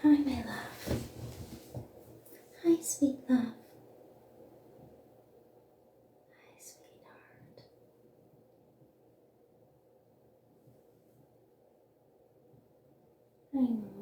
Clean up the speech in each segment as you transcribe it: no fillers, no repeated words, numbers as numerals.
Hi, my love. Hi, sweet love. Hi, sweetheart. I know.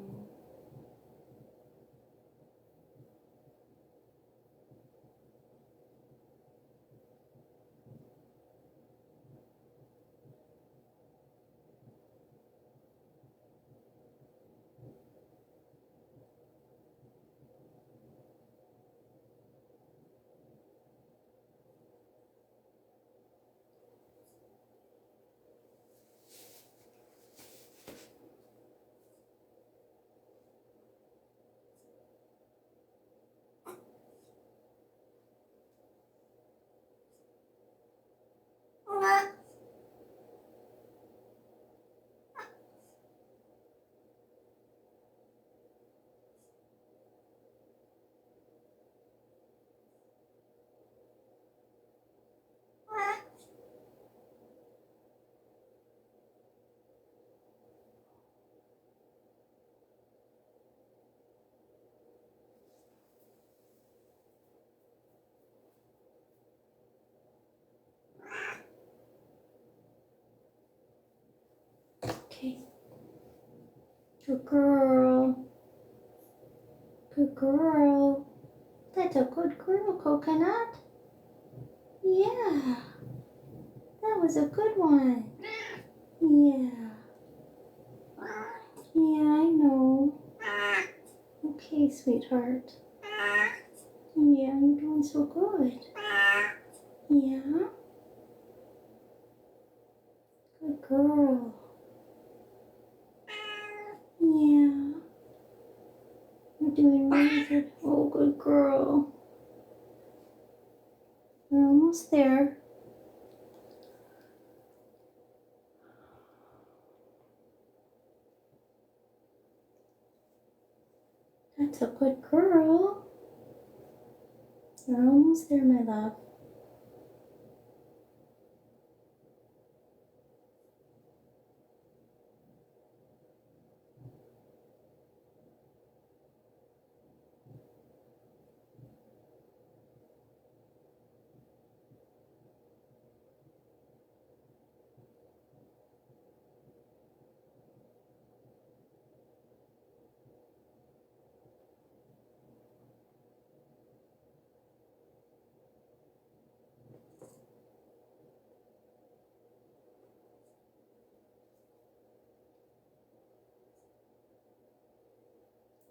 Okay. Good girl. Good girl. That's a good girl, Coconut. Yeah. That was a good one. Yeah. Yeah, I know. Okay, sweetheart. Yeah, you're doing so good. Yeah. Good girl. Yeah. You're doing really good. Oh, good girl. We're almost there. That's a good girl. You're almost there, my love.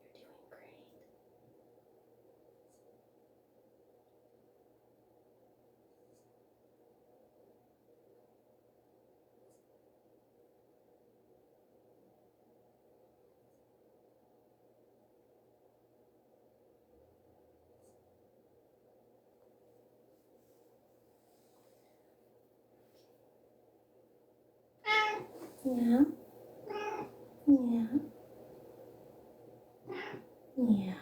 You're doing great. Yeah. Yeah. Yeah.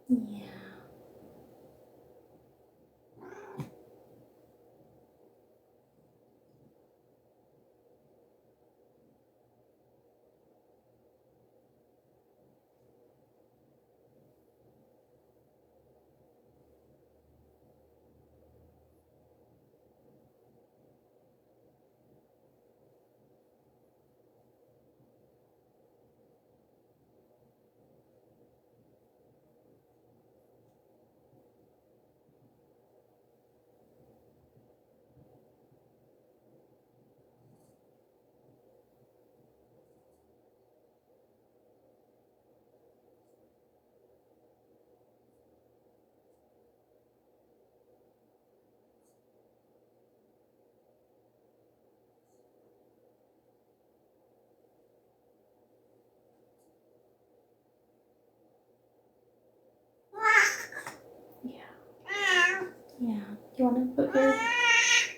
Yeah. Yeah. Yeah. Do you want to put your...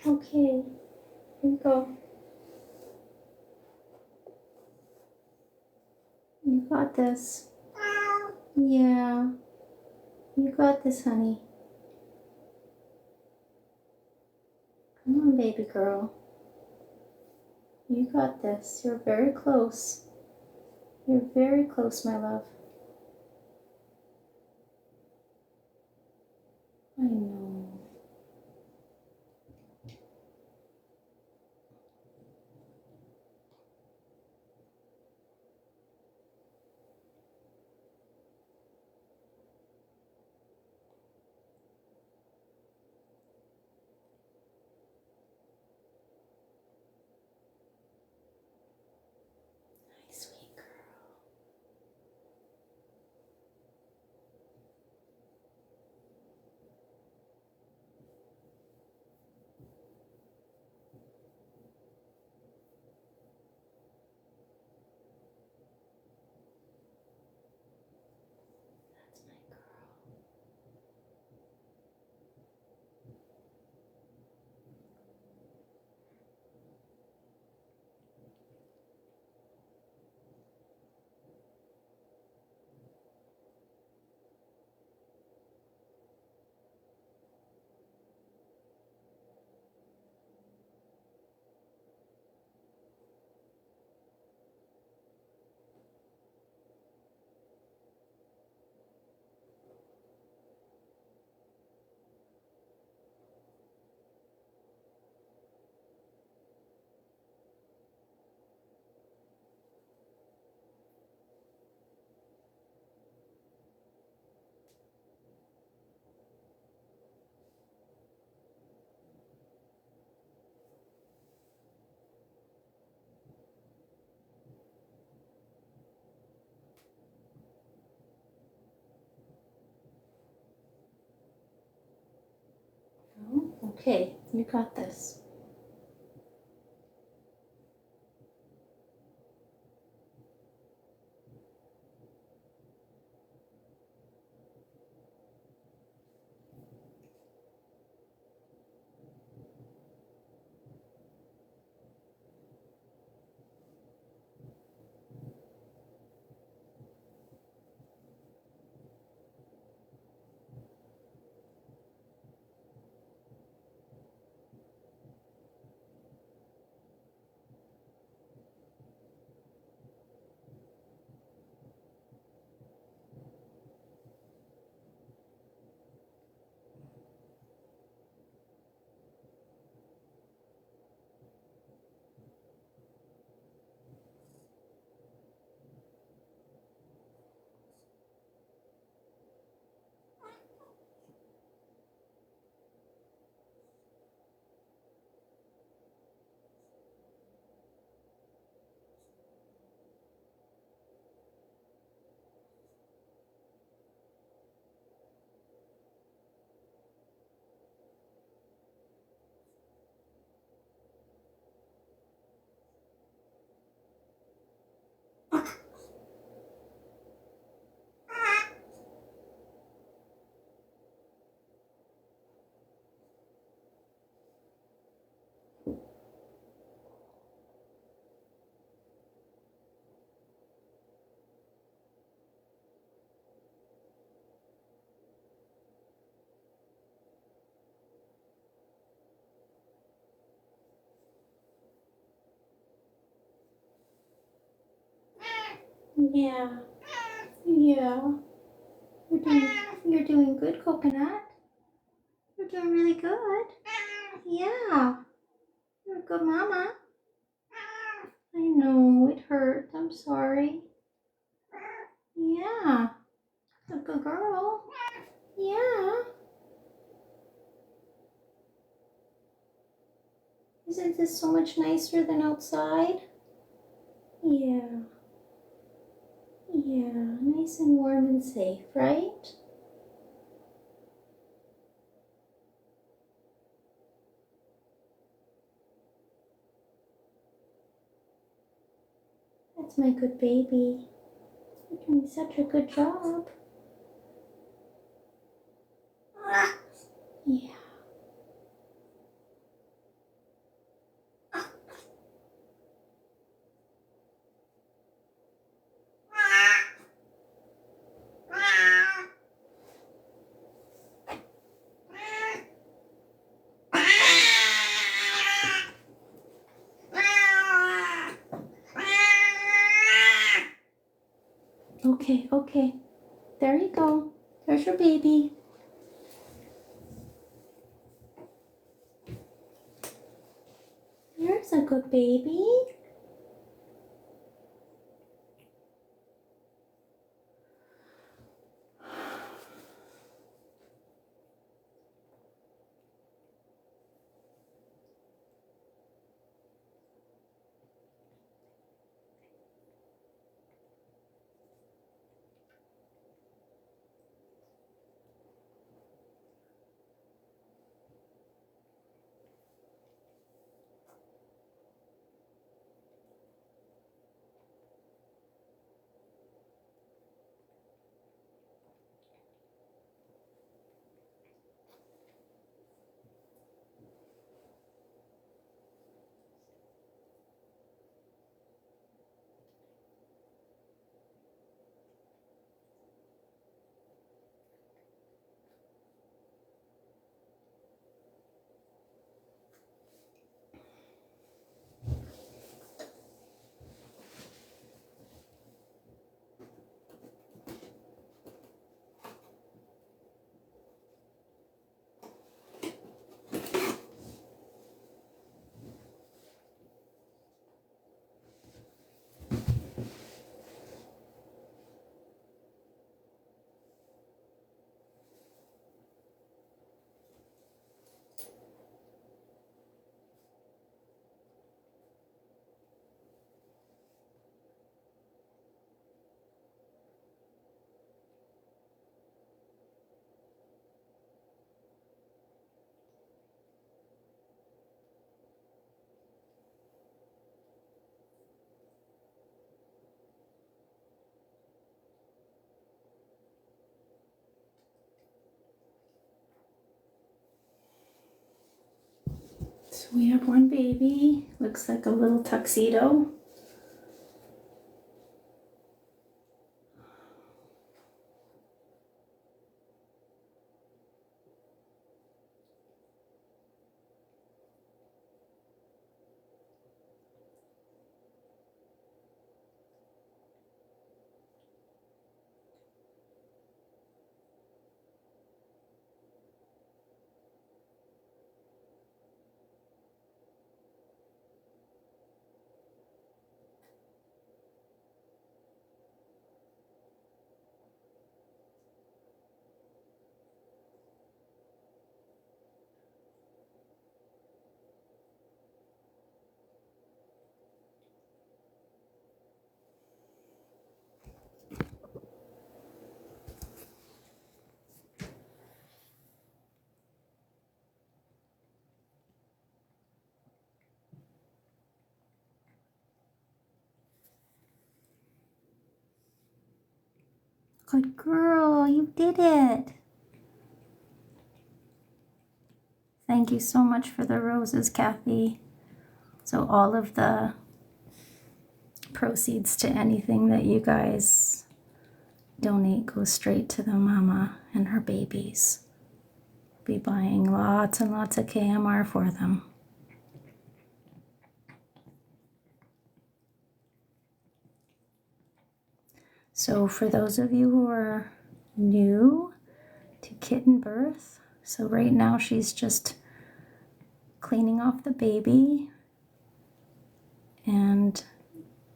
Okay. Here you go. got this. Yeah. You got this, honey. Come on, baby girl. You got this. You're very close. You're very close, my love. I know. Sweet girl. That's my girl. Oh, okay, you got this. Yeah. Yeah. You're doing good, Coconut. You're doing really good. Yeah. You're a good mama. I know, it hurt. I'm sorry. Yeah. A good girl. Yeah. Isn't this so much nicer than outside? Yeah. Yeah. Nice and warm and safe, right? That's my good baby. You're doing such a good job. Yeah. Okay, okay. There you go. There's your baby. There's a good baby. So we have one baby. Looks like a little tuxedo. Good girl, you did it. Thank you so much for the roses, Kathy. So all of the proceeds to anything that you guys donate goes straight to the mama and her babies. Be buying lots and lots of KMR for them. So for those of you who are new to kitten birth, so right now she's just cleaning off the baby and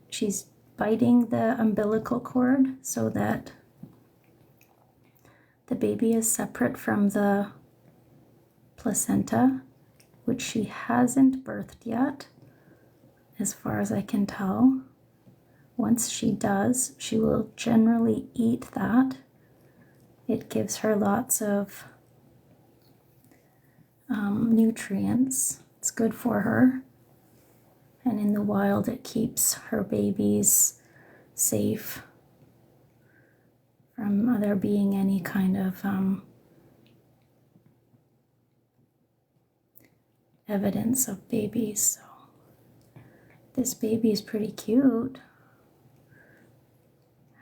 she's biting the umbilical cord so that the baby is separate from the placenta, which she hasn't birthed yet, as far as I can tell. Once she does, she will generally eat that. It gives her lots of nutrients. It's good for her. And in the wild, it keeps her babies safe from there being any kind of evidence of babies. So this baby is pretty cute.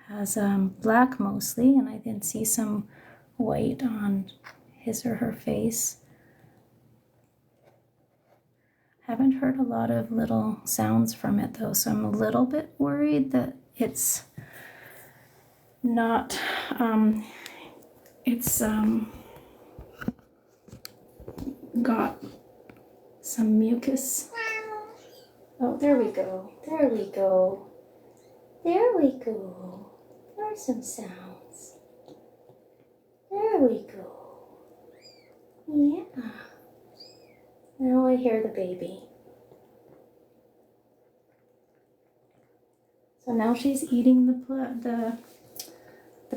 Has black mostly, and I can see some white on his or her face. Haven't heard a lot of little sounds from it though, so I'm a little bit worried that it's not, it's got some mucus. Oh, there we go. There we go. There we go. There are some sounds. There we go. Yeah. Now I hear the baby. So now she's eating the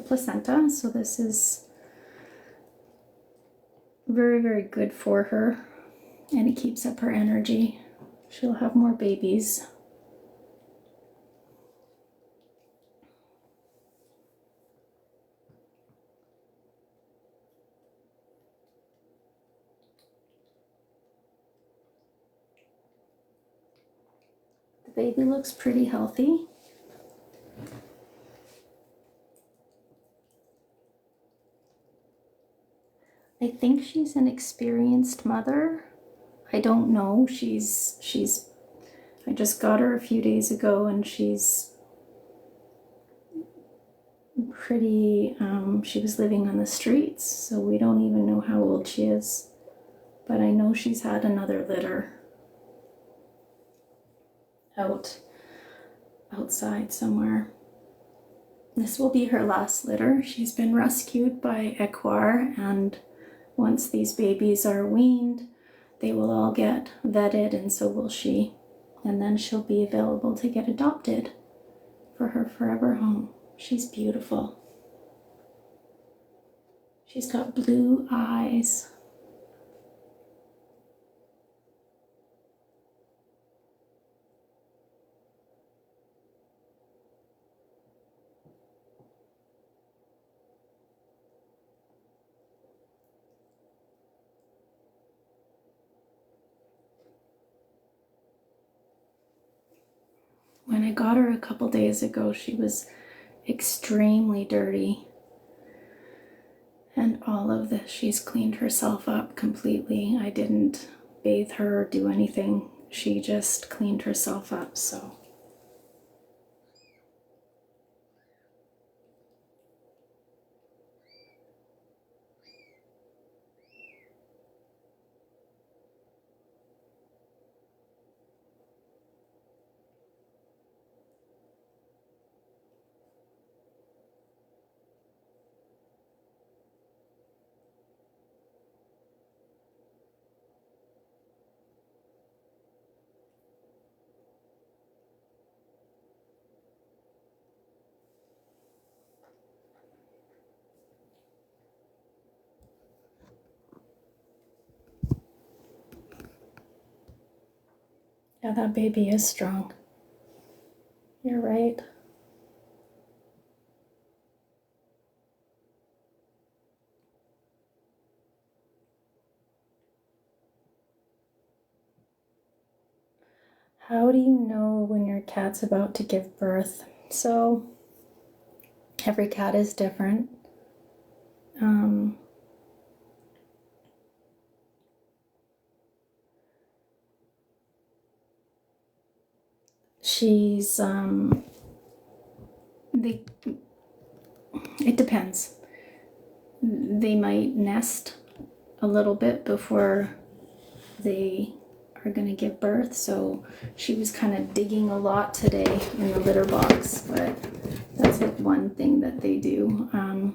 placenta. So this is very, very good for her, and it keeps up her energy. She'll have more babies. The baby looks pretty healthy. I think she's an experienced mother. I don't know. I just got her a few days ago, and she's pretty, she was living on the streets, so we don't even know how old she is. But I know she's had another litter outside somewhere. This will be her last litter. She's been rescued by Equar, and once these babies are weaned, they will all get vetted, and so will she. And then she'll be available to get adopted for her forever home. She's beautiful. She's got blue eyes. When I got her a couple days ago, she was extremely dirty. And all of this, she's cleaned herself up completely. I didn't bathe her or do anything. She just cleaned herself up, so. Yeah, that baby is strong. You're right. How do you know when your cat's about to give birth? So, every cat is different. She's, it depends. They might nest a little bit before they are going to give birth, so she was kind of digging a lot today in the litter box, but that's like one thing that they do. Hi,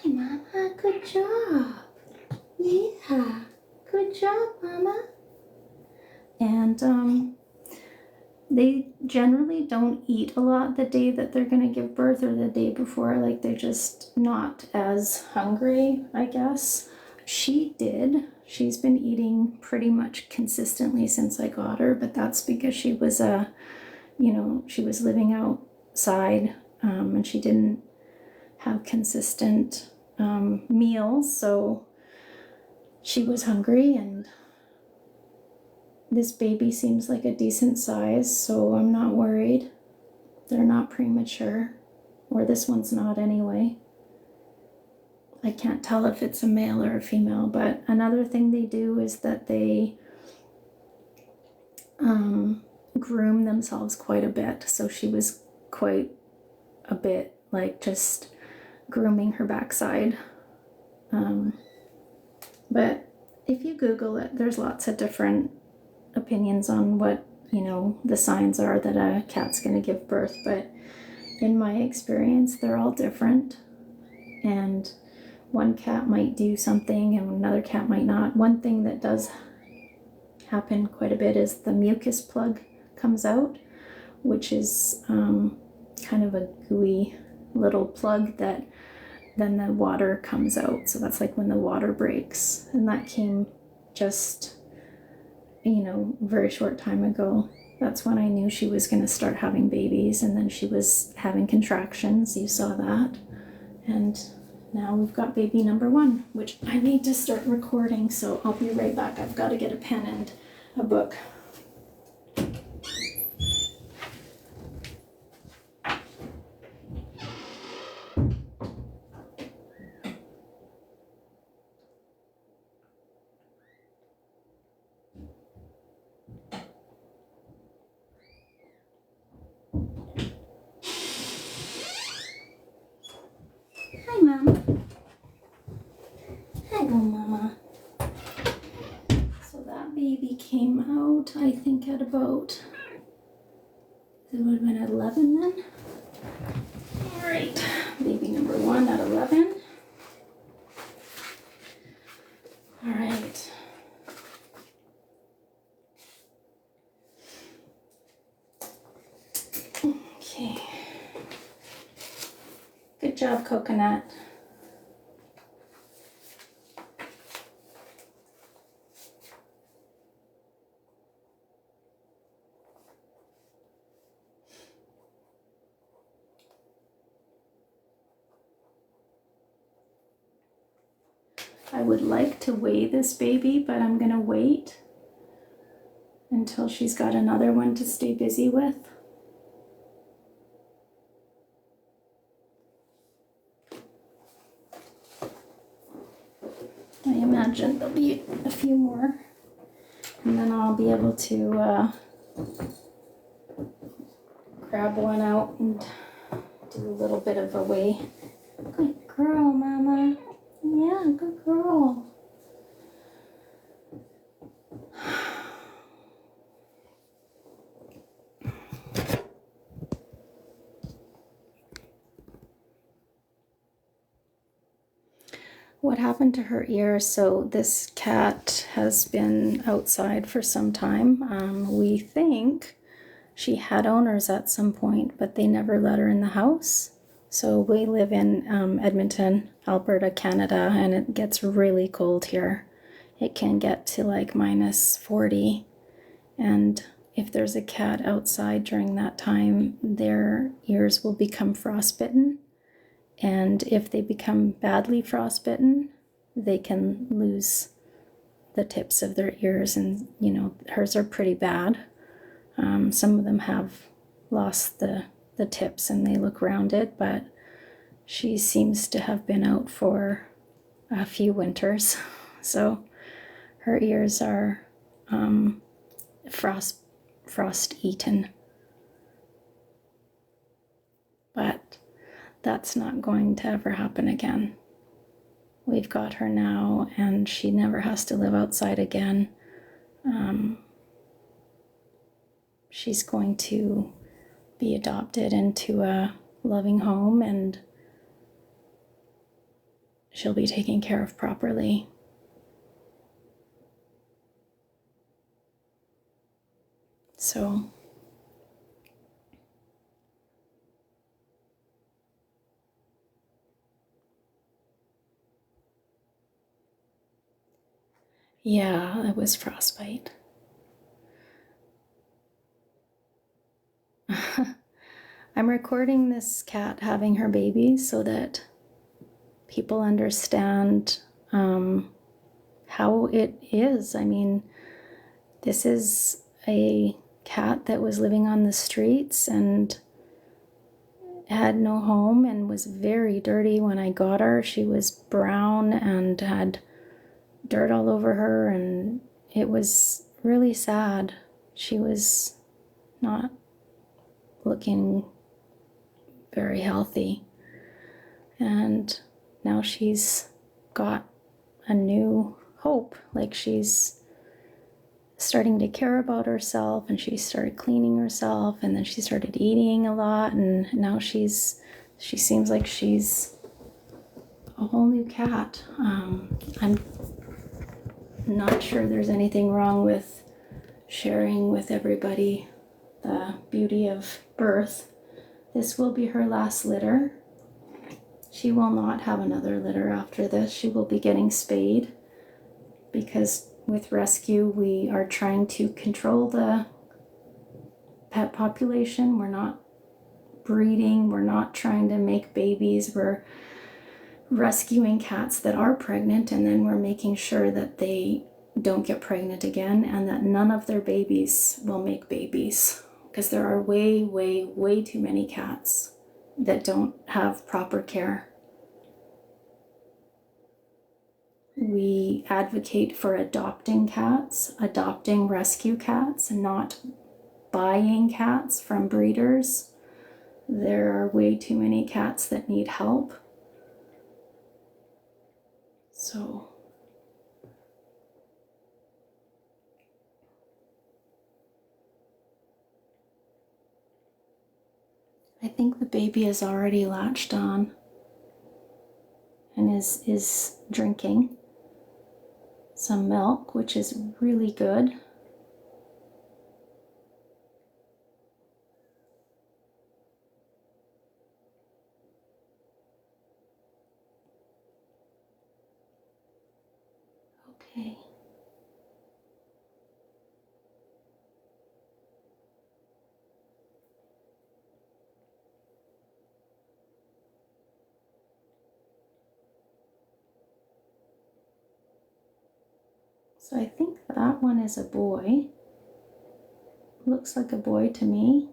Mama, good job. Yeah, good job, Mama. And they generally don't eat a lot the day that they're going to give birth or the day before. Like, they're just not as hungry, I guess. She did. She's been eating pretty much consistently since I got her, but that's because she was she was living outside, and she didn't have consistent meals, so she was hungry. And this baby seems like a decent size, so I'm not worried. They're not premature, or this one's not anyway. I can't tell if it's a male or a female, but another thing they do is that they groom themselves quite a bit. So she was quite a bit like just grooming her backside. But if you Google it, there's lots of different opinions on what, you know, the signs are that a cat's going to give birth. But in my experience, they're all different. And one cat might do something and another cat might not. One thing that does happen quite a bit is the mucus plug comes out, which is kind of a gooey little plug that then the water comes out. So that's like when the water breaks. And that came just, you know, very short time ago. That's when I knew she was going to start having babies. And then she was having contractions. You saw that. And now we've got baby number 1, which I need to start recording. So I'll be right back. I've got to get a pen and a book. Hi, Mom. Hello, Mama. So that baby came out, I think, at about, it would have been at 11 then. All right, baby number 1 at 11. All right. Okay. Good job, Coconut. I would like to weigh this baby, but I'm gonna wait until she's got another one to stay busy with. I imagine there'll be a few more, and then I'll be able to grab one out and do a little bit of a weigh. Good girl, Mama. Yeah, good girl. What happened to her ear? So this cat has been outside for some time. We think she had owners at some point, but they never let her in the house. So we live in Edmonton, Alberta, Canada, and it gets really cold here. It can get to like -40. And if there's a cat outside during that time, their ears will become frostbitten. And if they become badly frostbitten, they can lose the tips of their ears. And, you know, hers are pretty bad. Some of them have lost the tips and they look rounded, but she seems to have been out for a few winters. So her ears are frost-eaten. But that's not going to ever happen again. We've got her now, and she never has to live outside again. She's going to be adopted into a loving home, and she'll be taken care of properly. So yeah, it was frostbite. I'm recording this cat having her baby so that people understand how it is. I mean, this is a cat that was living on the streets and had no home and was very dirty when I got her. She was brown and had dirt all over her, and it was really sad. She was not looking very healthy. And now she's got a new hope. Like, she's starting to care about herself, and she started cleaning herself, and then she started eating a lot, and now she seems like she's a whole new cat. I'm not sure there's anything wrong with sharing with everybody the beauty of birth. This will be her last litter. She will not have another litter after this. She will be getting spayed, because with rescue we are trying to control the pet population. We're not breeding, we're not trying to make babies, we're rescuing cats that are pregnant, and then we're making sure that they don't get pregnant again and that none of their babies will make babies, because there are way too many cats that don't have proper care. We advocate for adopting cats, adopting rescue cats, and not buying cats from breeders. There are way too many cats that need help. So I think the baby is already latched on and is drinking some milk, which is really good. Okay. So I think that one is a boy. Looks like a boy to me.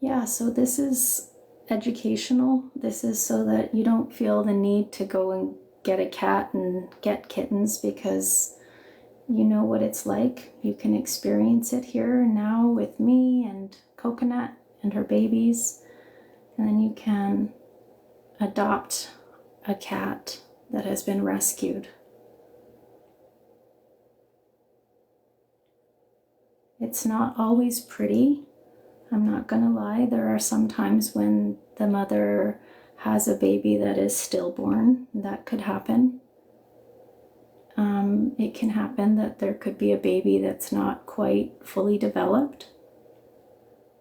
Yeah, so this is educational. This is so that you don't feel the need to go and get a cat and get kittens, because you know what it's like. You can experience it here and now with me and Coconut and her babies. And then you can adopt a cat that has been rescued. It's not always pretty. I'm not gonna lie. There are some times when the mother has a baby that is stillborn. That could happen. It can happen that there could be a baby that's not quite fully developed.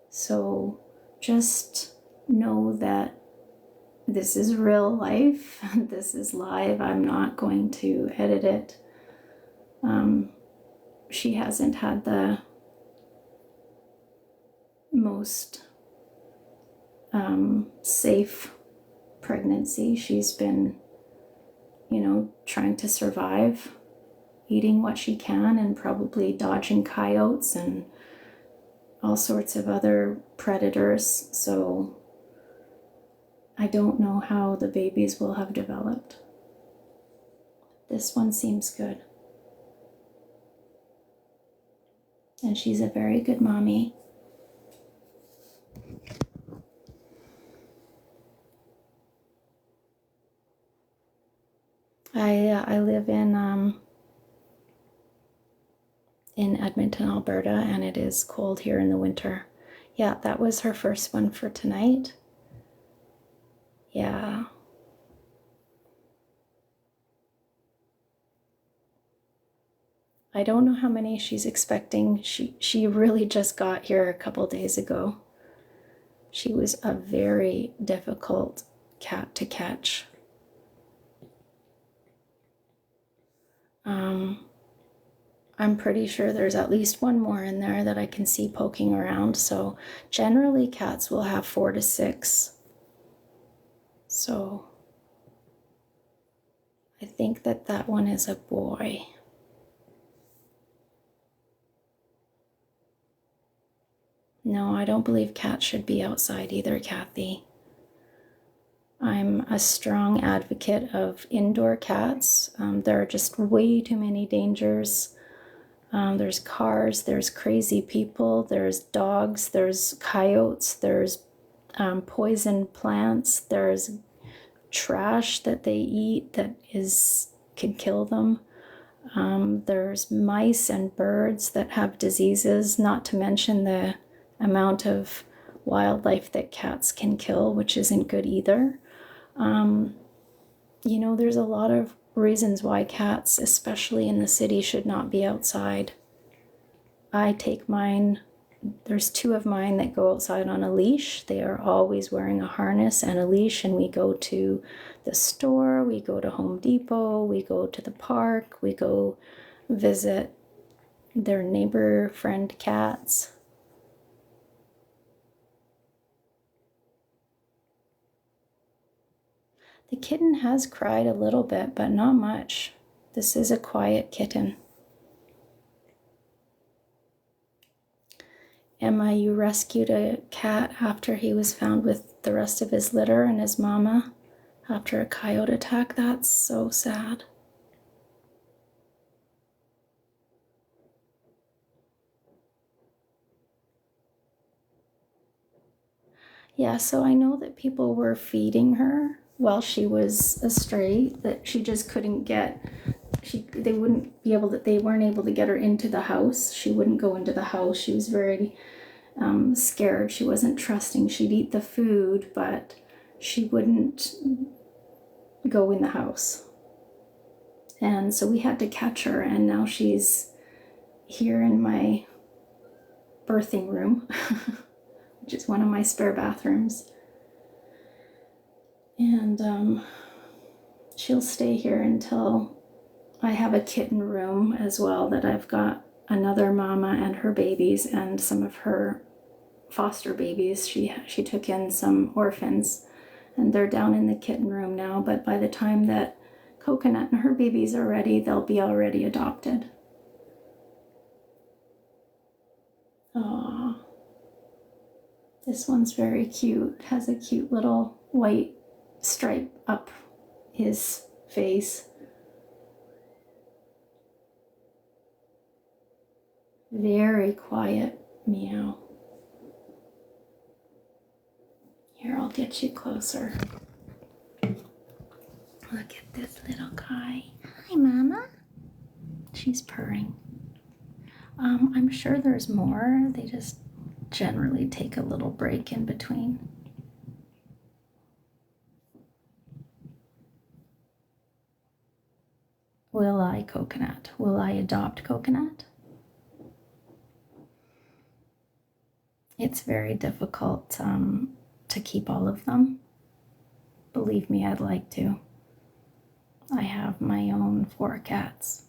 So just know that this is real life. This is live. I'm not going to edit it. She hasn't had the most safe pregnancy. She's been, trying to survive, eating what she can, and probably dodging coyotes and all sorts of other predators. So I don't know how the babies will have developed. This one seems good. And she's a very good mommy. I live in Edmonton, Alberta, and it is cold here in the winter. Yeah, that was her first one for tonight. Yeah. I don't know how many she's expecting. She really just got here a couple days ago. She was a very difficult cat to catch. I'm pretty sure there's at least one more in there that I can see poking around. So generally cats will have 4 to 6. So I think that one is a boy. No, I don't believe cats should be outside either, Kathy. I'm a strong advocate of indoor cats. There are just way too many dangers. There's cars, there's crazy people, there's dogs, there's coyotes, there's poison plants, there's trash that they eat that can kill them. There's mice and birds that have diseases, not to mention the amount of wildlife that cats can kill, which isn't good either. There's a lot of reasons why cats, especially in the city, should not be outside. I take mine, there's 2 of mine that go outside on a leash. They are always wearing a harness and a leash, and we go to the store, we go to Home Depot, we go to the park, we go visit their neighbor friend cats. The kitten has cried a little bit, but not much. This is a quiet kitten. Emma, you rescued a cat after he was found with the rest of his litter and his mama after a coyote attack. That's so sad. Yeah, so I know that people were feeding her while she was astray, that she just couldn't get, they weren't able to get her into the house. She wouldn't go into the house. She was very scared. She wasn't trusting. She'd eat the food, but she wouldn't go in the house. And so we had to catch her, and now she's here in my birthing room, which is one of my spare bathrooms. And she'll stay here until I have a kitten room as well, that I've got another mama and her babies and some of her foster babies. She took in some orphans, and they're down in the kitten room now, but by the time that Coconut and her babies are ready, they'll be already adopted. Aww. This one's very cute. Has a cute little white stripe up his face. Very quiet meow. Here, I'll get you closer. Look at this little guy. Hi, Mama. She's purring. I'm sure there's more. They just generally take a little break in between. Will I Coconut? Will I adopt Coconut? It's very difficult to keep all of them. Believe me, I'd like to. I have my own 4 cats.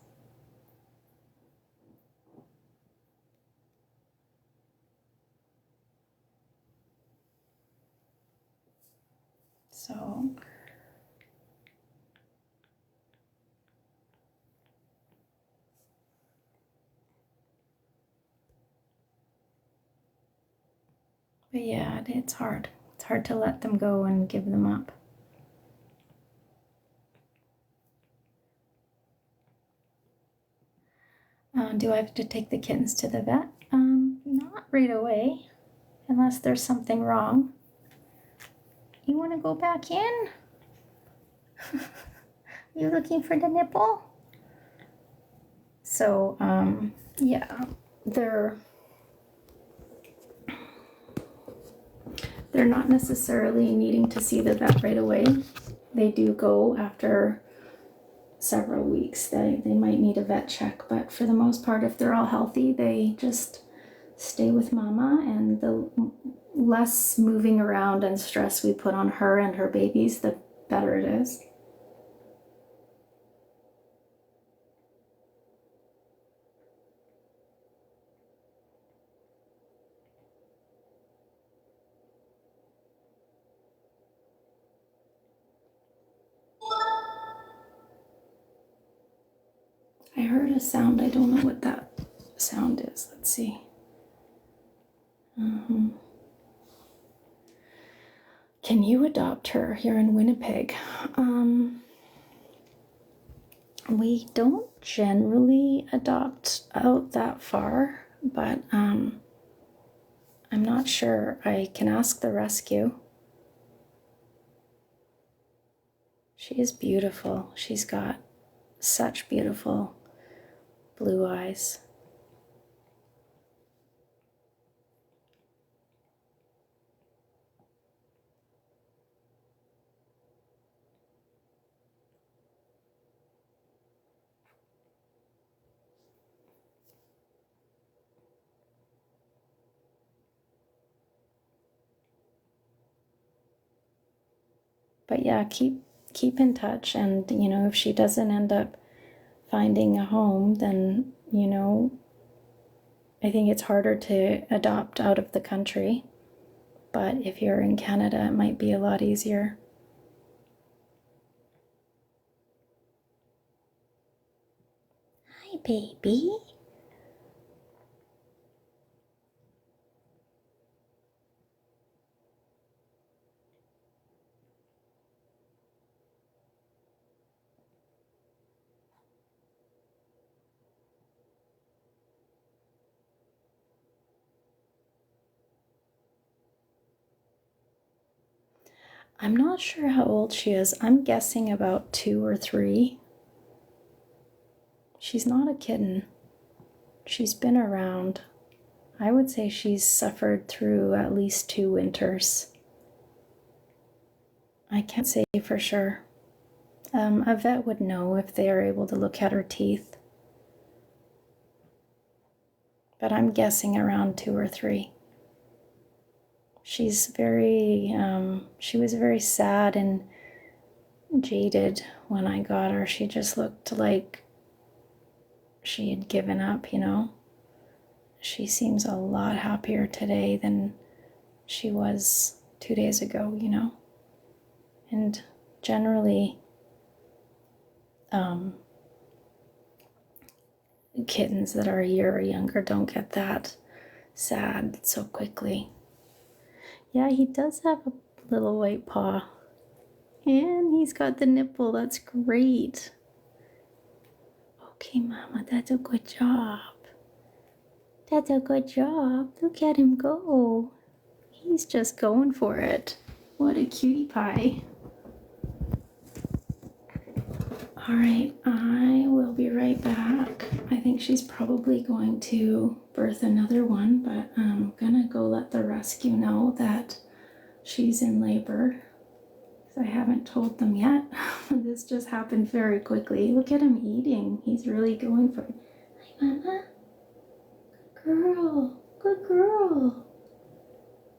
So but yeah, it's hard. It's hard to let them go and give them up. Do I have to take the kittens to the vet? Not right away, unless there's something wrong. You want to go back in? You looking for the nipple? So, yeah, they're not necessarily needing to see the vet right away. They do go after several weeks. They might need a vet check, but for the most part, if they're all healthy, they just stay with mama, and the less moving around and stress we put on her and her babies, the better it is. I heard a sound. I don't know what that sound is. Let's see. Can you adopt her here in Winnipeg? We don't generally adopt out that far, but I'm not sure. I can ask the rescue. She is beautiful. She's got such beautiful blue eyes. But yeah, keep in touch, and if she doesn't end up finding a home, then I think it's harder to adopt out of the country. But if you're in Canada, it might be a lot easier. Hi, baby. I'm not sure how old she is. I'm guessing about 2 or 3. She's not a kitten. She's been around. I would say she's suffered through at least 2 winters. I can't say for sure. A vet would know if they are able to look at her teeth. But I'm guessing around 2 or 3. She was very sad and jaded when I got her. She just looked like she had given up, She seems a lot happier today than she was 2 days ago, And generally, kittens that are a year or younger don't get that sad so quickly. Yeah, he does have a little white paw. And he's got the nipple. That's great. Okay, Mama, that's a good job. That's a good job. Look at him go. He's just going for it. What a cutie pie. All right, I will be right back. I think she's probably going to birth another one, but I'm gonna go let the rescue know that she's in labor. I haven't told them yet. This just happened very quickly. Look at him eating. He's really going for it. Hi, Mama. Good girl. Good girl.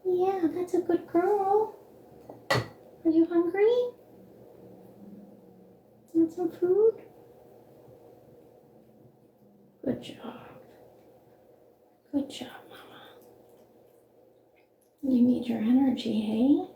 Yeah, that's a good girl. Are you hungry? Want some food? Good job. Good job, Mama. You need your energy, hey?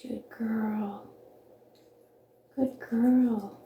Good girl. Good girl.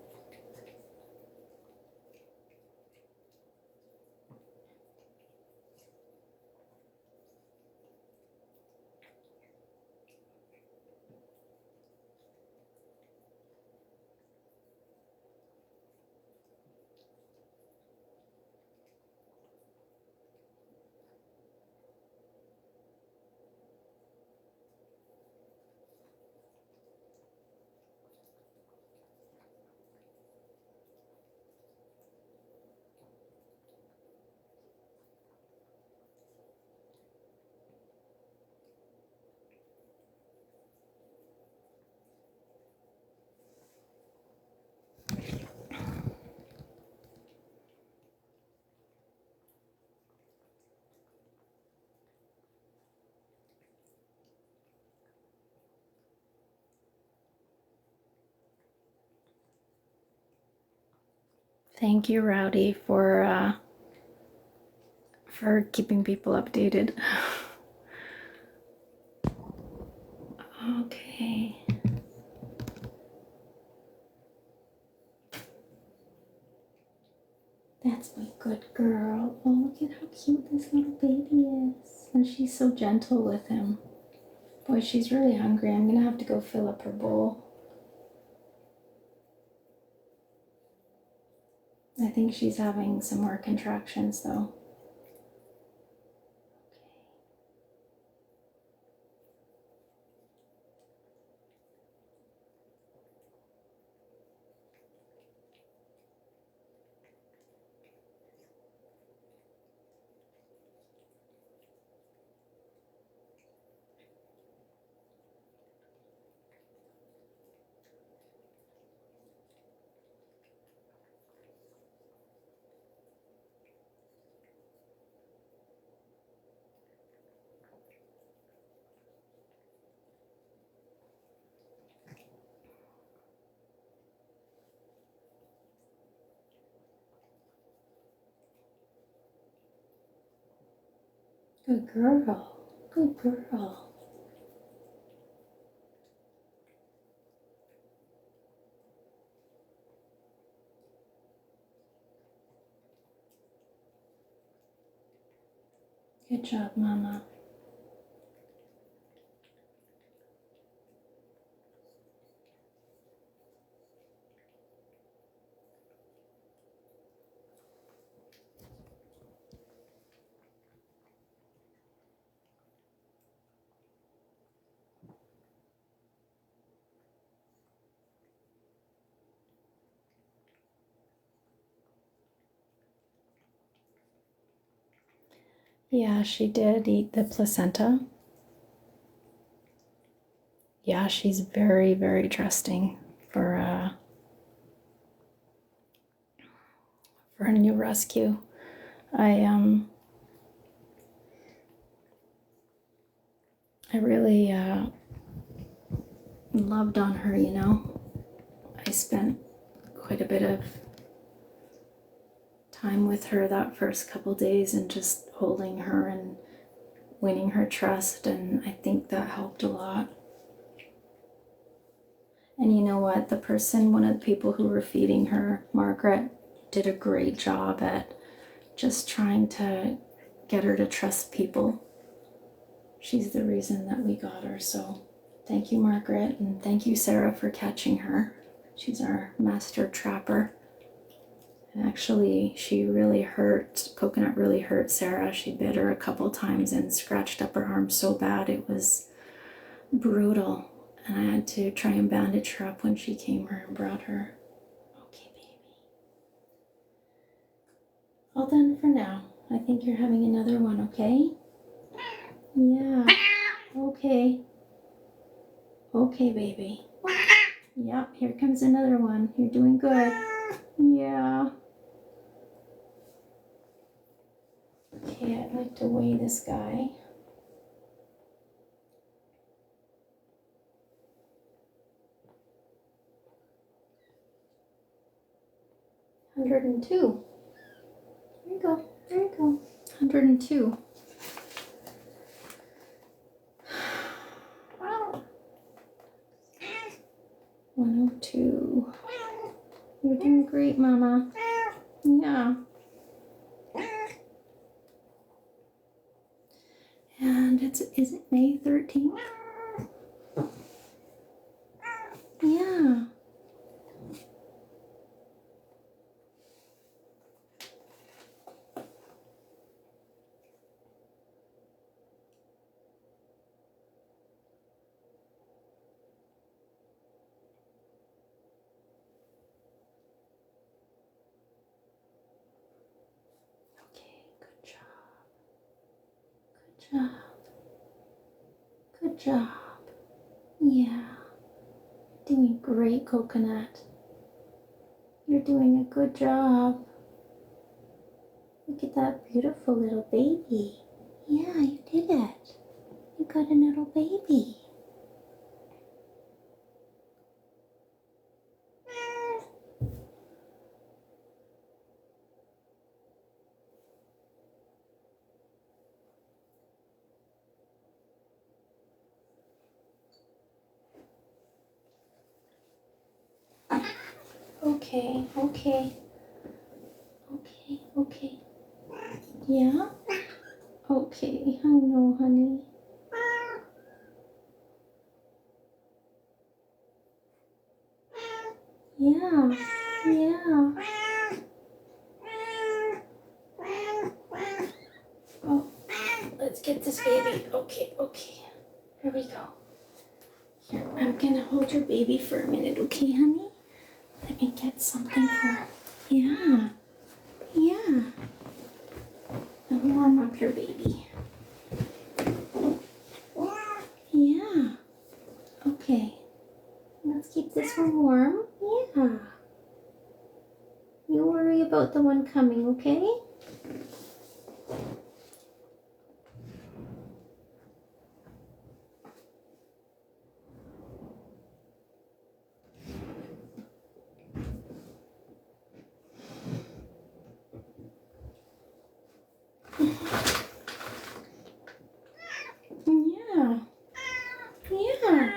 Thank you, Rowdy, for keeping people updated. Okay. That's my good girl. Oh, look at how cute this little baby is. And she's so gentle with him. Boy, she's really hungry. I'm gonna have to go fill up her bowl. I think she's having some more contractions though. Good girl. Good girl. Good job, Mama. Yeah, she did eat the placenta. Yeah, she's very, very trusting for a new rescue. I really loved on her, you know. I spent quite a bit of time with her that first couple days and just holding her and winning her trust, and I think that helped a lot. And you know what? One of the people who were feeding her, Margaret, did a great job at just trying to get her to trust people. She's the reason that we got her, so thank you, Margaret, and thank you, Sarah, for catching her. She's our master trapper. And actually, Coconut really hurt Sarah. She bit her a couple times and scratched up her arm so bad it was brutal. And I had to try and bandage her up when she came here and brought her. Okay, baby. All done for now. I think you're having another one, okay? Yeah. Okay. Okay, baby. Yep, here comes another one. You're doing good. Yeah. Okay, I'd like to weigh this guy. $102. There you go. There you go. 102. Wow. 102. You're doing great, Mama. Yeah. And is it May 13th? Yeah. Okay, good job. Good job. Good job. Yeah. Doing great, Coconut. You're doing a good job. Look at that beautiful little baby. Yeah, you did it. You got a little baby. Okay, okay. Okay, okay. Yeah? Okay, I know, honey. Yeah, yeah. Oh, let's get this baby. Okay, okay. Here we go. Here, I'm gonna hold your baby for a minute, okay, honey? Let me get something for her. Yeah, yeah. And warm up your baby. Yeah. Okay. Let's keep this one warm. Yeah. You worry about the one coming, okay? Yeah. Yeah.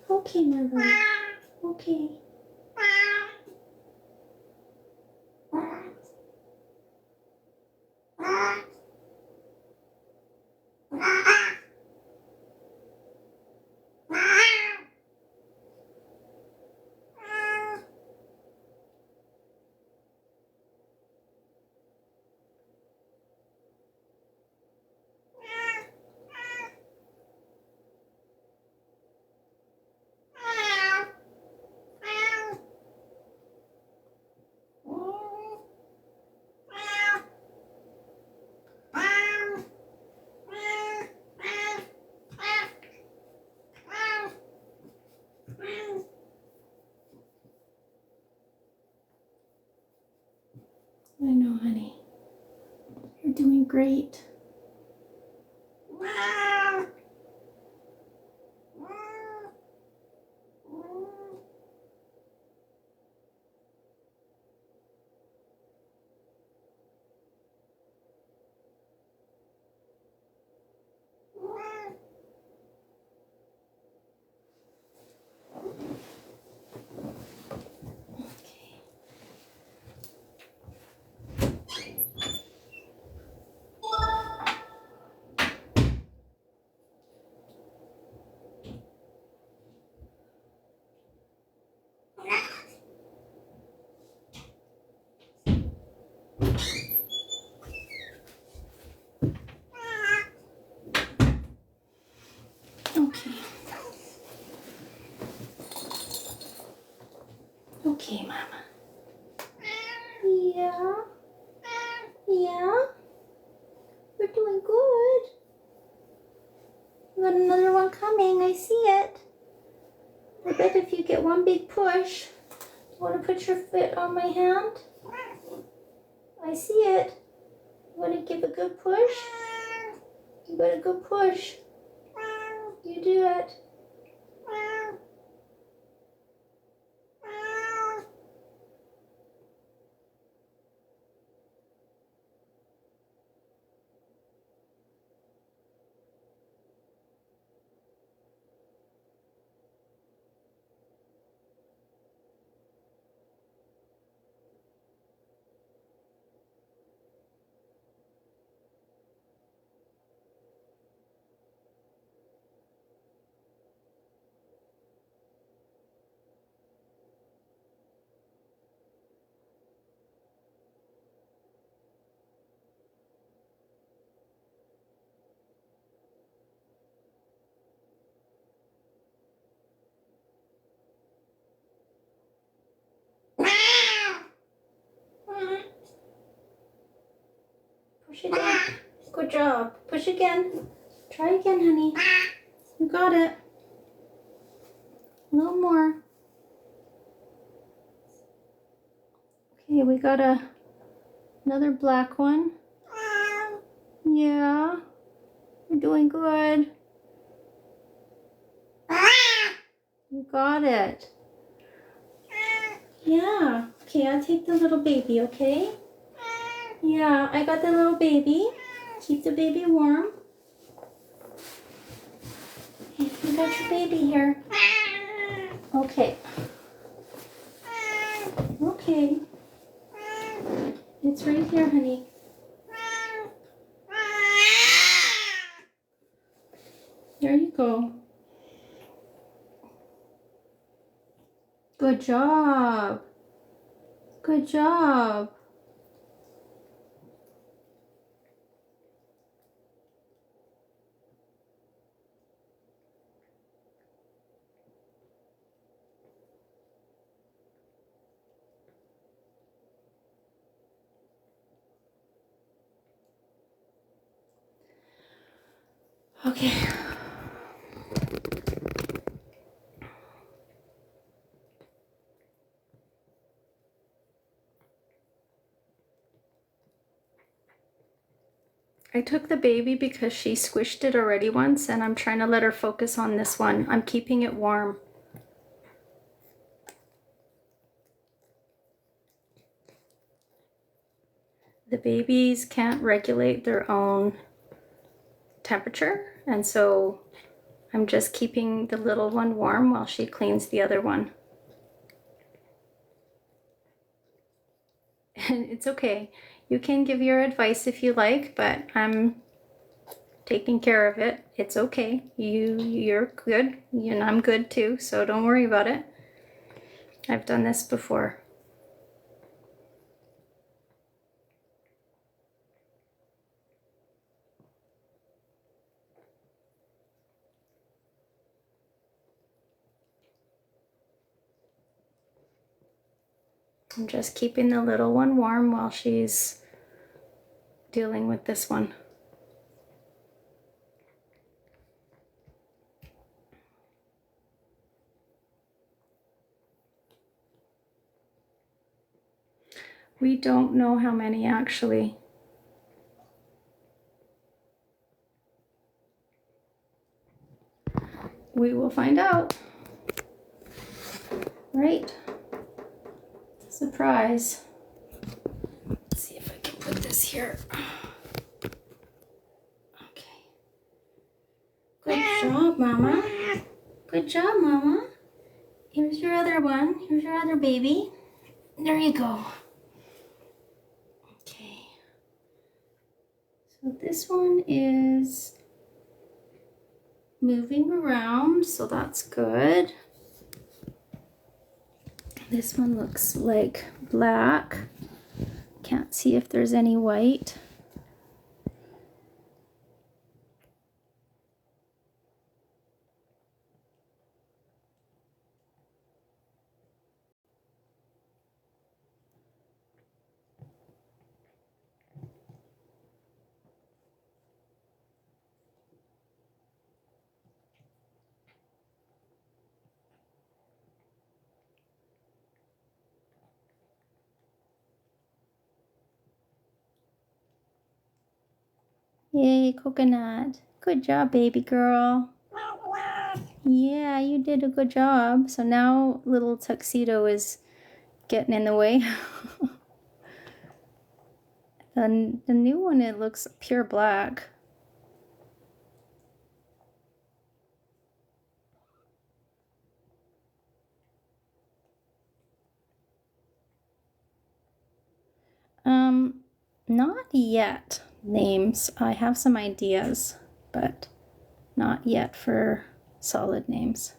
Okay, my love. Okay. I know, honey. You're doing great. Okay. Okay, Mama. Yeah. Yeah. We're doing good. We got another one coming. I see it. I bet if you get one big push. You want to put your foot on my hand? I see it. You want to give a good push? You got a good push. You do it. Push again. Good job. Push again. Try again, honey. You got it. A little more. Okay, we got another black one. Yeah. You're doing good. You got it. Yeah. Okay, I'll take the little baby, okay? Yeah, I got the little baby. Keep the baby warm. Okay, you got your baby here. Okay. Okay. It's right here, honey. There you go. Good job. Good job. Okay. I took the baby because she squished it already once, and I'm trying to let her focus on this one. I'm keeping it warm. The babies can't regulate their own temperature, and so I'm just keeping the little one warm while she cleans the other one. And it's okay. You can give your advice if you like, but I'm taking care of it. It's okay. You're good, and I'm good too, so don't worry about it. I've done this before. I'm just keeping the little one warm while she's dealing with this one. We don't know how many actually. We will find out. Right? Surprise. Let's see if I can put this here. Okay. Good job, Mama. Good job, Mama. Here's your other one. Here's your other baby. There you go. Okay. So this one is moving around, so that's good. This one looks like black. Can't see if there's any white. Yay, coconut. Good job, baby girl. Yeah, you did a good job. So now little tuxedo is getting in the way. The new one, it looks pure black. Not yet names. I have some ideas, but not yet for solid names.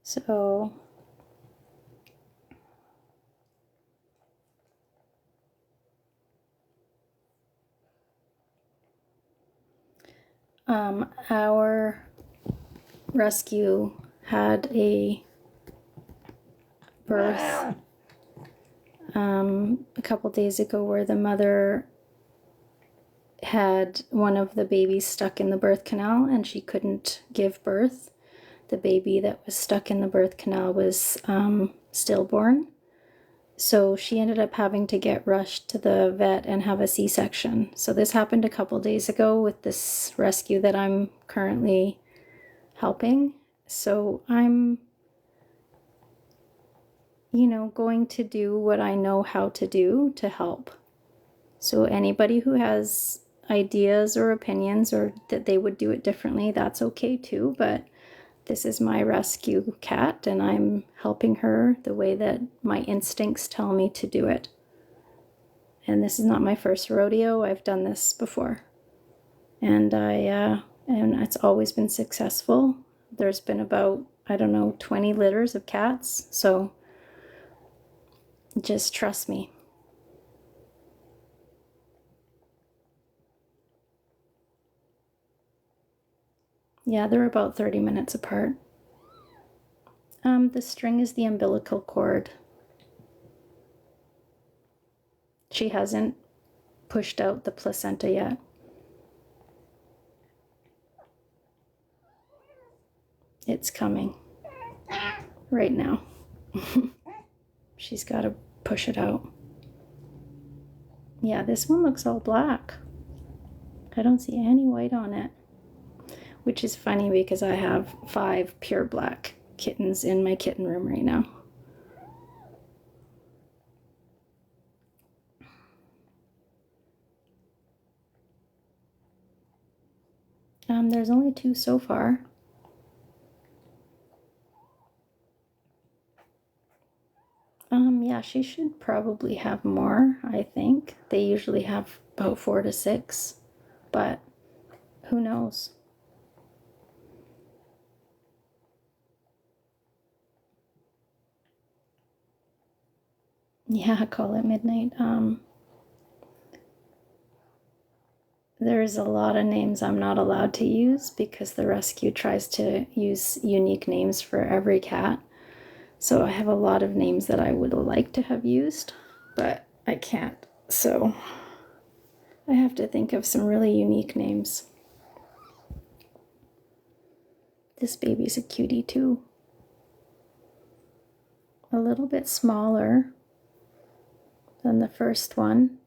So our rescue had a birth a couple days ago where the mother had one of the babies stuck in the birth canal and she couldn't give birth. The baby that was stuck in the birth canal was stillborn. So she ended up having to get rushed to the vet and have a C-section. So this happened a couple days ago with this rescue that I'm currently helping. So I'm, going to do what I know how to do to help. So anybody who has ideas or opinions or that they would do it differently, that's okay too. But this is my rescue cat, and I'm helping her the way that my instincts tell me to do it. And this is not my first rodeo. I've done this before. And and it's always been successful. There's been about, 20 litters of cats. So just trust me. Yeah, they're about 30 minutes apart. The string is the umbilical cord. She hasn't pushed out the placenta yet. It's coming right now. She's got to push it out. Yeah, this one looks all black. I don't see any white on it, which is funny because I have 5 pure black kittens in my kitten room right now. There's only 2 so far. Yeah, she should probably have more, I think. They usually have about 4 to 6, but who knows? Yeah, call it midnight. There's a lot of names I'm not allowed to use because the rescue tries to use unique names for every cat. So I have a lot of names that I would like to have used, but I can't. So I have to think of some really unique names. This baby's a cutie too. A little bit smaller than the first one.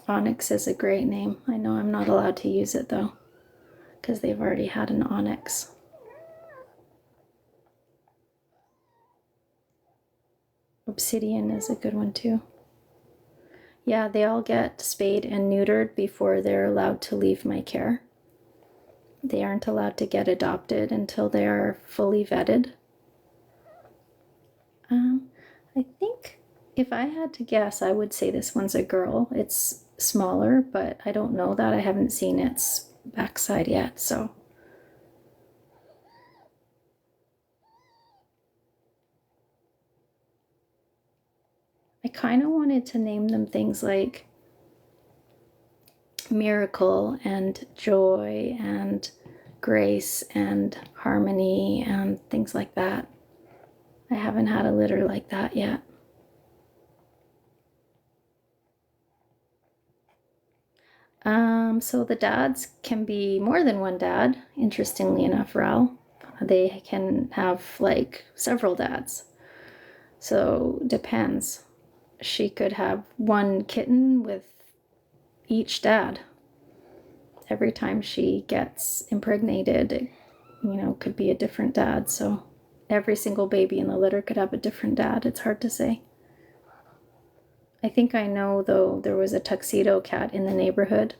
Onyx is a great name. I know I'm not allowed to use it though, because they've already had an onyx. Obsidian is a good one too. Yeah, they all get spayed and neutered before they're allowed to leave my care. They aren't allowed to get adopted until they are fully vetted. I think if I had to guess, I would say this one's a girl. It's smaller, but I don't know that. I haven't seen its backside yet, so. I kind of wanted to name them things like miracle and joy and grace and harmony and things like that. I haven't had a litter like that yet. So the dads can be more than one dad, interestingly enough, Ral. They can have like several dads. So depends. She could have one kitten with each dad. Every time she gets impregnated, it, could be a different dad. So every single baby in the litter could have a different dad. It's hard to say. I think I know, though, there was a tuxedo cat in the neighborhood.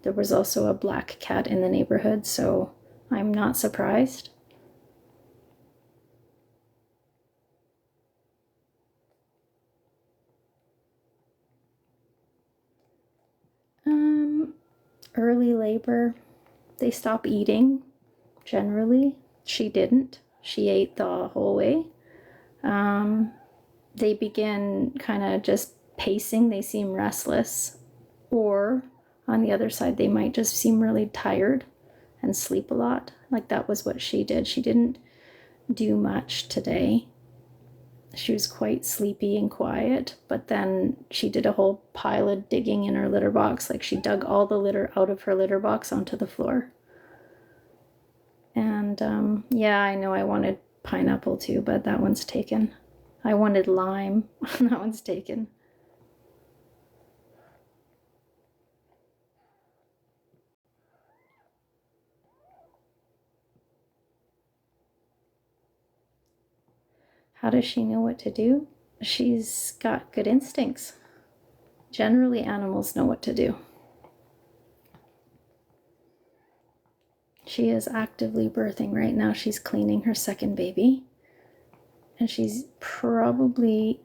There was also a black cat in the neighborhood, so I'm not surprised. Early labor, they stop eating, generally. She didn't. She ate the whole way. They begin kind of just pacing. They seem restless. Or on the other side, they might just seem really tired and sleep a lot. Like that was what she did. She didn't do much today. She was quite sleepy and quiet, but then she did a whole pile of digging in her litter box. Like she dug all the litter out of her litter box onto the floor. And yeah, I know I wanted pineapple too, but that one's taken. I wanted lime. That one's taken. How does she know what to do? She's got good instincts. Generally, animals know what to do. She is actively birthing right now. She's cleaning her second baby. And she's probably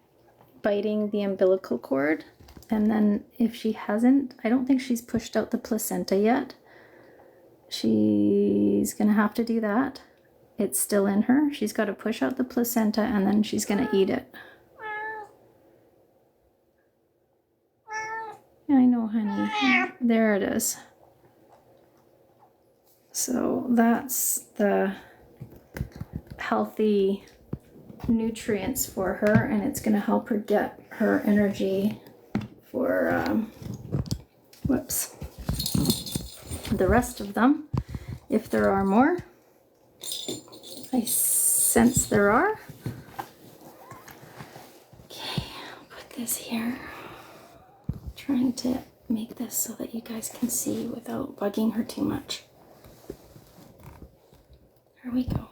biting the umbilical cord. And then if she hasn't, I don't think she's pushed out the placenta yet. She's gonna have to do that. It's still in her. She's got to push out the placenta and then she's gonna eat it. I know, honey. There it is. So that's the healthy nutrients for her, and it's going to help her get her energy for the rest of them, if there are more. I sense there are. Okay, I'll put this here. Trying to make this so that you guys can see without bugging her too much. There we go.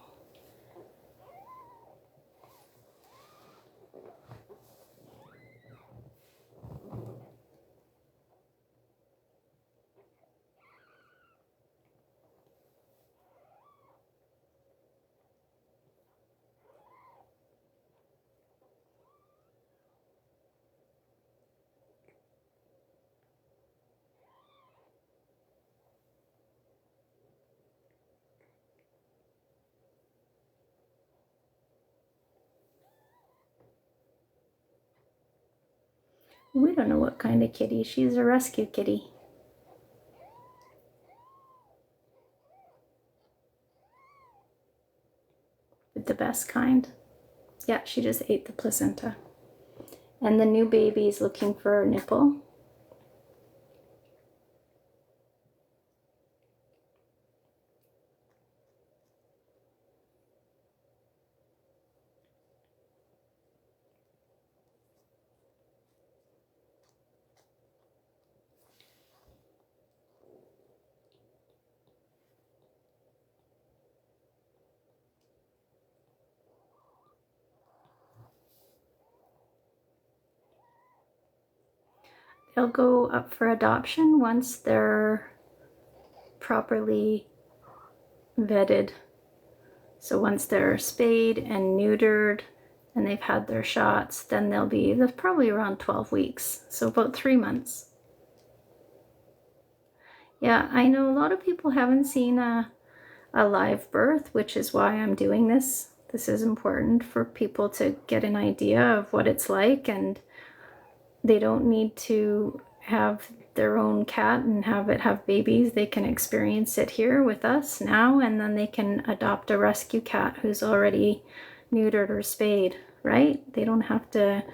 We don't know what kind of kitty. She's a rescue kitty. But the best kind. Yeah, she just ate the placenta. And the new baby is looking for a nipple. They'll go up for adoption once they're properly vetted. So once they're spayed and neutered and they've had their shots, then they're probably around 12 weeks. So about 3 months. Yeah, I know a lot of people haven't seen a live birth, which is why I'm doing this. This is important for people to get an idea of what it's like, and they don't need to have their own cat and have it have babies. They can experience it here with us now, and then they can adopt a rescue cat who's already neutered or spayed, right? They don't have to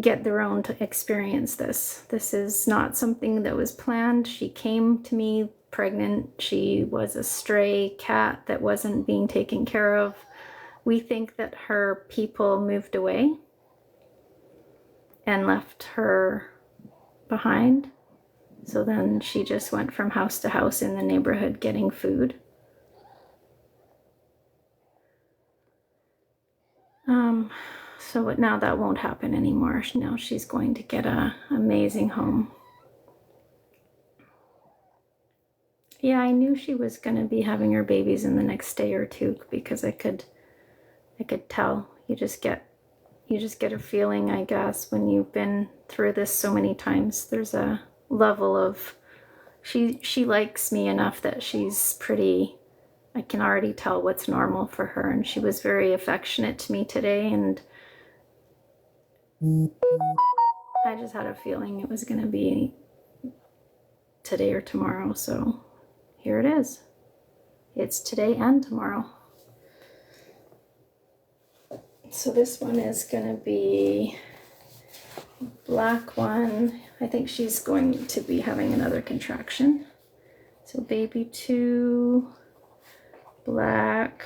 get their own to experience this. This is not something that was planned. She came to me pregnant. She was a stray cat that wasn't being taken care of. We think that her people moved away and left her behind. So then she just went from house to house in the neighborhood getting food. So now that won't happen anymore. Now she's going to get an amazing home. Yeah, I knew she was going to be having her babies in the next day or two because I could tell. You just get a feeling, I guess, when you've been through this so many times. There's a level of, she likes me enough that she's pretty, I can already tell what's normal for her, and she was very affectionate to me today, and I just had a feeling it was going to be today or tomorrow, so here it is. It's today and tomorrow. So this one is gonna be black one. I think she's going to be having another contraction. So baby 2, black,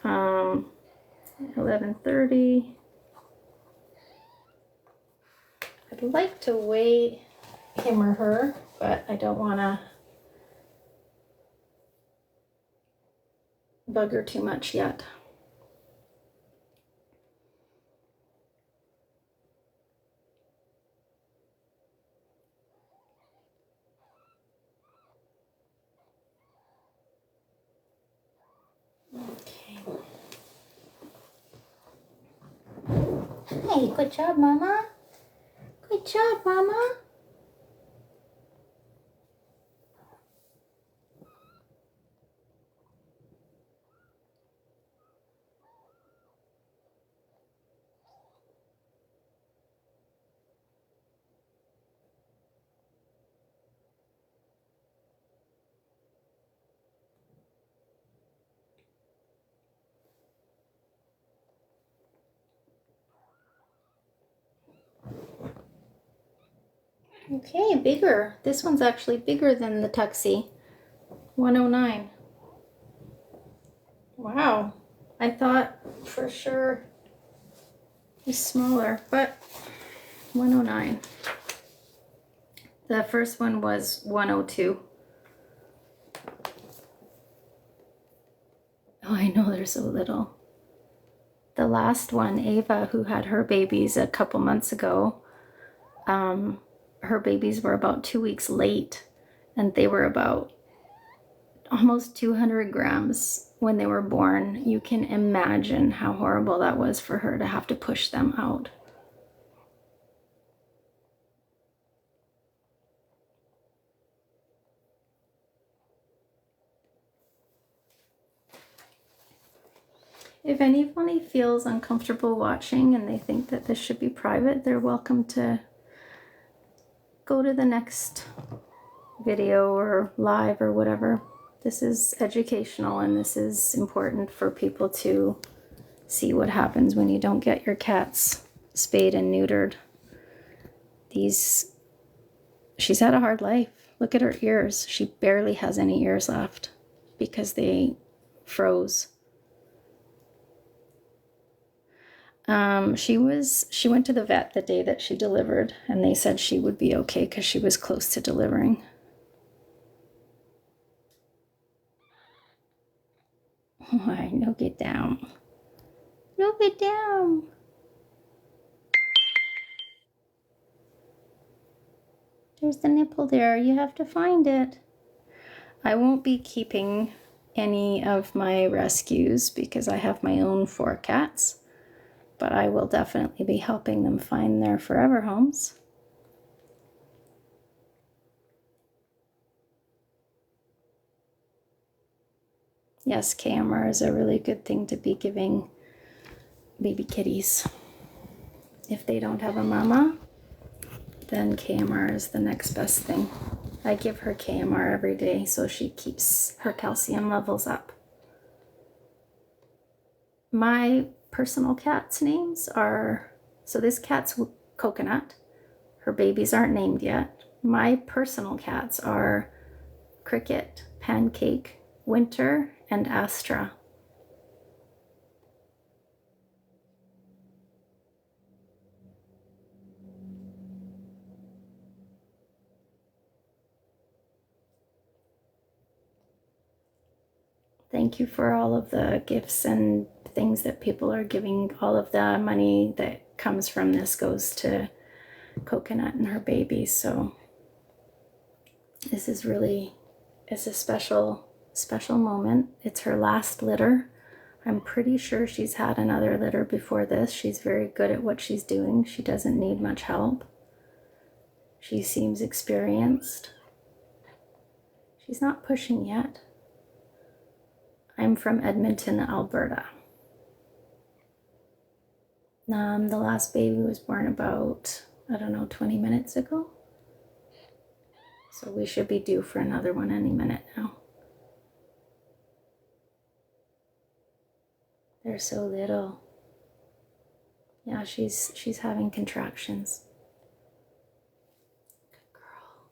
11:30. I'd like to weigh him or her, but I don't want to bug her too much yet. Okay. Hey, good job, Mama. Good job, Mama. Okay, bigger. This one's actually bigger than the Tuxie. 109. Wow. I thought for sure he's smaller, but 109. The first one was 102. Oh, I know they're so little. The last one, Ava, who had her babies a couple months ago, her babies were about 2 weeks late, and they were about almost 200 grams when they were born. You can imagine how horrible that was for her to have to push them out. If anybody feels uncomfortable watching and they think that this should be private, they're welcome to go to the next video or live or whatever. This is educational, and this is important for people to see what happens when you don't get your cats spayed and neutered. She's had a hard life. Look at her ears. She barely has any ears left because they froze. She went to the vet the day that she delivered, and they said she would be okay because she was close to delivering. Oh, no, get down. No, get down. There's the nipple there. You have to find it. I won't be keeping any of my rescues because I have my own 4 cats, but I will definitely be helping them find their forever homes. Yes, KMR is a really good thing to be giving baby kitties. If they don't have a mama, then KMR is the next best thing. I give her KMR every day so she keeps her calcium levels up. My personal cat's names are, so this cat's Coconut. Her babies aren't named yet. My personal cats are Cricket, Pancake, Winter, and Astra. Thank you for all of the gifts and things that people are giving. All of the money that comes from this goes to Coconut and her babies. So this is really, it's a special moment. It's her last litter. I'm pretty sure she's had another litter before this. She's very good at what she's doing. She doesn't need much help. She seems experienced. She's not pushing yet. I'm from Edmonton, Alberta. The last baby was born about, I don't know, 20 minutes ago. So we should be due for another one any minute now. They're so little. Yeah, she's having contractions. Good girl.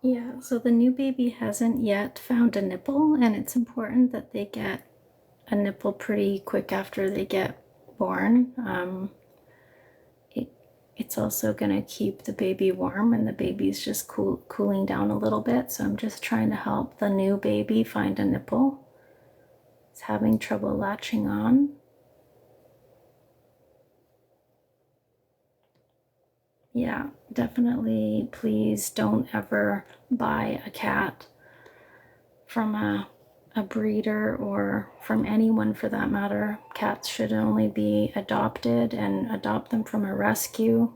Yeah, so the new baby hasn't yet found a nipple, and it's important that they get a nipple pretty quick after they get born. It's also going to keep the baby warm, and the baby's just cooling down a little bit. So I'm just trying to help the new baby find a nipple. It's having trouble latching on. Yeah, definitely please don't ever buy a cat from a breeder or from anyone for that matter. Cats should only be adopted, and adopt them from a rescue.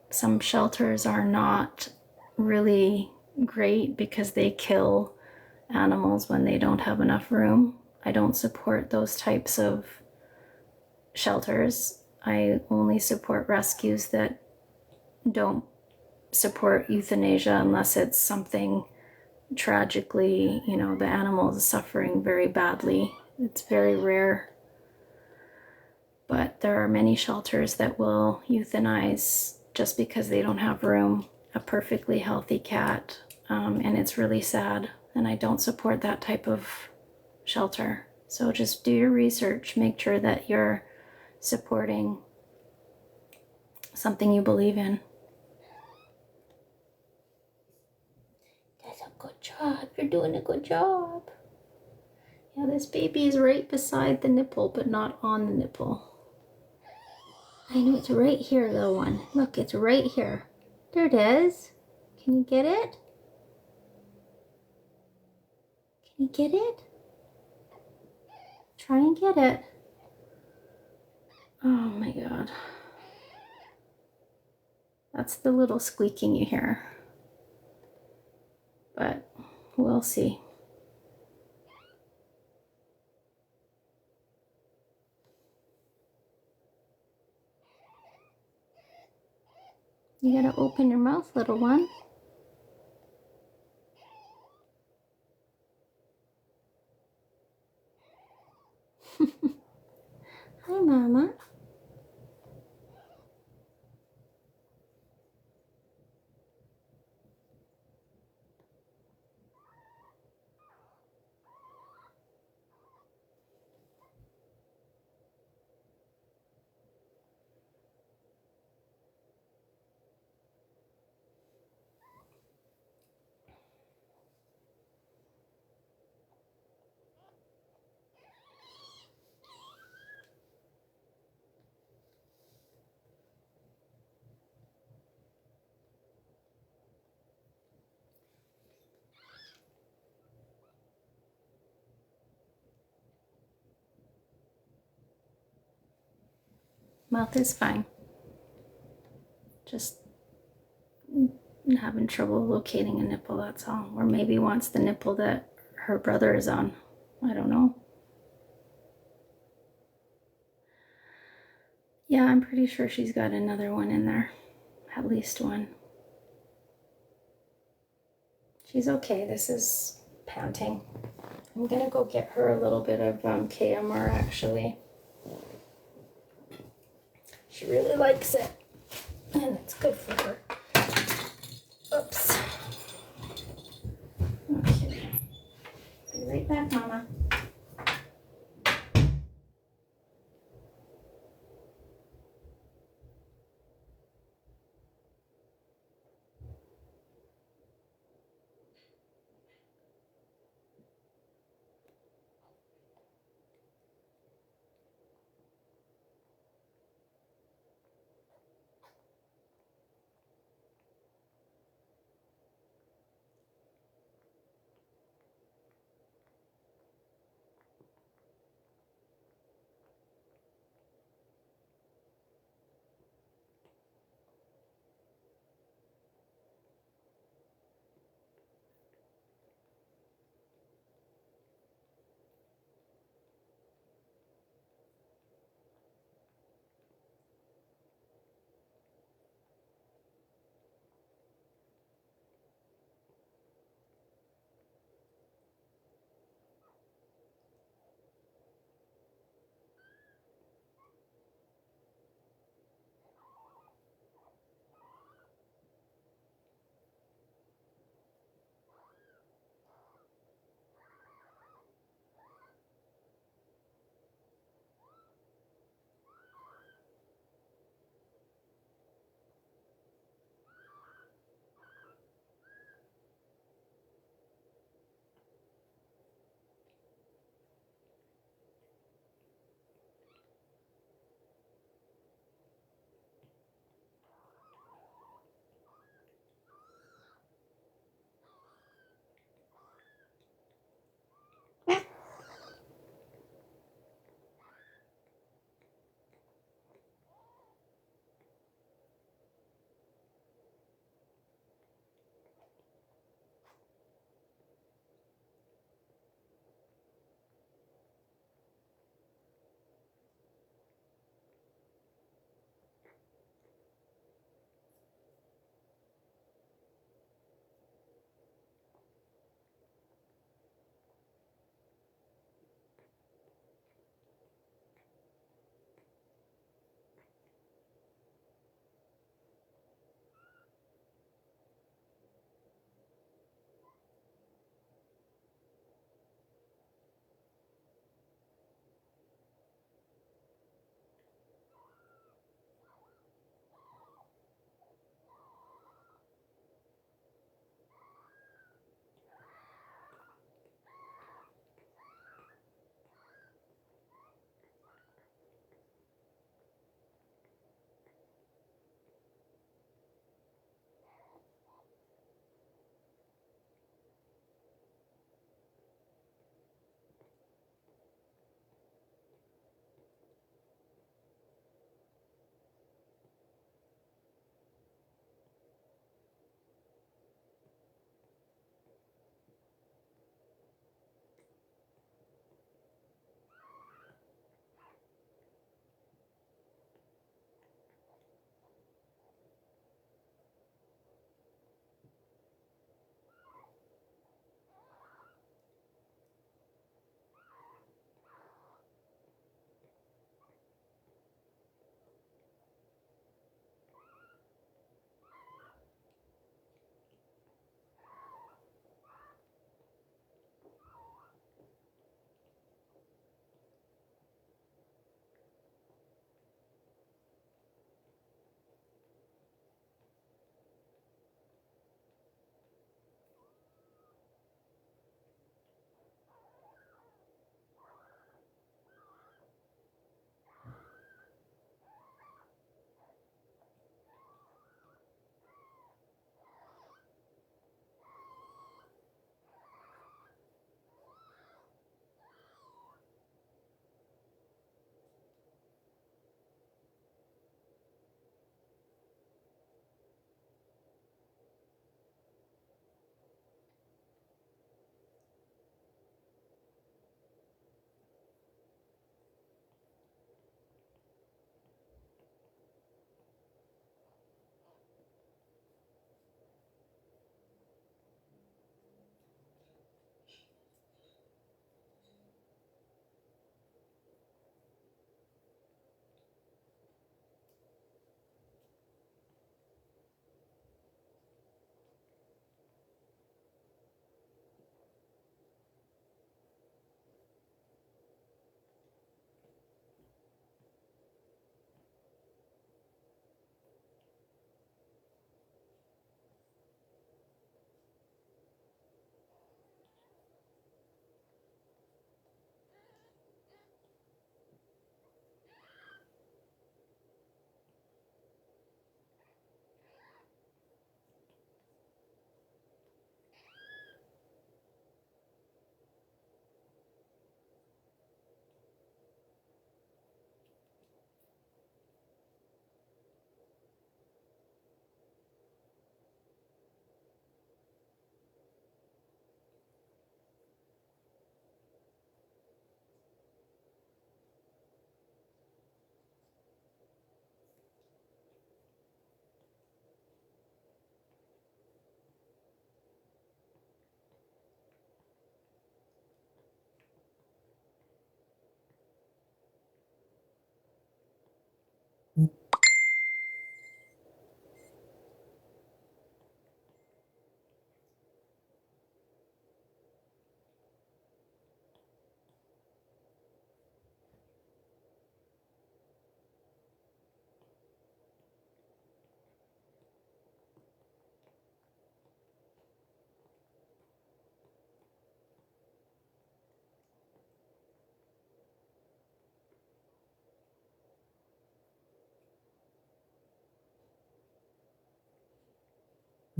Some shelters are not really great because they kill animals when they don't have enough room. I don't support those types of shelters. I only support rescues that don't support euthanasia unless it's something tragically, the animal is suffering very badly. It's very rare. But there are many shelters that will euthanize just because they don't have room, a perfectly healthy cat. And it's really sad. And I don't support that type of shelter. So just do your research. Make sure that you're supporting something you believe in. That's a good job. You're doing a good job. Yeah, this baby is right beside the nipple, but not on the nipple. I know it's right here, little one. Look, it's right here. There it is. Can you get it? Can you get it? Try and get it. Oh my God. That's the little squeaking you hear. But we'll see. You gotta open your mouth, little one. Hi, Mama. Mouth is fine. Just having trouble locating a nipple, that's all. Or maybe wants the nipple that her brother is on. I don't know. Yeah, I'm pretty sure she's got another one in there. At least one. She's okay. This is panting. I'm gonna go get her a little bit of KMR actually. She really likes it, and it's good for her. Oops. Okay. Be right back, Mama.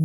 Hi,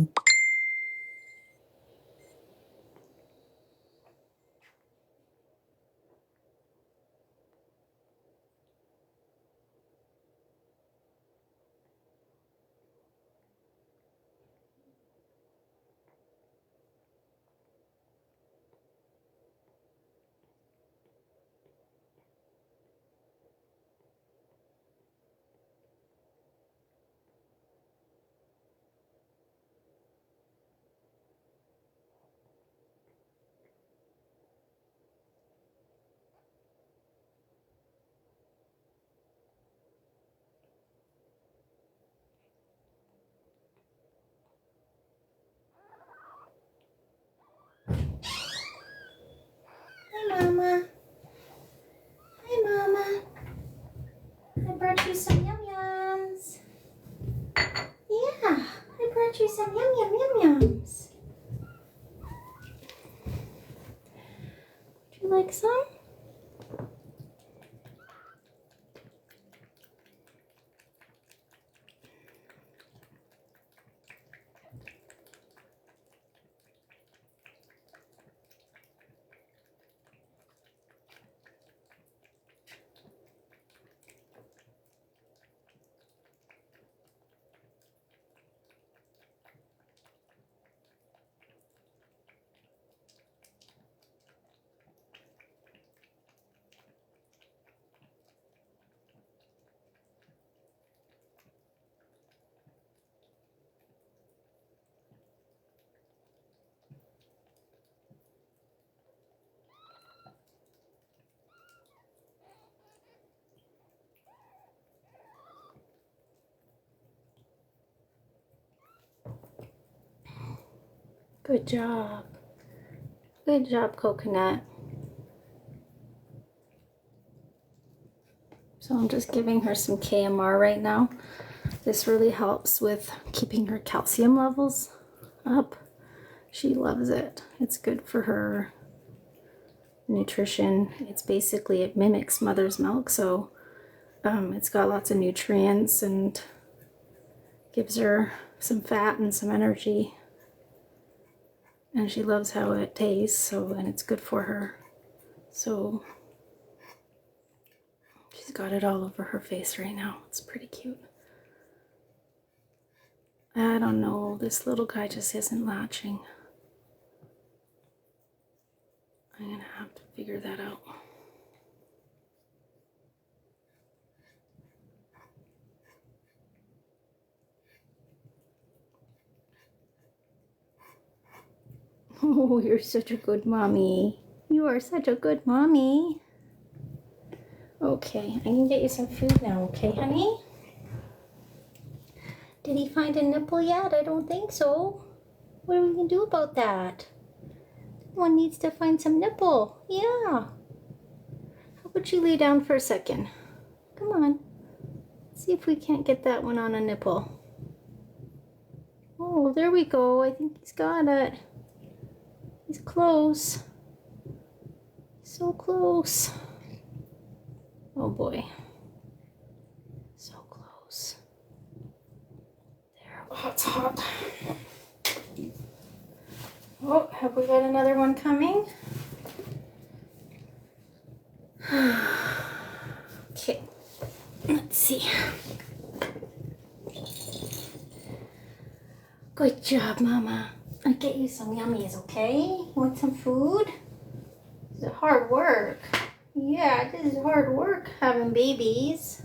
Mama. Hi, Mama. I brought you some yum yums. Yeah, I brought you some yum yums. Would you like some? Good job. Good job, Coconut. So I'm just giving her some KMR right now. This really helps with keeping her calcium levels up. She loves it. It's good for her nutrition. It's basically, it mimics mother's milk, so it's got lots of nutrients and gives her some fat and some energy. And she loves how it tastes, and it's good for her. So she's got it all over her face right now. It's pretty cute. I don't know, this little guy just isn't latching. I'm gonna have to figure that out. Oh, you're such a good mommy. You are such a good mommy. Okay, I can get you some food now, okay, honey? Did he find a nipple yet? I don't think so. What are we gonna do about that? One needs to find some nipple. Yeah. How about you lay down for a second? Come on. See if we can't get that one on a nipple. Oh, there we go. I think he's got it. He's close. So close. Oh boy. So close. There. Oh, it's hot. Oh, have we got another one coming? Okay. Let's see. Good job, Mama. I'll get you some yummies, okay? You want some food? This is hard work. Yeah, this is hard work having babies.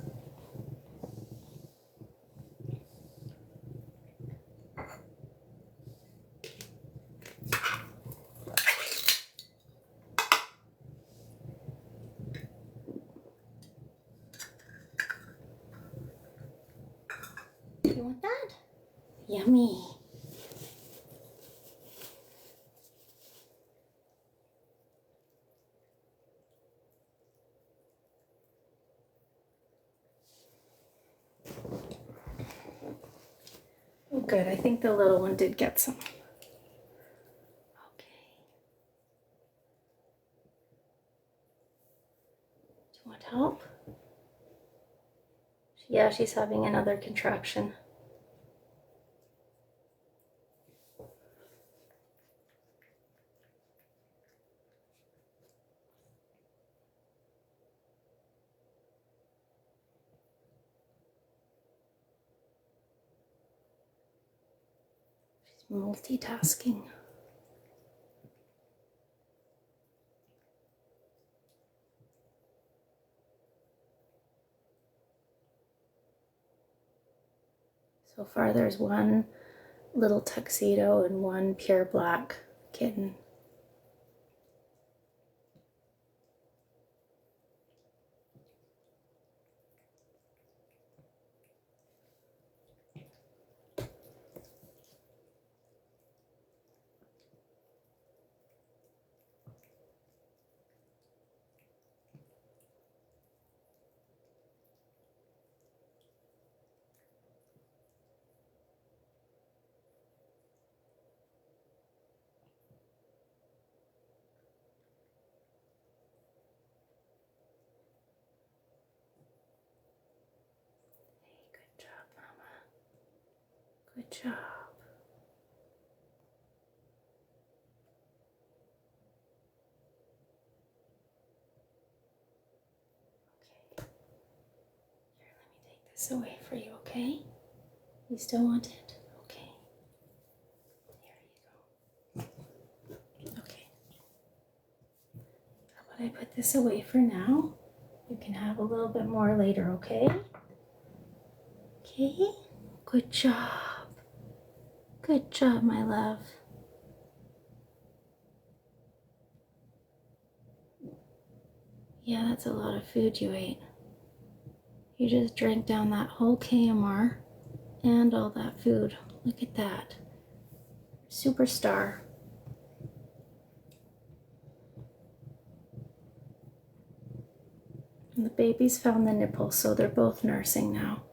You want that? Yummy. Oh, good. I think the little one did get some. Okay. Do you want help? Yeah, she's having another contraction. Multitasking. So far there's one little tuxedo and one pure black kitten. Good job, Mama. Good job. Okay. Here, let me take this away for you, okay? You still want it? Okay. Here you go. Okay. How about I put this away for now? You can have a little bit more later, okay? Okay. Good job. Good job, my love. Yeah, that's a lot of food you ate. You just drank down that whole KMR and all that food. Look at that. Superstar. And the baby's found the nipple, so they're both nursing now.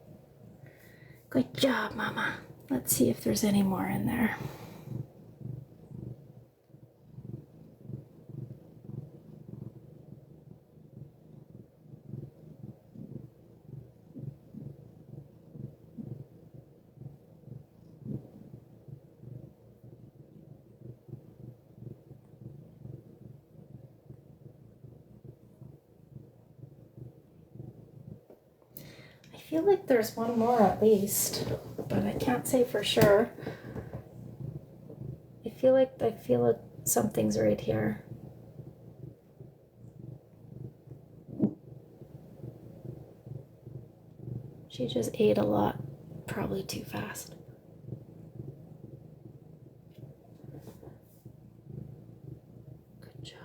Good job, Mama. Let's see if there's any more in there. I feel like there's one more at least, but I can't say for sure. I feel like something's right here. She just ate a lot, probably too fast. Good job.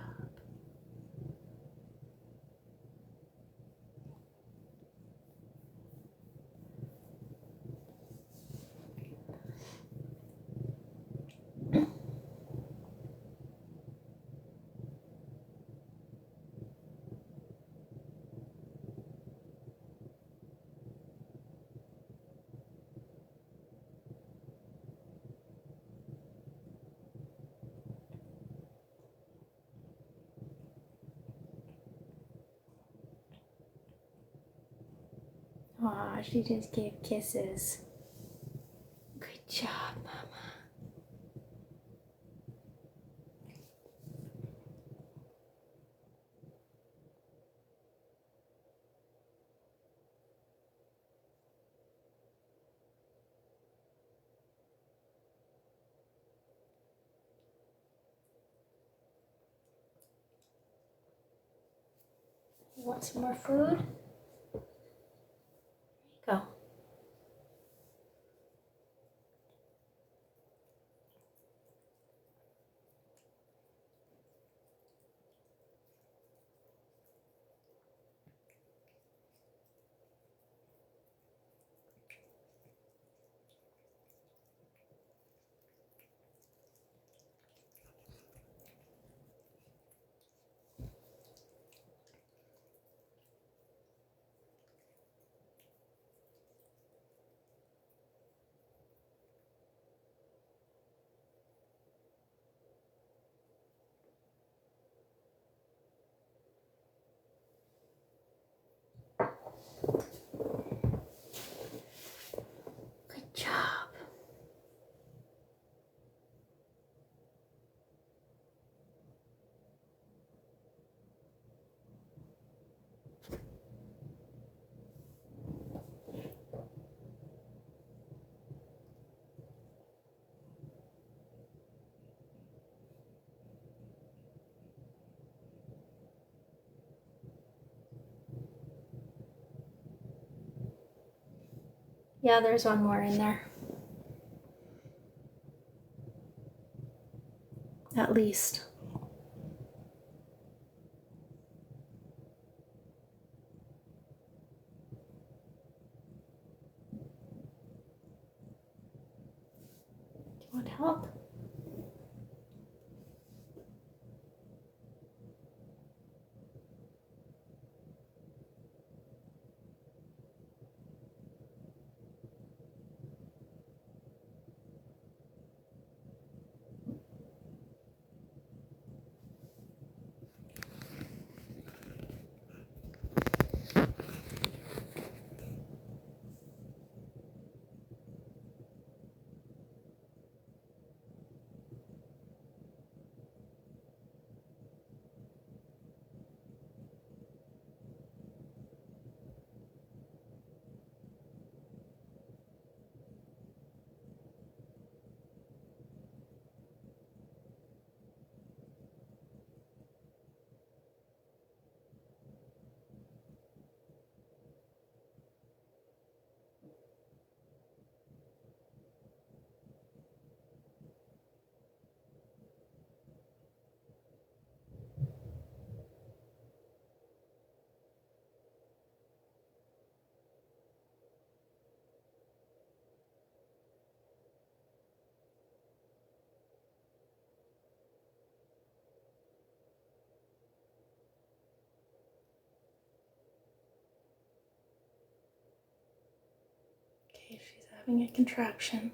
Aw, she just gave kisses. Good job, Mama. You want some more food? Here you go. Good job. Yeah, there's one more in there. At least. Do you want help? Okay, she's having a contraction.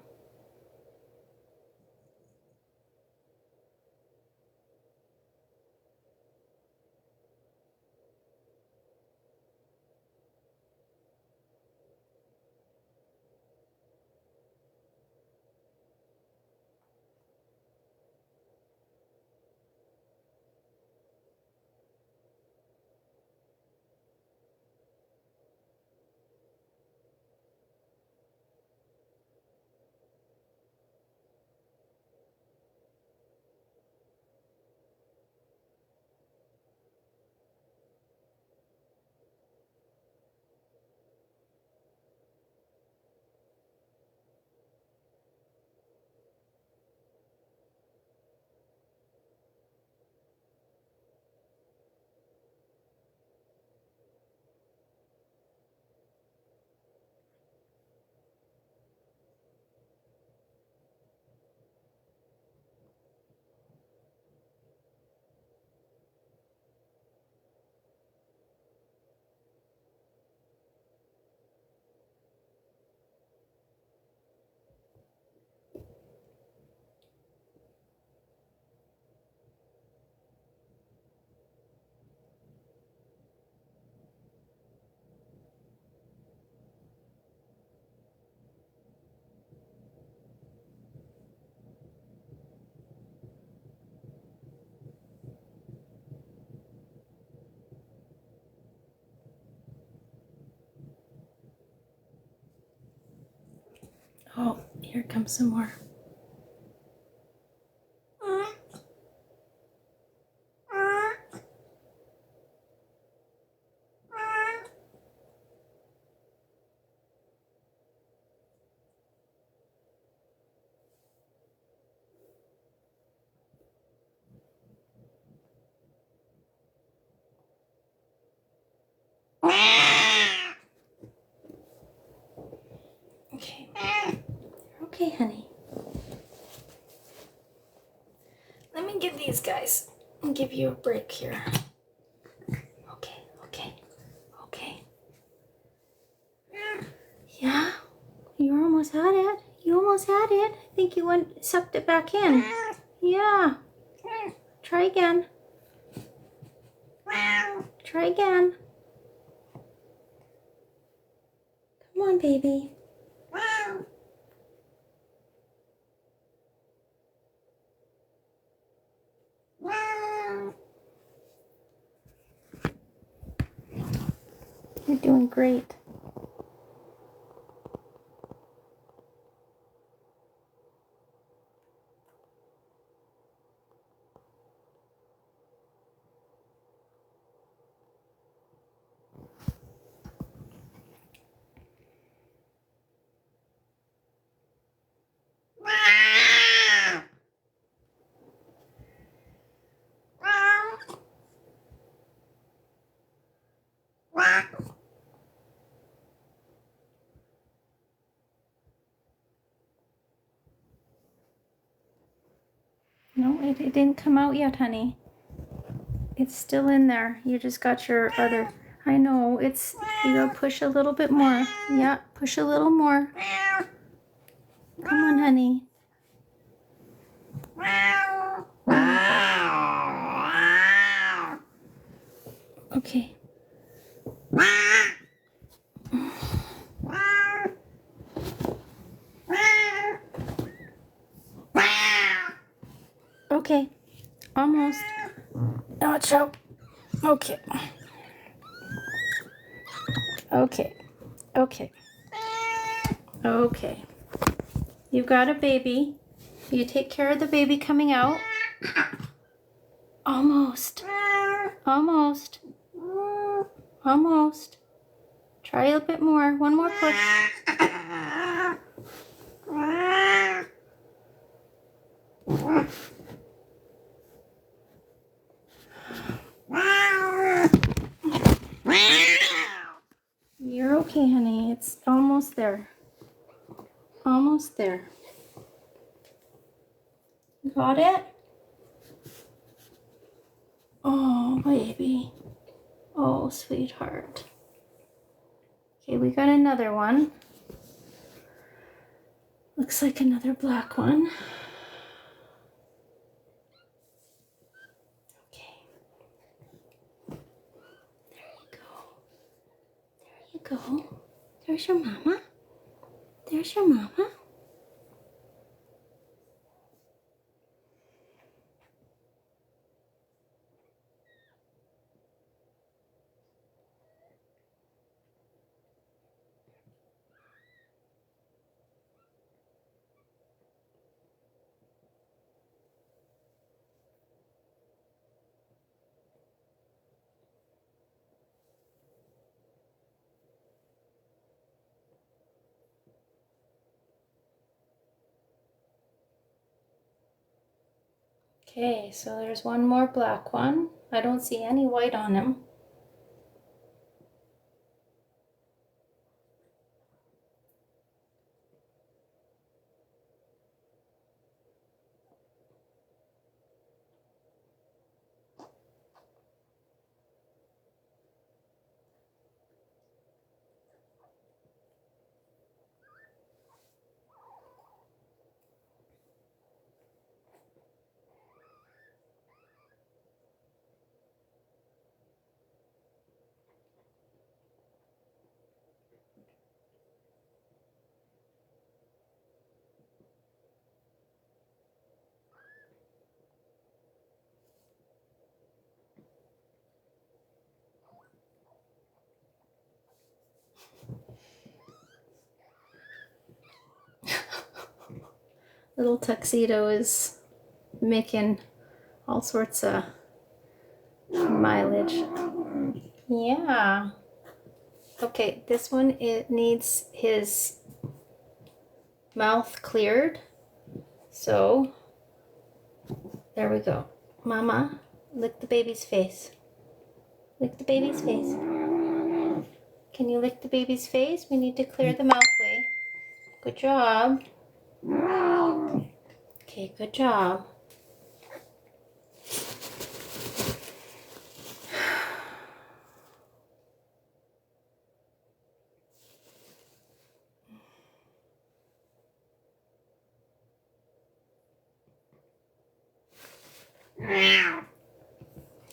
Oh, here comes some more. Okay. You're okay, honey. Let me get these guys and give you a break here. Okay, okay, okay. Yeah, you almost had it. You almost had it. I think you sucked it back in. Yeah. Try again. Try again. Come on, baby. You're doing great. No, it didn't come out yet, honey. It's still in there. You just got your other. I know, it's, you gotta push a little bit more. Yeah, push a little more. Come on, honey. Okay. Okay. Almost. Watch out. Okay. Okay. Okay. Okay. You've got a baby. You take care of the baby coming out. Almost. Almost. Almost. Try a bit more. One more push. You're okay, honey. It's almost there. Almost there. Got it? Oh, baby. Oh, sweetheart. Okay, we got another one. Looks like another black one. Okay. There you go. There you go. There's your mama. There's your mama. Okay, so there's one more black one. I don't see any white on him. Little Tuxedo is making all sorts of mileage. Yeah. Okay, this one, it needs his mouth cleared. So, there we go. Mama, lick the baby's face. Lick the baby's face. Can you lick the baby's face? We need to clear the mouthway. Good job. Okay, good job.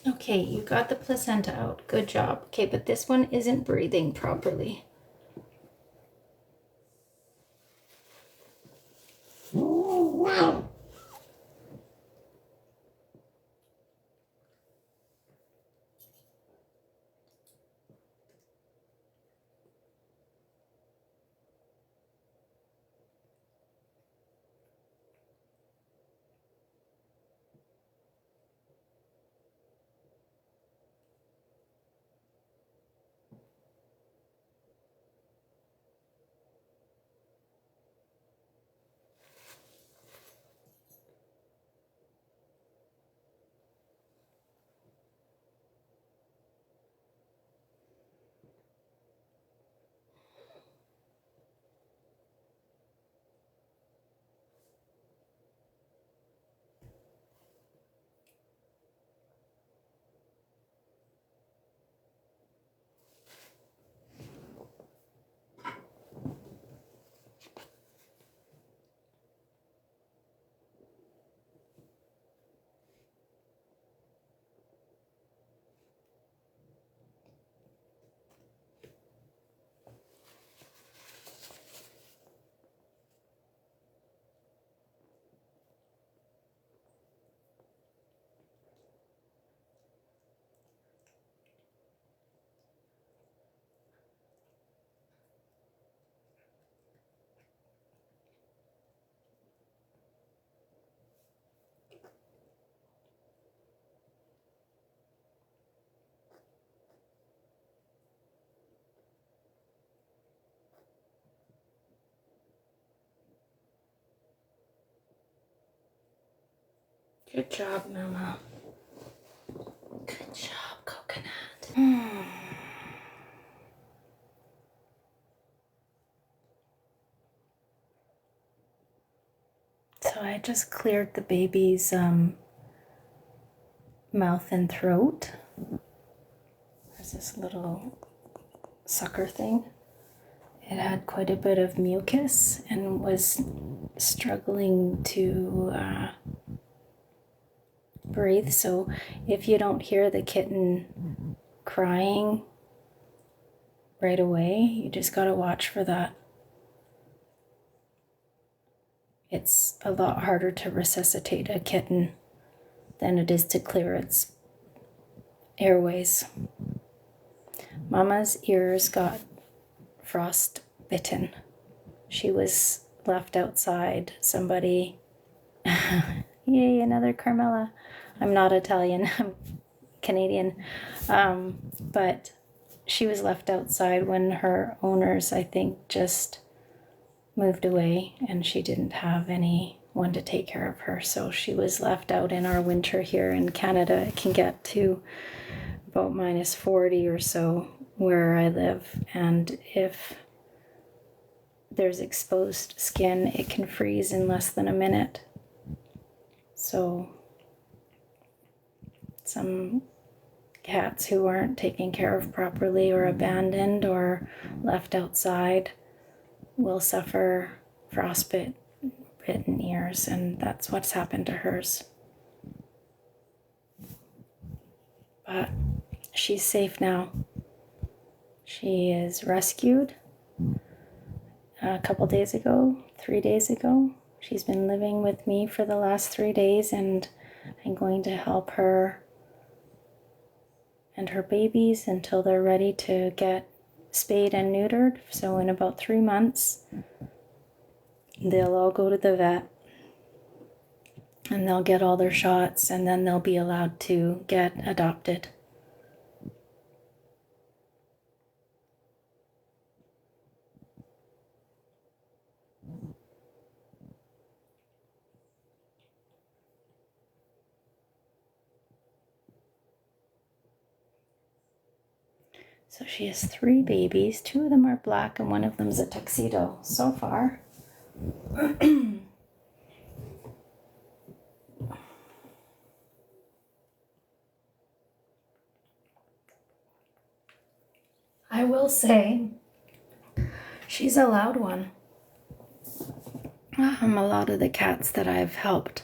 Okay, you got the placenta out. Good job. Okay, but this one isn't breathing properly. Good job, Mama. Good job, Coconut. So I just cleared the baby's mouth and throat. There's this little sucker thing. It had quite a bit of mucus and was struggling to breathe. So if you don't hear the kitten crying right away, you just got to watch for that. It's a lot harder to resuscitate a kitten than it is to clear its airways. Mama's ears got frostbitten. She was left outside. Somebody, yay, another Carmela. I'm not Italian, I'm Canadian. But she was left outside when her owners, I think, just moved away and she didn't have anyone to take care of her. So she was left out in our winter here in Canada. It can get to about -40 or so where I live. And if there's exposed skin, it can freeze in less than a minute. So some cats who aren't taken care of properly or abandoned or left outside will suffer frostbitten ears, and that's what's happened to hers. But she's safe now. She is rescued a couple days ago, 3 days ago. She's been living with me for the last 3 days, and I'm going to help her and her babies until they're ready to get spayed and neutered. So in about 3 months, they'll all go to the vet and they'll get all their shots, and then they'll be allowed to get adopted. So she has 3 babies. 2 of them are black and 1 of them's a tuxedo so far. I will say she's a loud one. A lot of the cats that I've helped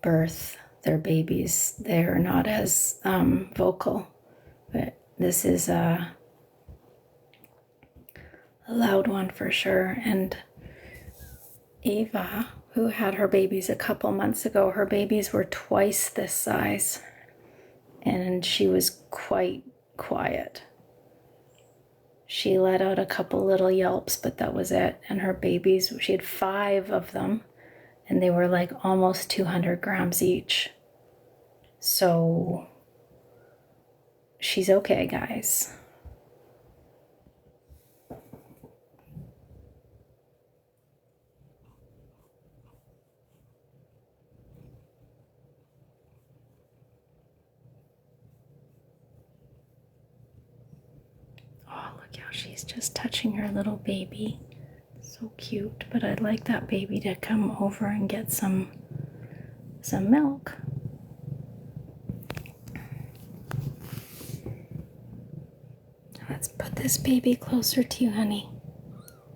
birth their babies, they're not as vocal, but this is a loud one for sure. And Eva, who had her babies a couple months ago, her babies were twice this size, and she was quite quiet. She let out a couple little yelps, but that was it. And her babies, she had 5 of them, and they were like almost 200 grams each. So she's okay, guys. Oh, look how she's just touching her little baby. So cute. But I'd like that baby to come over and get some milk. Let's put this baby closer to you, honey.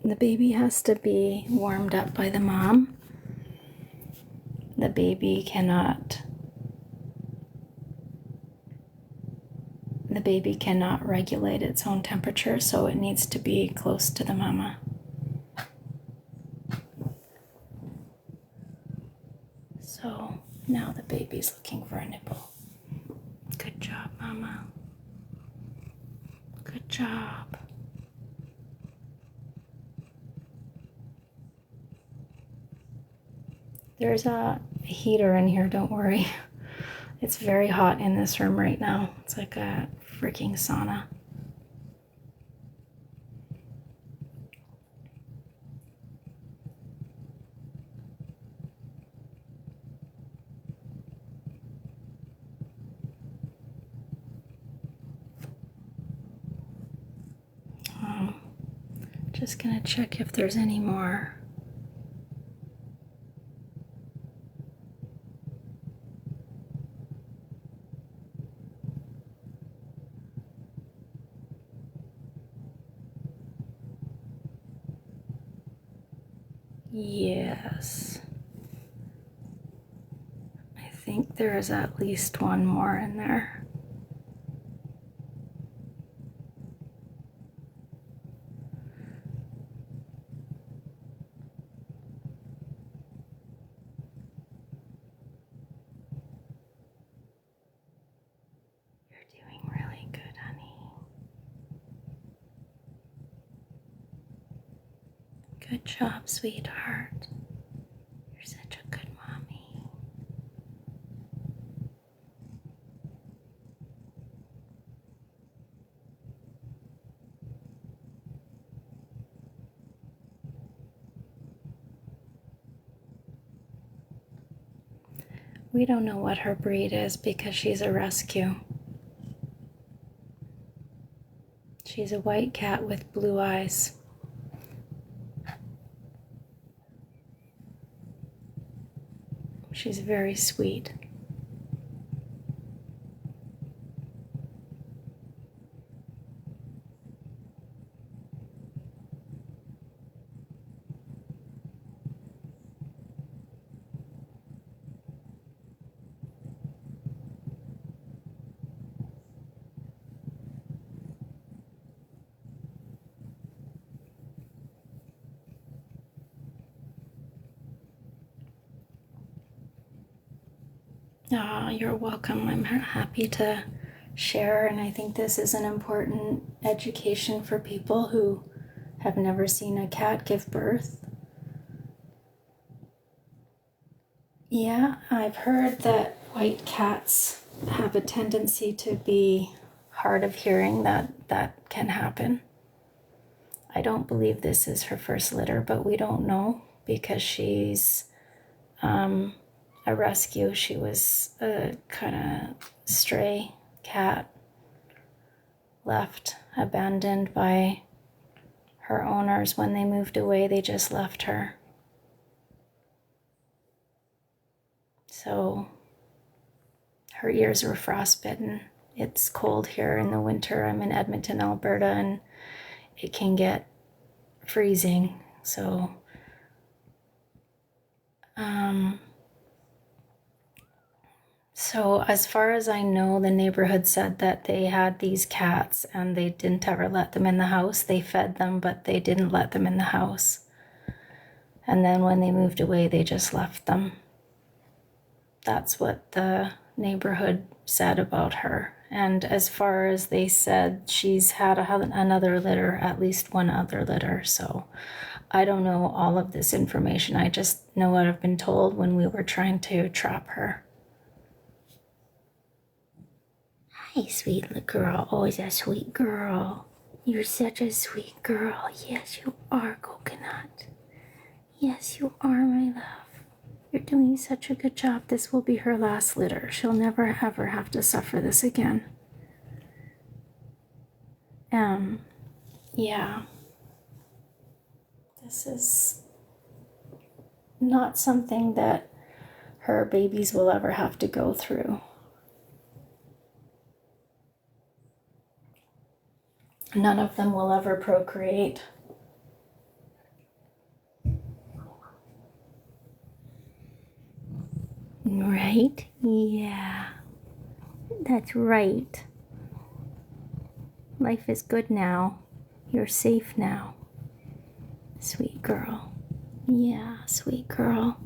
The baby has to be warmed up by the mom. The baby cannot regulate its own temperature, so it needs to be close to the mama. So now the baby's looking for a nipple. Good job, mama. Good job. There's a heater in here, don't worry. It's very hot in this room right now. It's like a freaking sauna. just gonna check if there's any more. Yes. I think there is at least one more in there. Really good, honey. Good job, sweetheart. You're such a good mommy. We don't know what her breed is because she's a rescue. She's a white cat with blue eyes. She's very sweet. Oh, you're welcome. I'm happy to share, and I think this is an important education for people who have never seen a cat give birth. Yeah, I've heard that white cats have a tendency to be hard of hearing. That can happen. I don't believe this is her first litter, but we don't know because she's a rescue. She was a kind of stray cat left abandoned by her owners. When they moved away, they just left her. So her ears were frostbitten. It's cold here in the winter. I'm in Edmonton, Alberta, and it can get freezing. So as far as I know, the neighborhood said that they had these cats and they didn't ever let them in the house. They fed them, but they didn't let them in the house. And then when they moved away, they just left them. That's what the neighborhood said about her. And as far as they said, she's had another litter, at least one other litter. So I don't know all of this information. I just know what I've been told when we were trying to trap her. Hi, sweet little girl. Always a sweet girl. You're such a sweet girl. Yes, you are, Coconut. Yes, you are, my love. You're doing such a good job. This will be her last litter. She'll never, ever have to suffer this again. Yeah. This is not something that her babies will ever have to go through. None of them will ever procreate. Right? Yeah. That's right. Life is good now. You're safe now. Sweet girl. Yeah, sweet girl.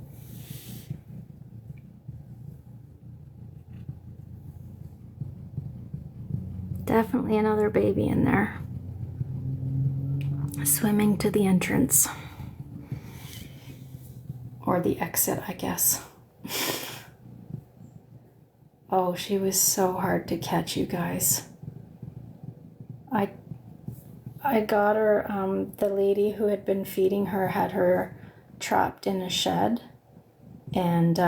Definitely another baby in there. Swimming to the entrance. Or the exit, I guess. Oh, she was so hard to catch, you guys. I got her, the lady who had been feeding her had her trapped in a shed. And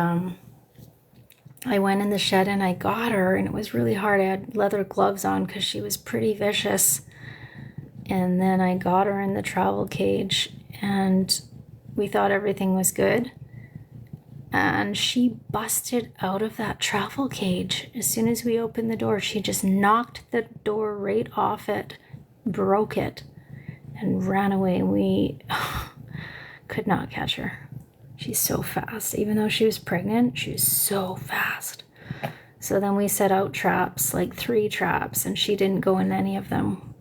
I went in the shed and I got her, and it was really hard. I had leather gloves on because she was pretty vicious. And then I got her in the travel cage, and we thought everything was good. And she busted out of that travel cage. As soon as we opened the door, she just knocked the door right off it, broke it, and ran away. We could not catch her. She's so fast. Even though she was pregnant, she was so fast. So then we set out traps, like 3 traps, and she didn't go in any of them.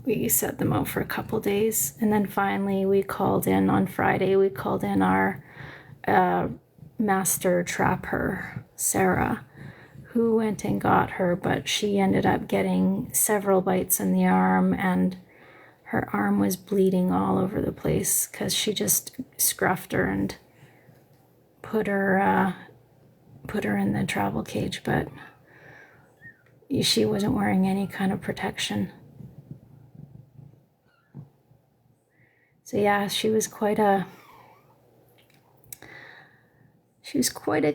We set them out for a couple days. And then finally we called in on Friday, we called in our master trapper, Sarah, who went and got her, but she ended up getting several bites in the arm, and her arm was bleeding all over the place because she just scruffed her and put her in the travel cage, but she wasn't wearing any kind of protection. So yeah, she was quite a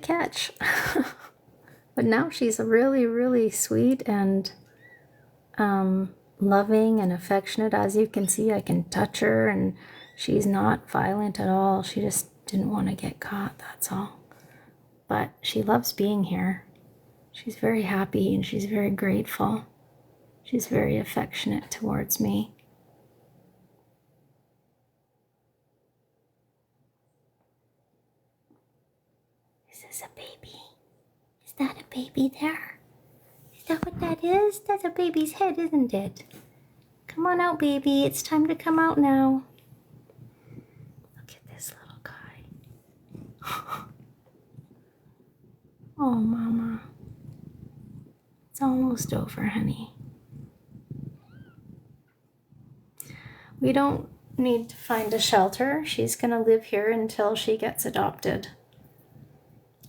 catch. But now she's really, really sweet and loving and affectionate. As you can see, I can touch her, and she's not violent at all. She just didn't want to get caught, that's all. But she loves being here. She's very happy and she's very grateful. She's very affectionate towards me. Is this a baby? Is that a baby there? Is that what that is? That's a baby's head, isn't it? Come on out, baby. It's time to come out now. Look at this little guy. Oh, Mama. It's almost over, honey. We don't need to find a shelter. She's going to live here until she gets adopted.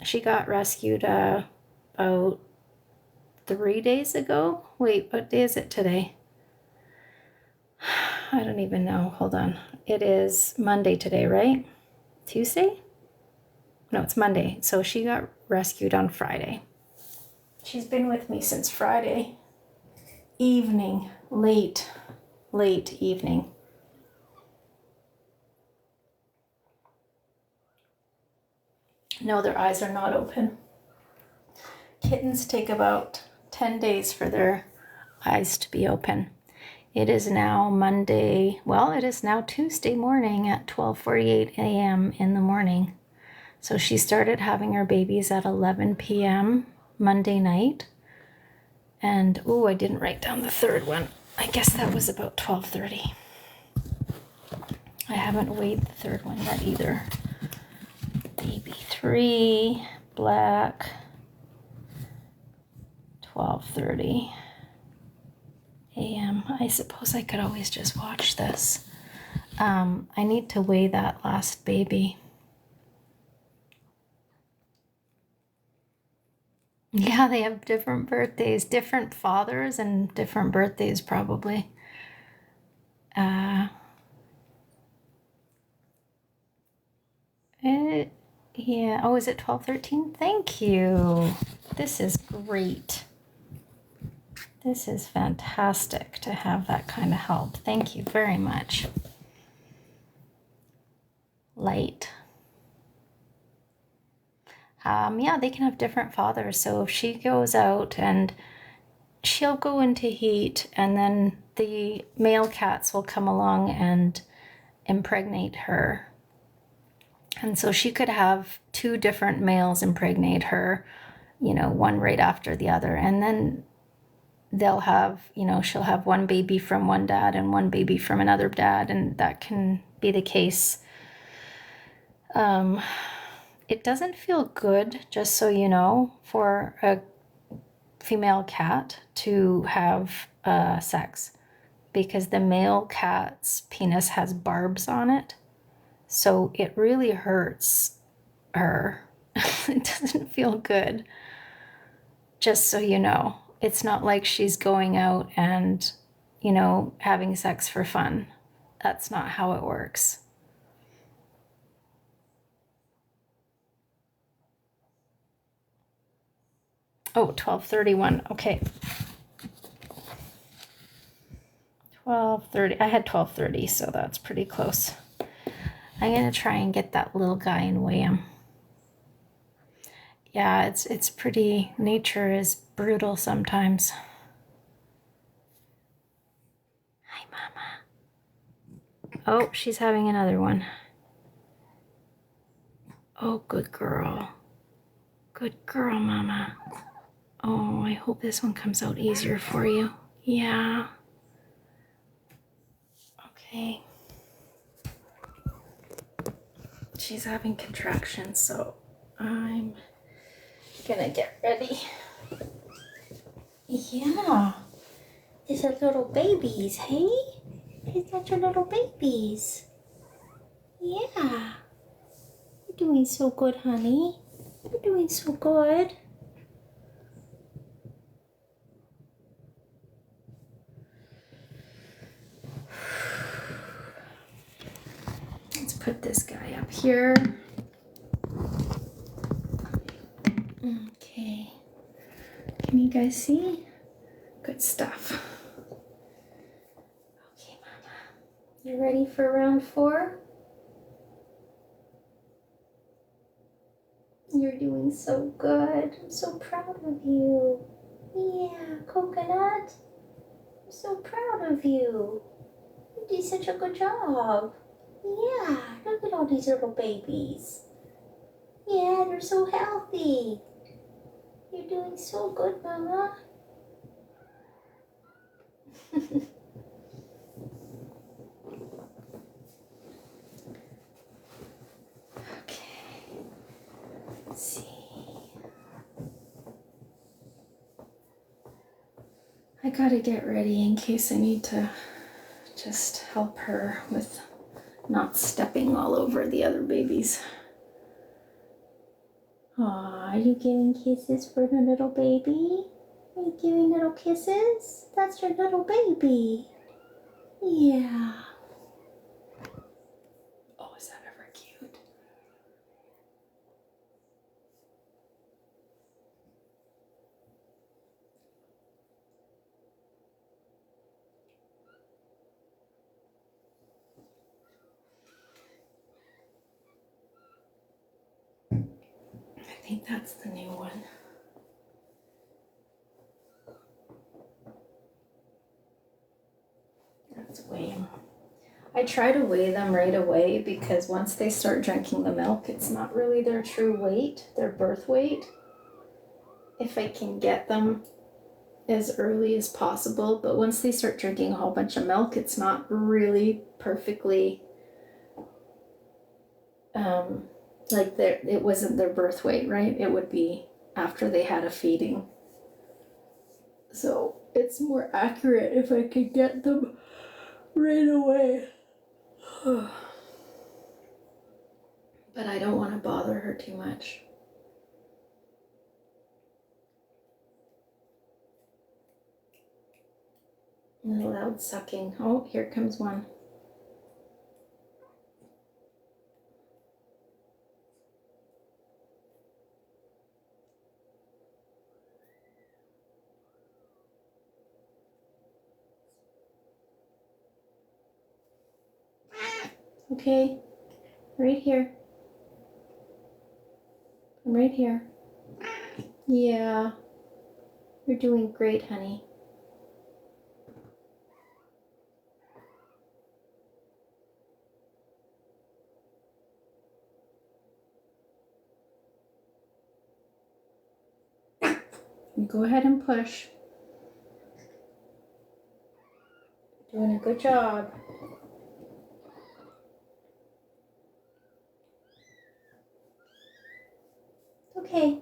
She got rescued about 3 days ago. Wait, what day is it today? I don't even know. Hold on. It is Monday today, right? Tuesday? No, it's Monday. So she got rescued on Friday. She's been with me since Friday evening, late evening. No, their eyes are not open. Kittens take about 10 days for their eyes to be open. It is now Monday, well, it is now Tuesday morning at 12:48 a.m. in the morning. So she started having her babies at 11 p.m. Monday night. And, I didn't write down the third one. I guess that was about 12:30. I haven't weighed the third one yet either. Baby 3, black, 12:30 a.m. I suppose I could always just watch this. I need to weigh that last baby. Yeah, they have different birthdays, different fathers, and different birthdays probably. Yeah. Oh, is it 12:13? Thank you. This is great. This is fantastic to have that kind of help. Thank you very much. Light. Yeah, they can have different fathers. So if she goes out and she'll go into heat, and then the male cats will come along and impregnate her. And so she could have 2 different males impregnate her, one right after the other. And then they'll have, she'll have one baby from one dad and one baby from another dad. And that can be the case. It doesn't feel good, just so you know, for a female cat to have sex, because the male cat's penis has barbs on it. So it really hurts her. It doesn't feel good. Just so you know, it's not like she's going out and, having sex for fun. That's not how it works. Oh, 12:31. Okay. 12:30. I had 12:30, so that's pretty close. I'm gonna try and get that little guy and weigh him. Yeah, it's pretty, nature is brutal sometimes. Hi, Mama. Oh, she's having another one. Oh, good girl. Good girl, Mama. Oh, I hope this one comes out easier for you. Yeah. Okay. She's having contractions, so I'm gonna get ready. Yeah. These are little babies, hey? These are your little babies. Yeah. You're doing so good, honey. You're doing so good. Let's put this guy up here. Okay. Can you guys see? Good stuff. Okay, Mama. You ready for round 4? You're doing so good. I'm so proud of you. Yeah, Coconut. I'm so proud of you. You did such a good job. Yeah, look at all these little babies. Yeah, they're so healthy. You're doing so good, Mama. Okay, let's see. I gotta get ready in case I need to just help her with not stepping all over the other babies. Aw, are you giving kisses for the little baby? Are you giving little kisses? That's your little baby. Yeah. Oh, is that ever cute? I think that's the new one. Let's weigh them. I try to weigh them right away because once they start drinking the milk, it's not really their true weight, their birth weight. If I can get them as early as possible, but once they start drinking a whole bunch of milk, it's not really perfectly like it wasn't their birth weight, right? It would be after they had a feeding. So it's more accurate if I could get them right away. But I don't want to bother her too much. And the loud sucking. Oh, here comes one. Okay, right here. I'm right here. Yeah, you're doing great, honey. Go ahead and push. Doing a good job. Okay.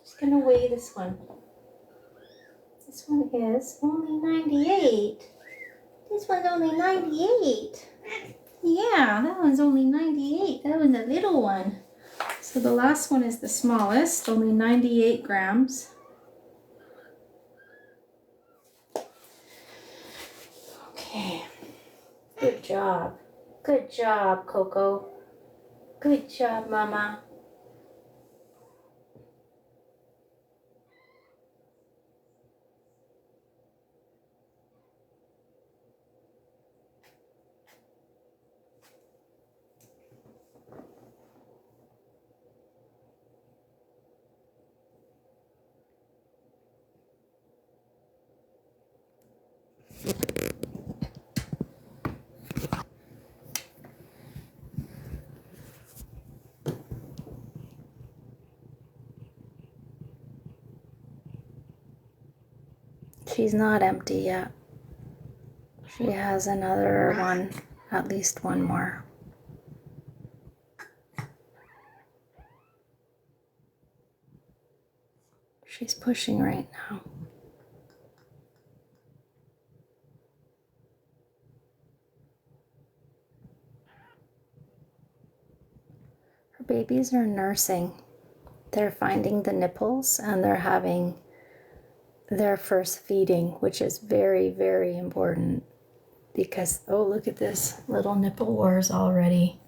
Just gonna weigh this one. This one is only 98. This one's only 98. Yeah, that one's only 98. That was a little one. So the last one is the smallest, only 98 grams. Okay. Good job. Good job, Coco. Good job, Mama. She's not empty yet. She has another one, at least one more. She's pushing right now. Her babies are nursing. They're finding the nipples and they're having their first feeding, which is very, very important because, oh, look at this, little nipple wars already.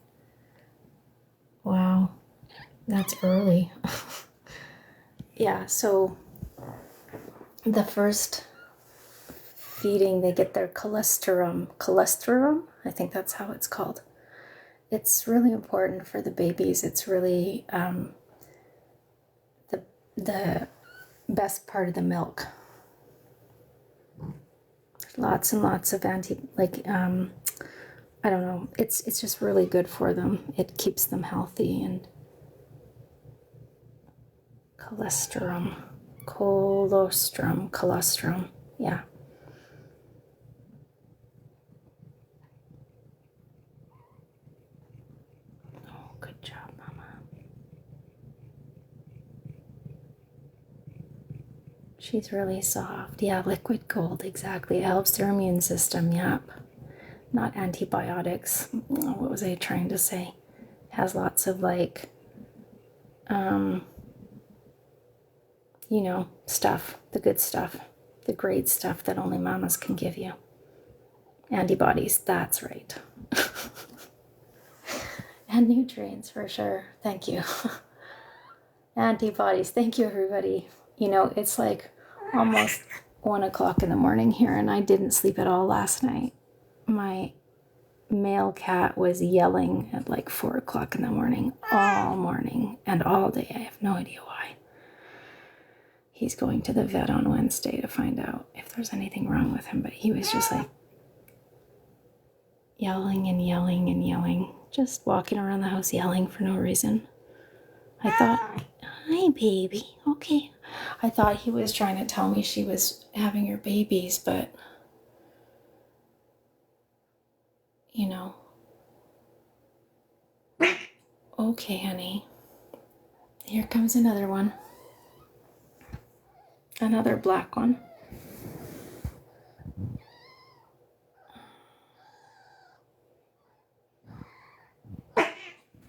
Wow, that's early. Yeah, so the first feeding, they get their colostrum, I think that's how it's called. It's really important for the babies. It's really the best part of the milk. Lots and lots of I don't know, it's just really good for them. It keeps them healthy. And colostrum, yeah. Oh, good job, Mama. She's really soft. Yeah, liquid gold, exactly. It helps their immune system, yep. Not antibiotics. What was I trying to say? It has lots of like, you know, stuff, the good stuff, the great stuff that only mamas can give you. Antibodies, that's right. And nutrients for sure. Thank you. Antibodies, thank you everybody. You know, it's like almost 1 o'clock in the morning here and I didn't sleep at all last night. My male cat was yelling at like 4 o'clock in the morning, all morning and all day. I have no idea why. He's going to the vet on Wednesday to find out if there's anything wrong with him, but he was just like yelling and yelling and yelling, just walking around the house yelling for no reason. I thought, hi baby, okay. I thought he was trying to tell me she was having her babies, but you know. Okay, honey. Here comes another one. Another black one.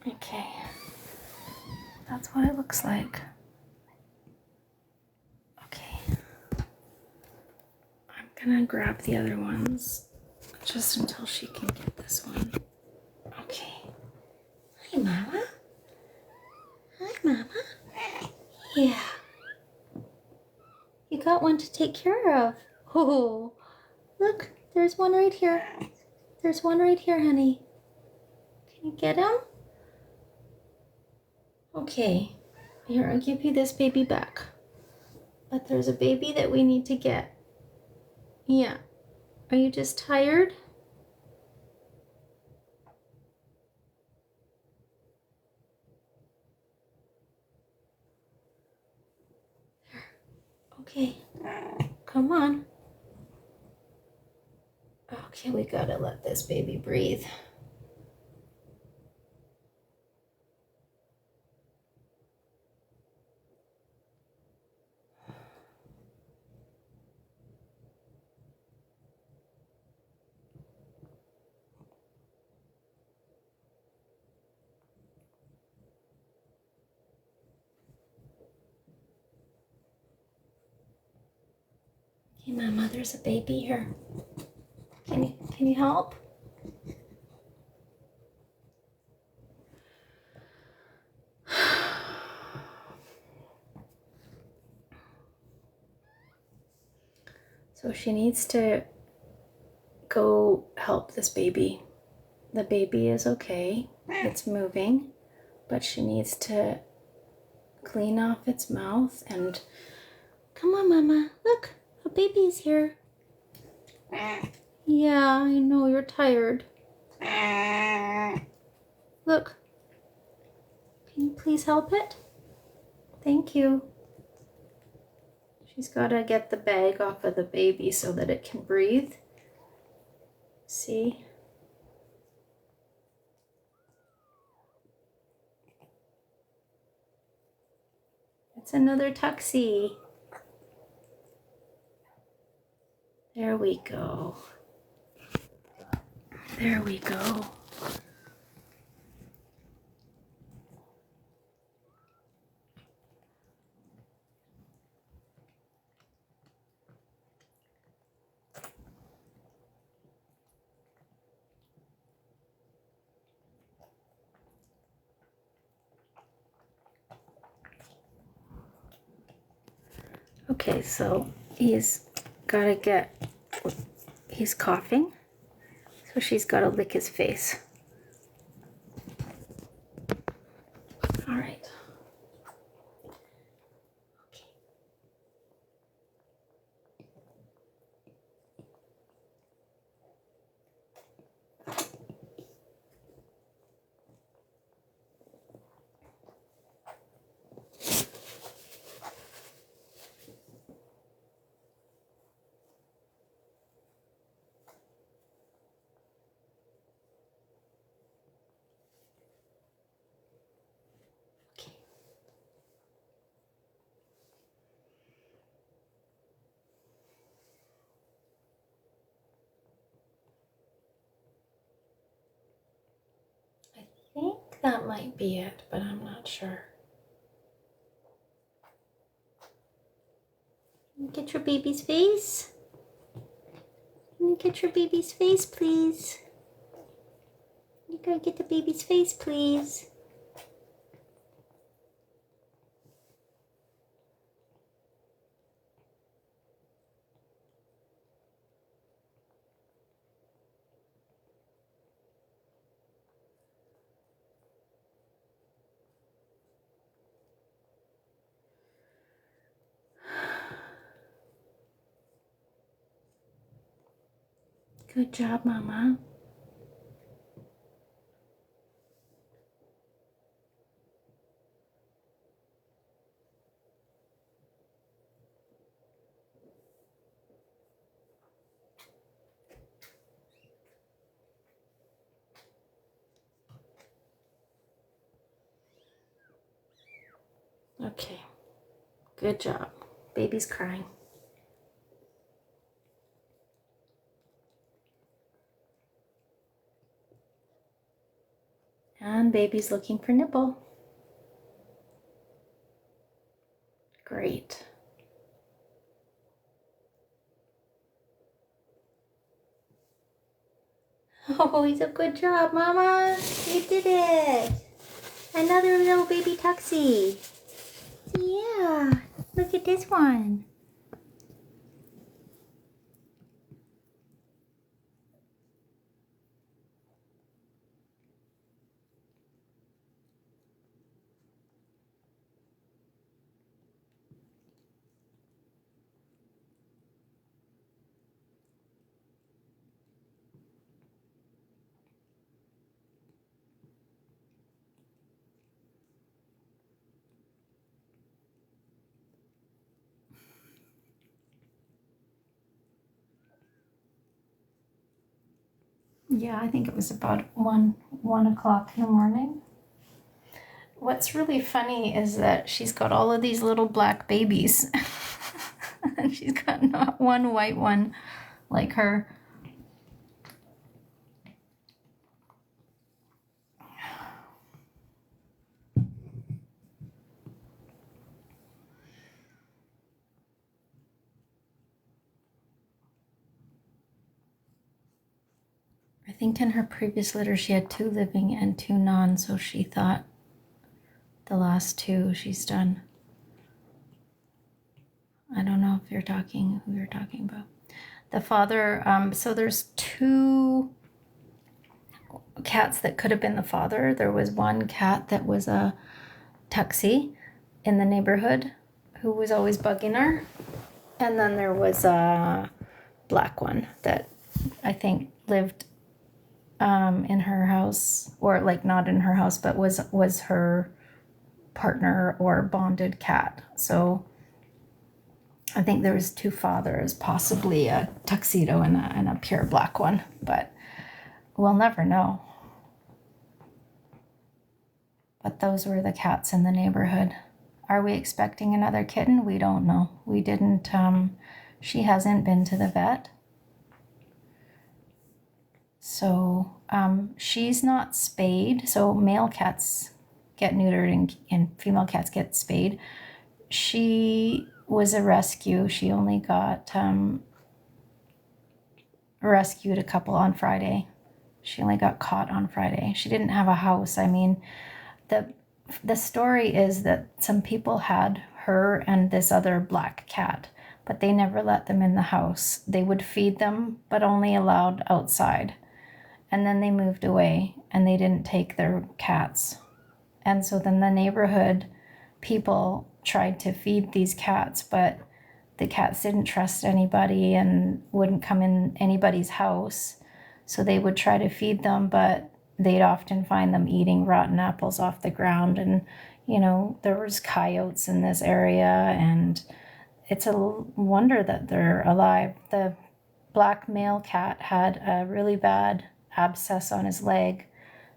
Okay. That's what it looks like. Okay. I'm gonna grab the other ones just until she can get this one. Okay. Hi, Mama. Hi, Mama. Yeah. You got one to take care of. Oh, look, there's one right here. There's one right here, honey. Can you get him? Okay. Here, I'll give you this baby back. But there's a baby that we need to get. Yeah. Are you just tired? Okay. Come on. Okay, we gotta let this baby breathe. Hey, Mama, there's a baby here. Can you help? So she needs to go help this baby. The baby is okay. It's moving, but she needs to clean off its mouth and come on, Mama. Look, a baby's here. Yeah, I know you're tired. Look. Can you please help it? Thank you. She's got to get the bag off of the baby so that it can breathe. See? It's another tuxie. There we go. There we go. Okay, so he's coughing, so she's got to lick his face. All right. I think that might be it, but I'm not sure. Get your baby's face. Can you get your baby's face, please? You gotta get the baby's face, please. Good job, Mama. Okay, good job. Baby's crying. And baby's looking for nipple. Great. Oh, he's a good job, Mama. You did it. Another little baby tuxie. Yeah, look at this one. Yeah, I think it was about 1 o'clock in the morning. What's really funny is that she's got all of these little black babies. And she's got not one white one like her. I think in her previous litter she had 2 living and 2 non, so she thought the last 2 she's done. I don't know if you're talking, who you're talking about. The father, so there's 2 cats that could have been the father. There was one cat that was a tuxie in the neighborhood who was always bugging her. And then there was a black one that I think lived in her house, or like not in her house, but was her partner or bonded cat. So I think there was 2 fathers, possibly a tuxedo and a pure black one, but we'll never know. But those were the cats in the neighborhood. Are we expecting another kitten? We don't know. We didn't, she hasn't been to the vet. So she's not spayed. So male cats get neutered and female cats get spayed. She was a rescue. She only got rescued a couple on Friday. She only got caught on Friday. She didn't have a house. I mean, the story is that some people had her and this other black cat, but they never let them in the house. They would feed them, but only allowed outside. And then they moved away and they didn't take their cats. And so then the neighborhood people tried to feed these cats, but the cats didn't trust anybody and wouldn't come in anybody's house. So they would try to feed them, but they'd often find them eating rotten apples off the ground. And, you know, there was coyotes in this area, and it's a wonder that they're alive. The black male cat had a really bad abscess on his leg.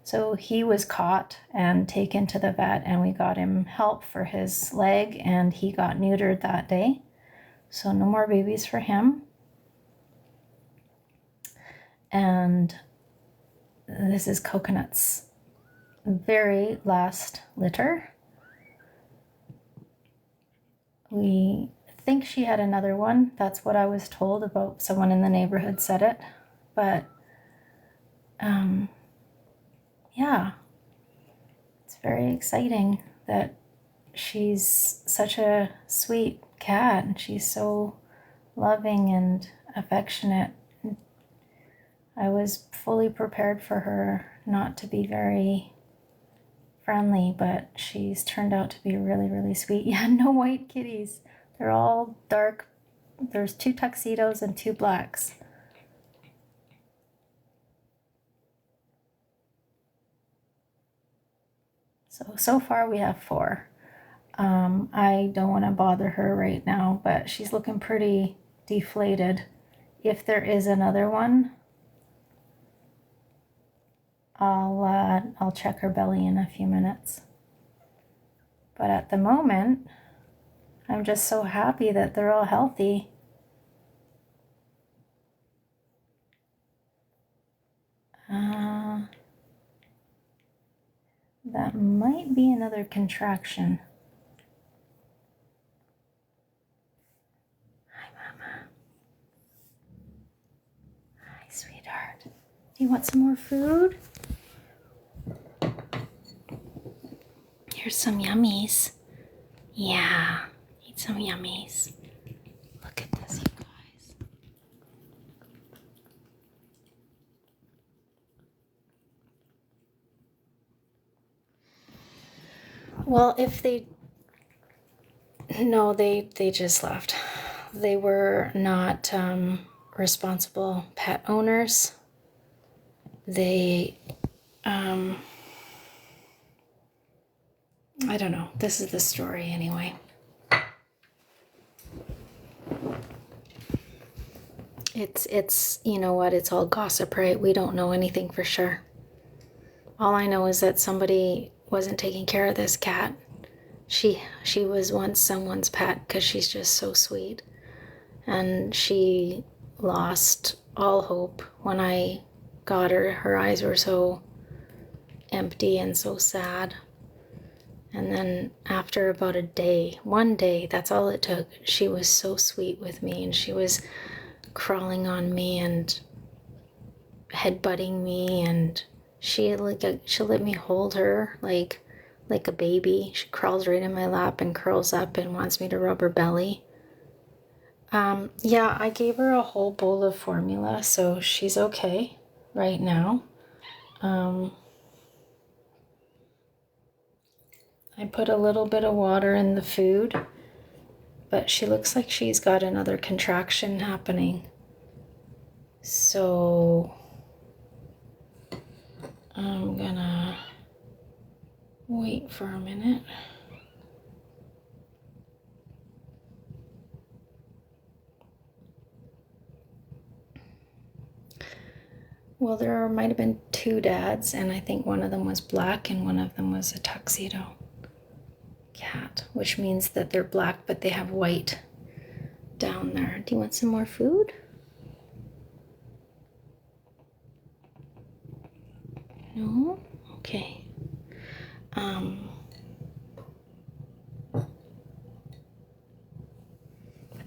So he was caught and taken to the vet, and we got him help for his leg, and he got neutered that day. So no more babies for him. And this is Coconut's very last litter. We think she had another one. That's what I was told. About someone in the neighborhood said it. But yeah, it's very exciting that she's such a sweet cat, and she's so loving and affectionate. I was fully prepared for her not to be very friendly, but she's turned out to be really, really sweet. Yeah, no white kitties. They're all dark. There's 2 tuxedos and 2 blacks. So far we have 4. I don't want to bother her right now, but she's looking pretty deflated. If there is another one, I'll check her belly in a few minutes. But at the moment, I'm just so happy that they're all healthy. That might be another contraction. Hi, Mama. Hi, sweetheart. Do you want some more food? Here's some yummies. Yeah, eat some yummies. Look at this, you guys. Well, if they... No, they just left. They were not responsible pet owners. They... I don't know. This is the story anyway. It's you know what, it's all gossip, right? We don't know anything for sure. All I know is that somebody wasn't taking care of this cat. She was once someone's pet because she's just so sweet. And she lost all hope when I got her. Her eyes were so empty and so sad. And then after about one day, that's all it took, she was so sweet with me, and she was crawling on me and headbutting me, and she let me hold her like a baby. She crawls right in my lap and curls up and wants me to rub her belly. Yeah, I gave her a whole bowl of formula, so she's okay right now. I put a little bit of water in the food, but she looks like she's got another contraction happening. So I'm gonna wait for a minute. Well, there might have been two dads, and I think one of them was black and one of them was a tuxedo cat, which means that they're black but they have white down there. Do you want some more food? No? Okay. But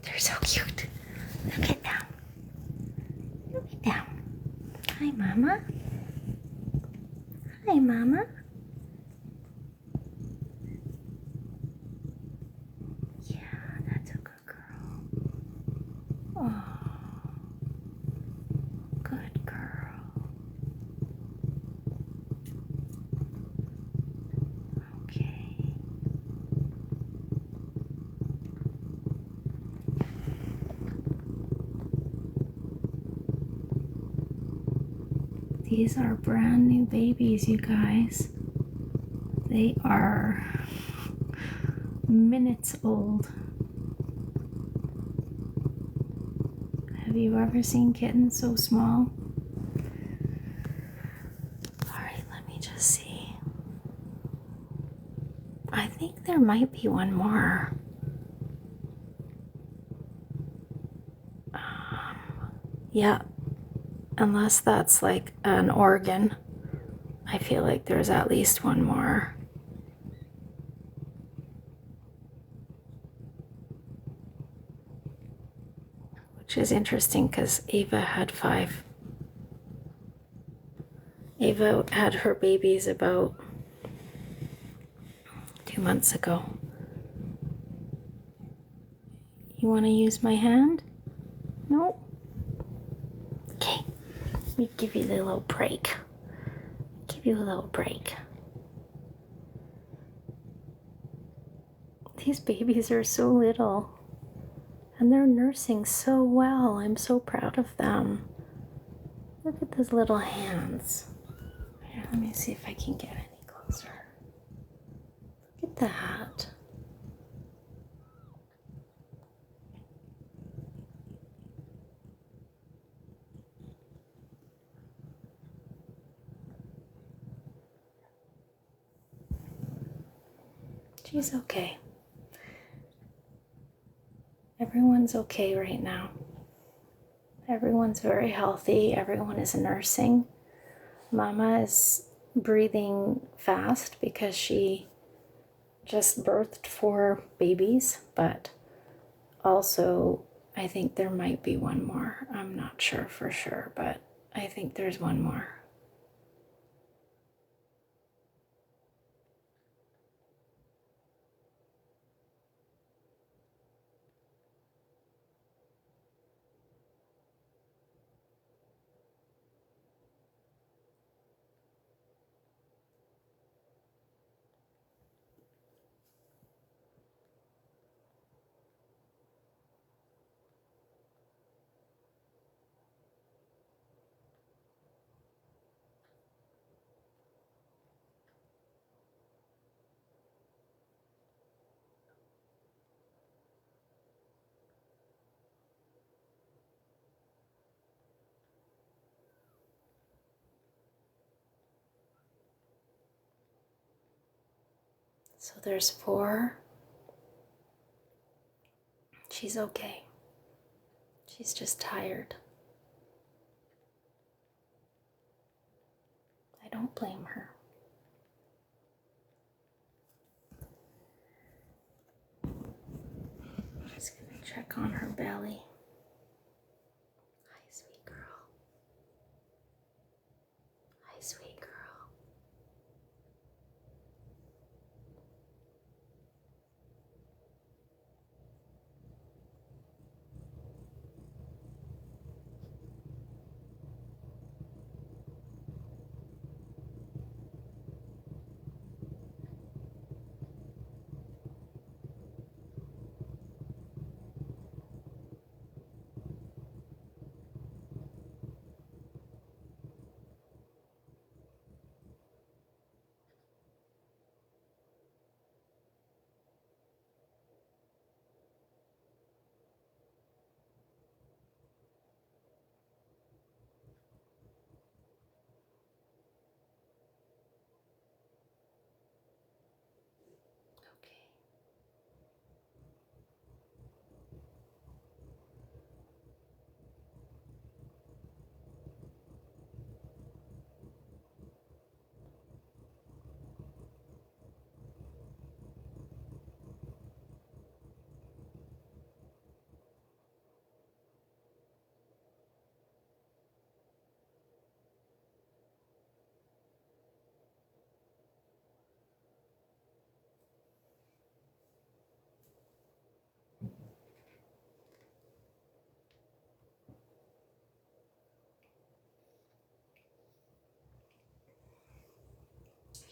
they're so cute. Look at them. Look at them. Hi, Mama. Hi, Mama. Yeah, that's a good girl. Oh, good girl. Okay. These are brand new babies, you guys. They are minutes old. Have you ever seen kittens so small? Alright, let me just see. I think there might be one more. Yeah, unless that's like an organ. I feel like there's at least one more. Which is interesting because Ava had 5. Ava had her babies about 2 months ago. You want to use my hand? No? Okay. Let me give you a little break. Give you a little break. These babies are so little. And they're nursing so well. I'm so proud of them. Look at those little hands. Here, let me see if I can get any closer. Look at that. She's okay. Everyone's okay right now. Everyone's very healthy. Everyone is nursing. Mama is breathing fast because she just birthed 4 babies, but also I think there might be one more. I'm not sure for sure, but I think there's one more. So there's 4. She's okay. She's just tired. I don't blame her. I'm just gonna check on her belly. Hi, sweet girl. Hi, sweet girl.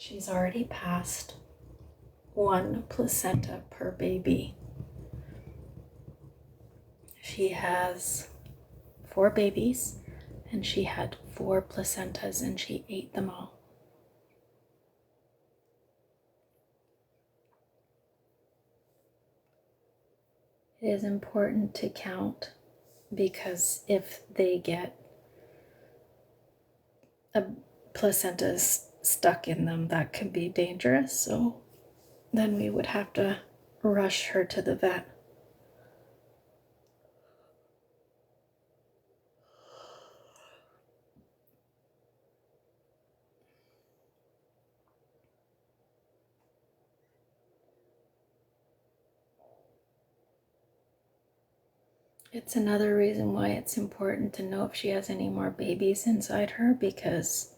She's already passed 1 placenta per baby. She has 4 babies, and she had 4 placentas, and she ate them all. It is important to count, because if they get a placenta stuck in them, that can be dangerous. So then we would have to rush her to the vet. It's another reason why it's important to know if she has any more babies inside her, because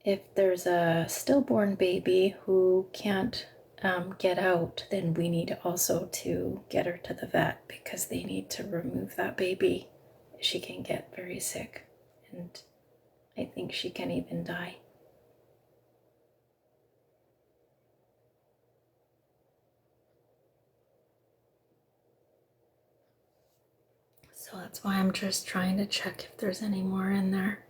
if there's a stillborn baby who can't get out, then we need also to get her to the vet, because they need to remove that baby. She can get very sick, and I think she can even die. So that's why I'm just trying to check if there's any more in there.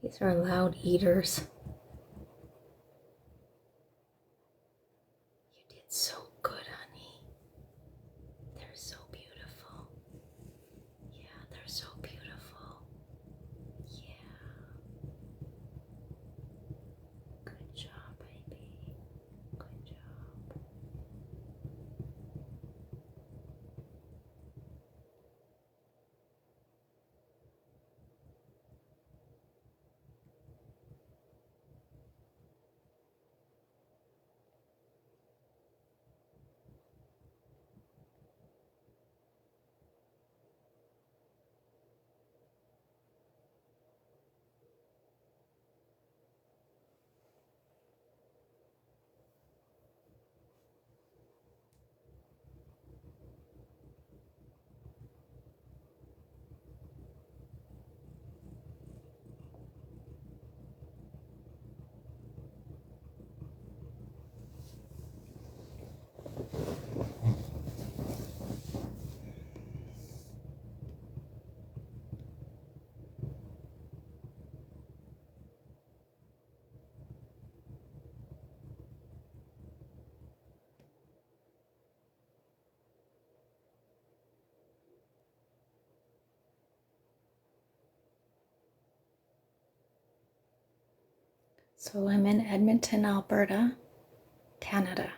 These are loud eaters. You did so good, honey. They're so beautiful. Yeah, they're so beautiful. Yeah. Good job, baby. Good job. So I'm in Edmonton, Alberta, Canada.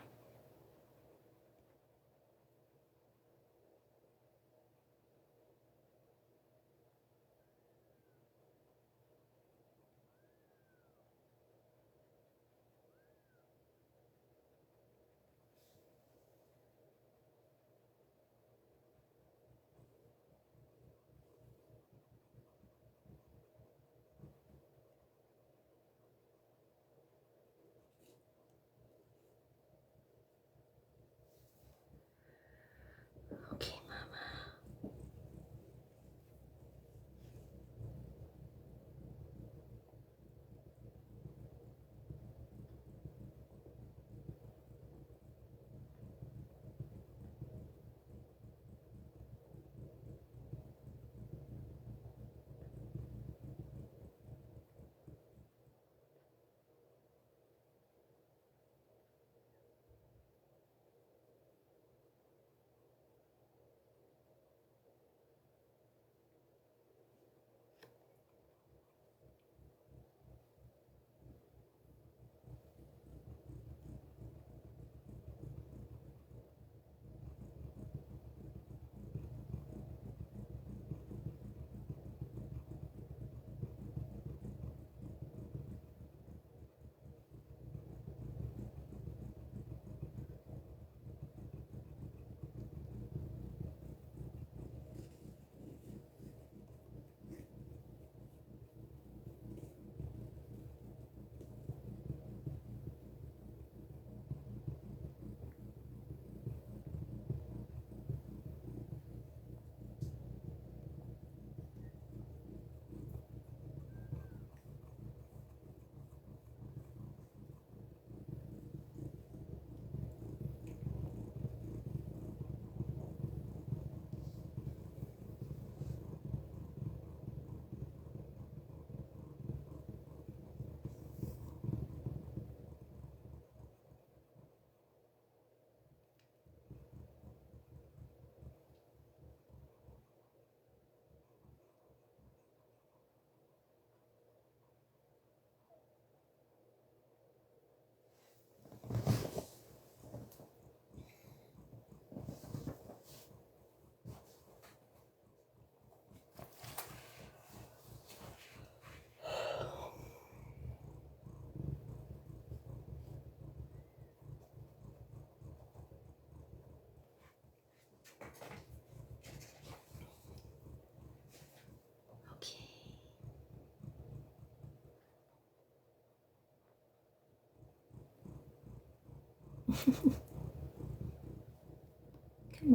Come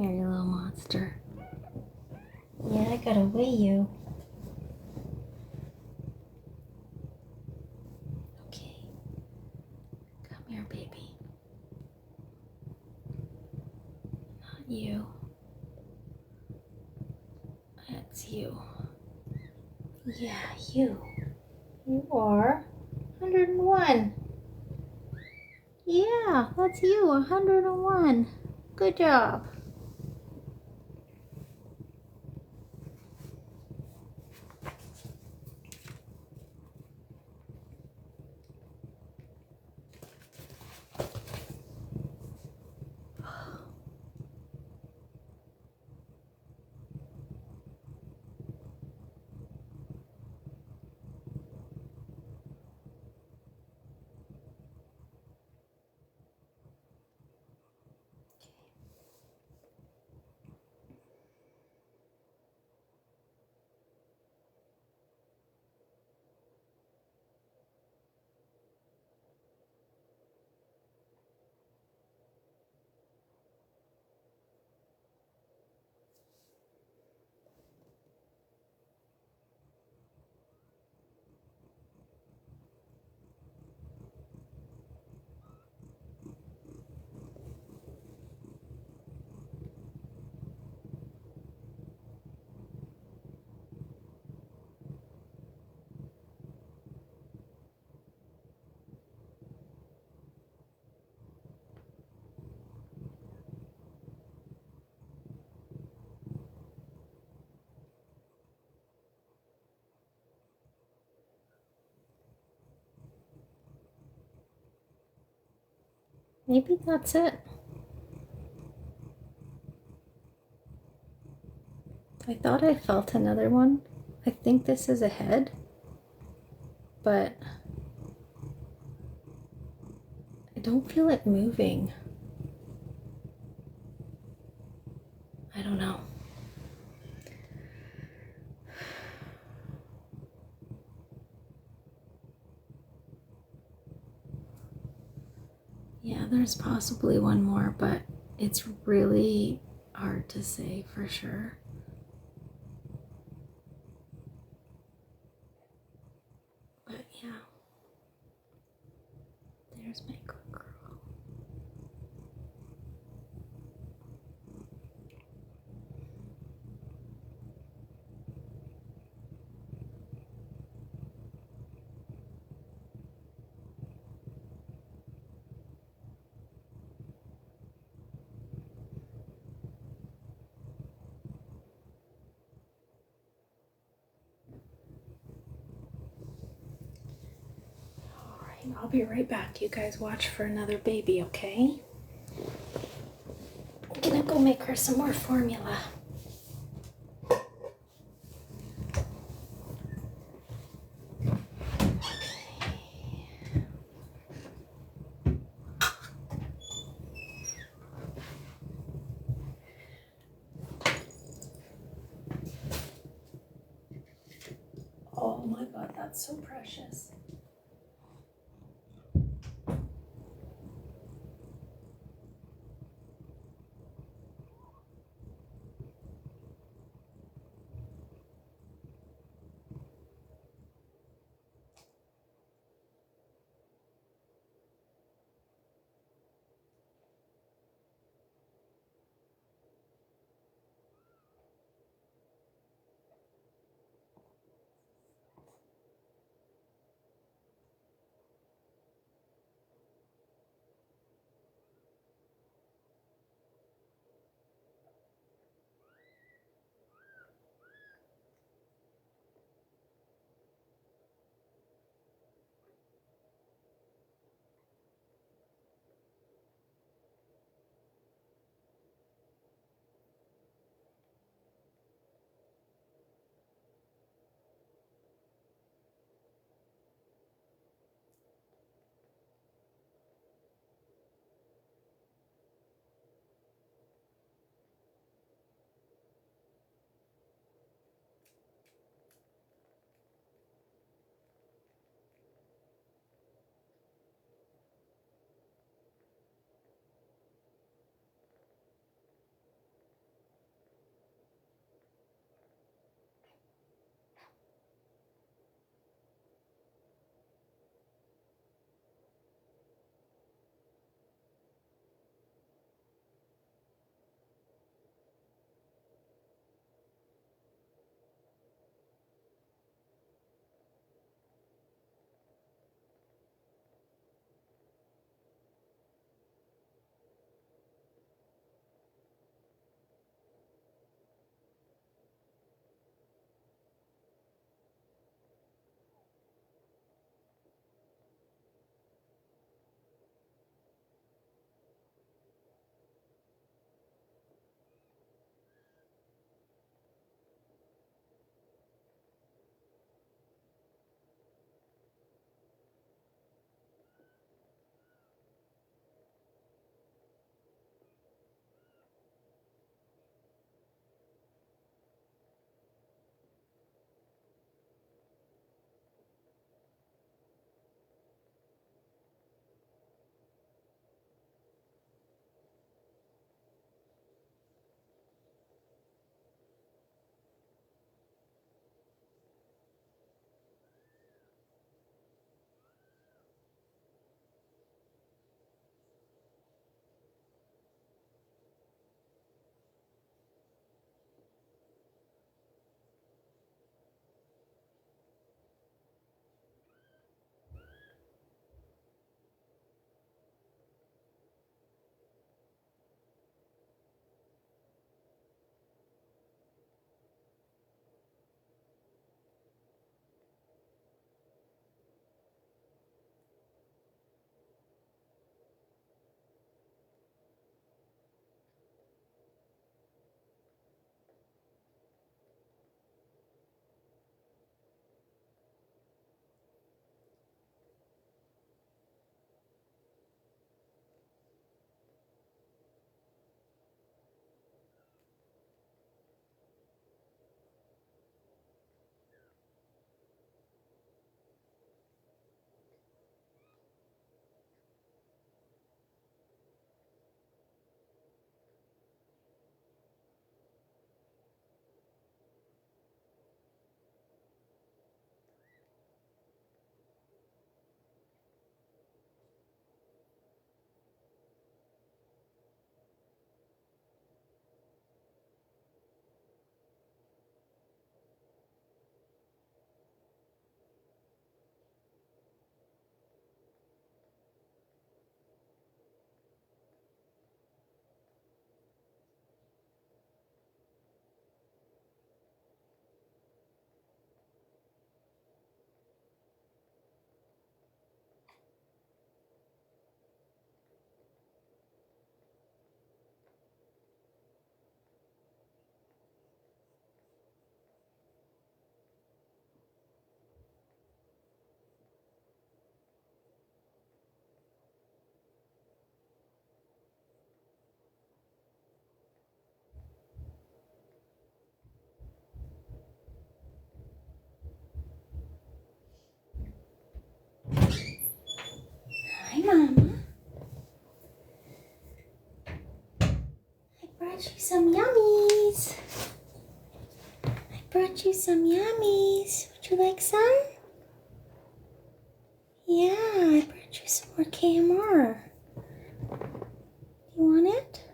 here, you little monster. Yeah, I gotta weigh you. Okay. Come here, baby. Not you. That's you. Yeah, you. You are 101. Yeah, that's you, 101. Good job. Maybe that's it. I thought I felt another one. I think this is a head, but I don't feel it moving. I don't know. Yeah, there's possibly one more, but it's really hard to say for sure. But yeah, there's my good girl. Alright, I'll be right back. You guys watch for another baby, okay? I'm gonna go make her some more formula. Oh my god, that's so precious. brought you some yummies. I brought you some yummies. Would you like some? Yeah, I brought you some more KMR. You want it?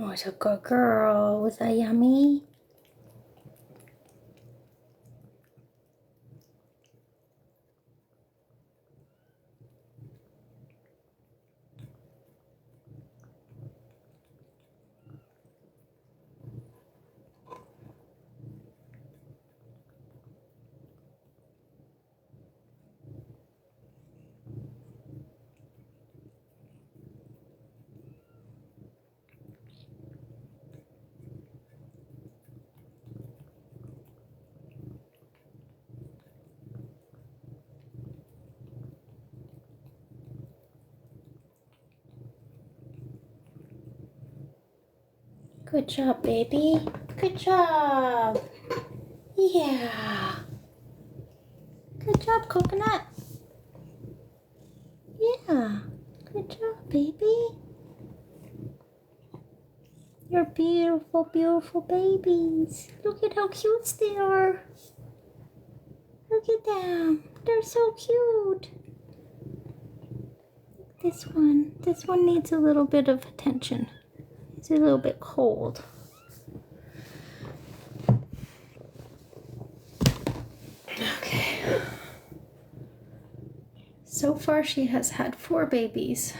Oh, it's a good girl. Was that yummy? Good job, baby. Good job. Yeah. Good job, Coconut. Yeah. Good job, baby. You're beautiful, beautiful babies. Look at how cute they are. Look at them. They're so cute. This one needs a little bit of attention. It's a little bit cold. Okay. So far she has had 4 babies.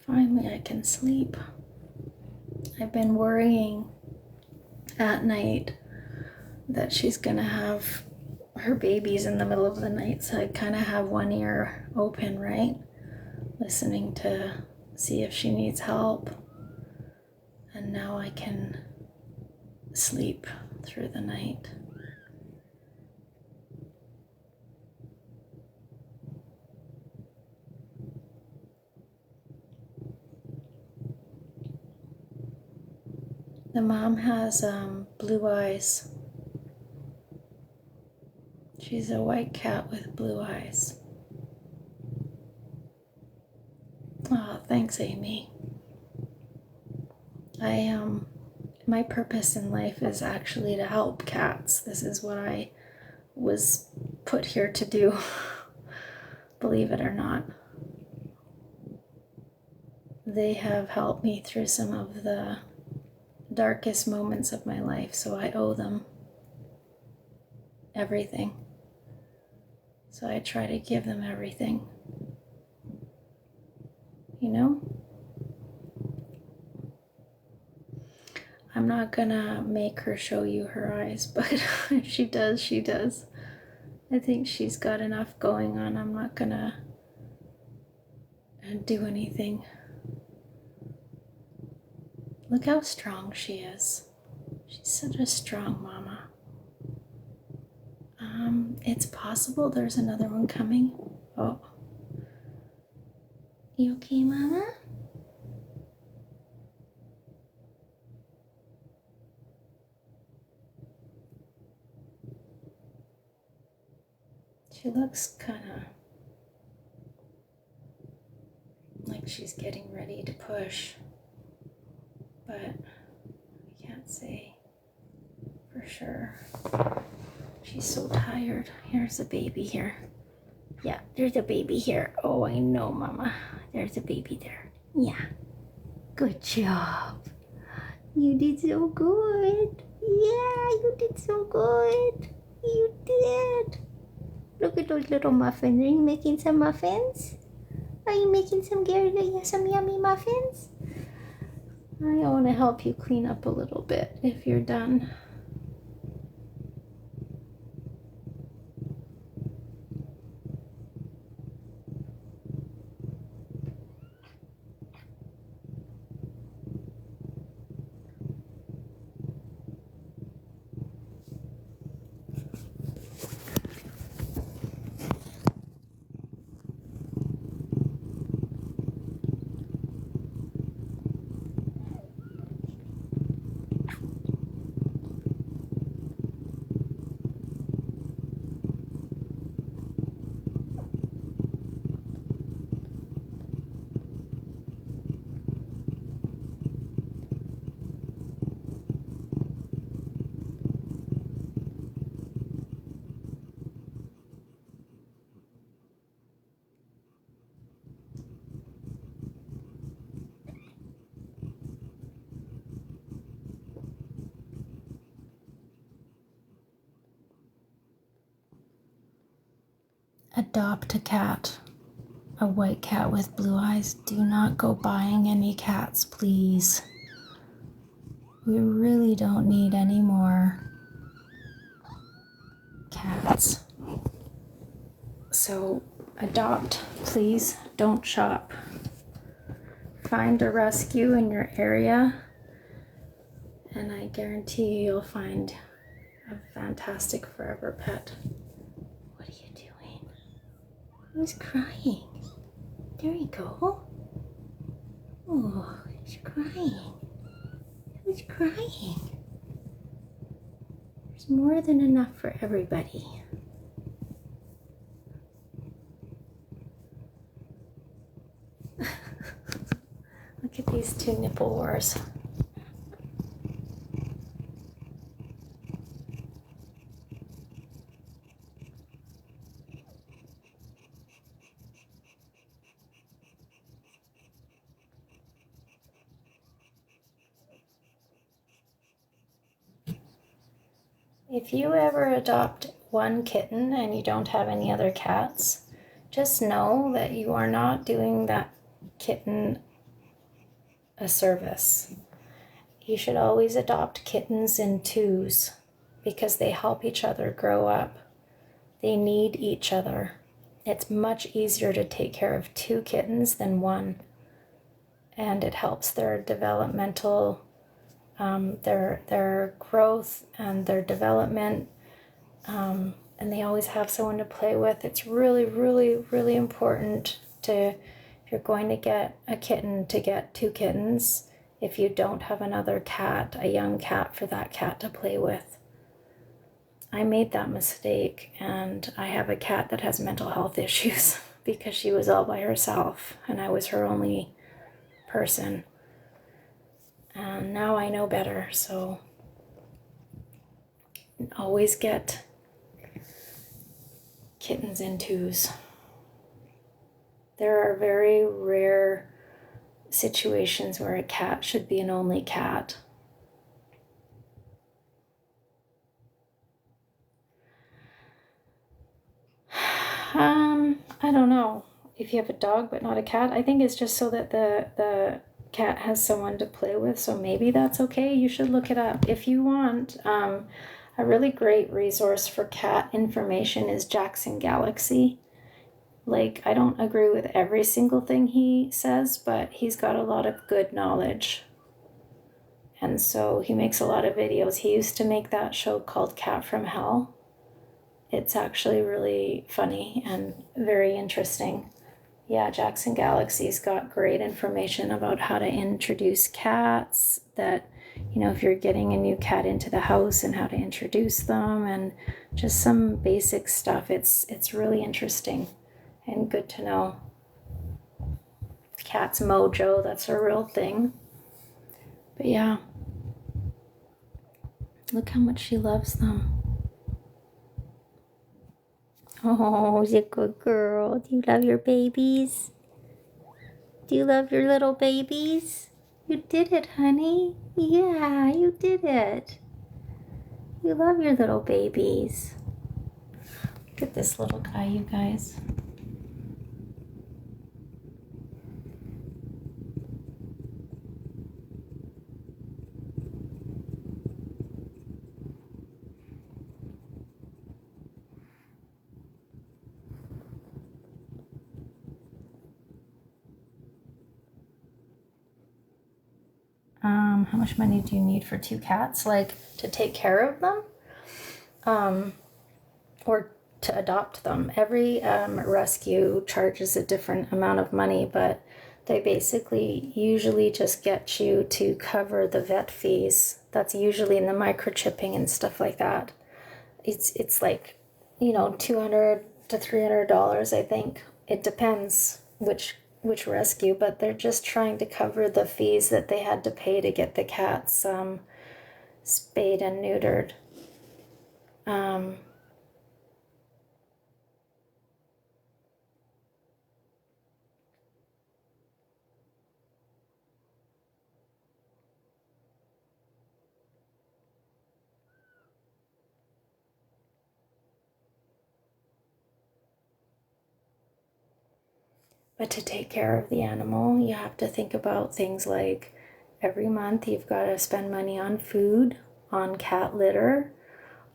Finally I can sleep. I've been worrying at night that she's gonna have her babies in the middle of the night, so I kind of have one ear open, right? Listening to see if she needs help. And now I can sleep through the night. The mom has blue eyes. She's a white cat with blue eyes. Oh, thanks, Amy. My purpose in life is actually to help cats. This is what I was put here to do, believe it or not. They have helped me through some of the darkest moments of my life, so I owe them everything. So I try to give them everything. You know? I'm not gonna make her show you her eyes, but if she does, she does. I think she's got enough going on. I'm not gonna do anything. Look how strong she is. She's such a strong mama. It's possible there's another one coming. Oh. You okay, mama? She looks kind of like she's getting ready to push, but I can't say for sure. She's so tired. Here's a baby here. Yeah, there's a baby here. Oh, I know, mama. There's a baby there. Yeah. Good job. You did so good. Yeah, you did so good. You did. Look at those little muffins. Are you making some muffins? Are you making some yummy muffins? I want to help you clean up a little bit if you're done. Adopt a cat. A white cat with blue eyes. Do not go buying any cats, please. We really don't need any more cats. So adopt, please. Don't shop. Find a rescue in your area, and I guarantee you'll find a fantastic forever pet. What are you doing? Who's crying? There you go. Oh, who's crying? Who's crying? There's more than enough for everybody. Look at these two nipple wars. If you ever adopt one kitten and you don't have any other cats, just know that you are not doing that kitten a service. You should always adopt kittens in twos because they help each other grow up. They need each other. It's much easier to take care of two kittens than one, and it helps their developmental their growth and their development, and they always have someone to play with. It's really, really, really important if you're going to get a kitten, to get two kittens if you don't have another cat, a young cat, for that cat to play with. I made that mistake, and I have a cat that has mental health issues because she was all by herself and I was her only person. And now I know better, so always get kittens in twos. There are very rare situations where a cat should be an only cat. I don't know. If you have a dog but not a cat, I think it's just so that the cat has someone to play with, so maybe that's okay. You should look it up if you want. A really great resource for cat information is Jackson Galaxy. Like, I don't agree with every single thing he says, but he's got a lot of good knowledge. And so he makes a lot of videos. He used to make that show called Cat from Hell. It's actually really funny and very interesting. Yeah, Jackson Galaxy's got great information about how to introduce cats, that, you know, if you're getting a new cat into the house and how to introduce them, and just some basic stuff. It's really interesting and good to know. Cat's mojo, that's a real thing. But yeah, look how much she loves them. Oh, she's a good girl. Do you love your babies? Do you love your little babies? You did it, honey. Yeah, you did it. You love your little babies. Look at this little guy, you guys. How much money do you need for 2 cats? Like, to take care of them? Or to adopt them. Every rescue charges a different amount of money, but they basically usually just get you to cover the vet fees. That's usually in the microchipping and stuff like that. It's like, you know, $200 to $300, I think. It depends which rescue, but they're just trying to cover the fees that they had to pay to get the cats spayed and neutered. But to take care of the animal, you have to think about things like every month you've got to spend money on food, on cat litter,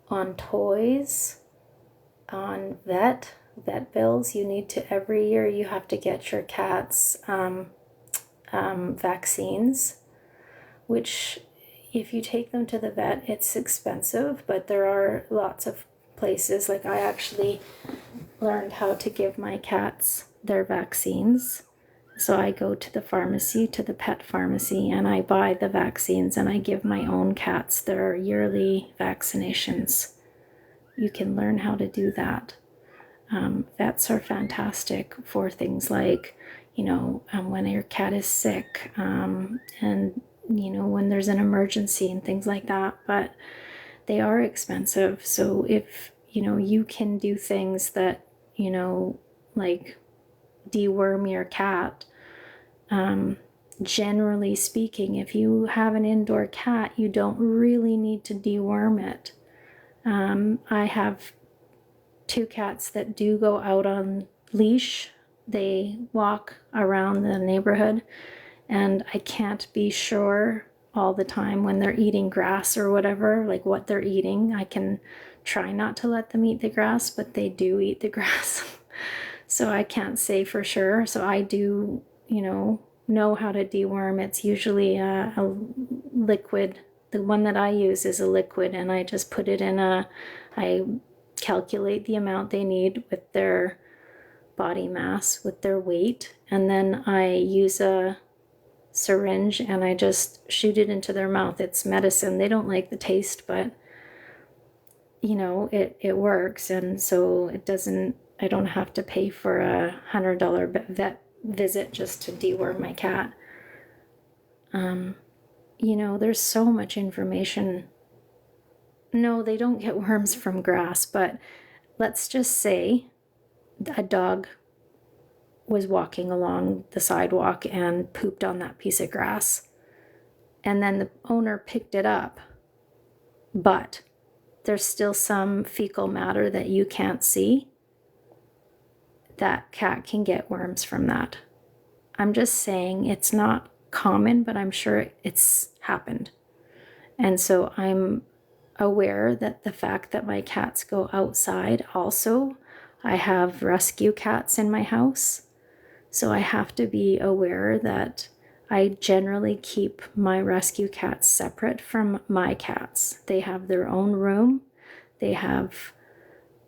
on toys, on vet bills. You need to, every year you have to get your cats vaccines, which if you take them to the vet, it's expensive, but there are lots of places. Like, I actually learned how to give my cats their vaccines. So I go to the pharmacy, to the pet pharmacy, and I buy the vaccines and I give my own cats their yearly vaccinations. You can learn how to do that. Vets are fantastic for things like, you know, when your cat is sick, and, you know, when there's an emergency and things like that, but they are expensive. So if, you know, you can do things that, you know, like deworm your cat, generally speaking, if you have an indoor cat, you don't really need to deworm it. I have 2 cats that do go out on leash. They walk around the neighborhood, and I can't be sure all the time when they're eating grass or whatever, like what they're eating. I can try not to let them eat the grass, but they do eat the grass. So I can't say for sure. So I do, you know how to deworm. It's usually a liquid. The one that I use is a liquid, and I just put it in I calculate the amount they need with their body mass, with their weight, and then I use a syringe and I just shoot it into their mouth. It's medicine. They don't like the taste, but you know, it works, and so it doesn't, I don't have to pay for a $100 vet visit just to deworm my cat. You know, there's so much information. No, they don't get worms from grass, but let's just say a dog was walking along the sidewalk and pooped on that piece of grass, and then the owner picked it up, but there's still some fecal matter that you can't see. That cat can get worms from that. I'm just saying it's not common, but I'm sure it's happened. And so I'm aware that the fact that my cats go outside also, I have rescue cats in my house. So I have to be aware that I generally keep my rescue cats separate from my cats. They have their own room. They have,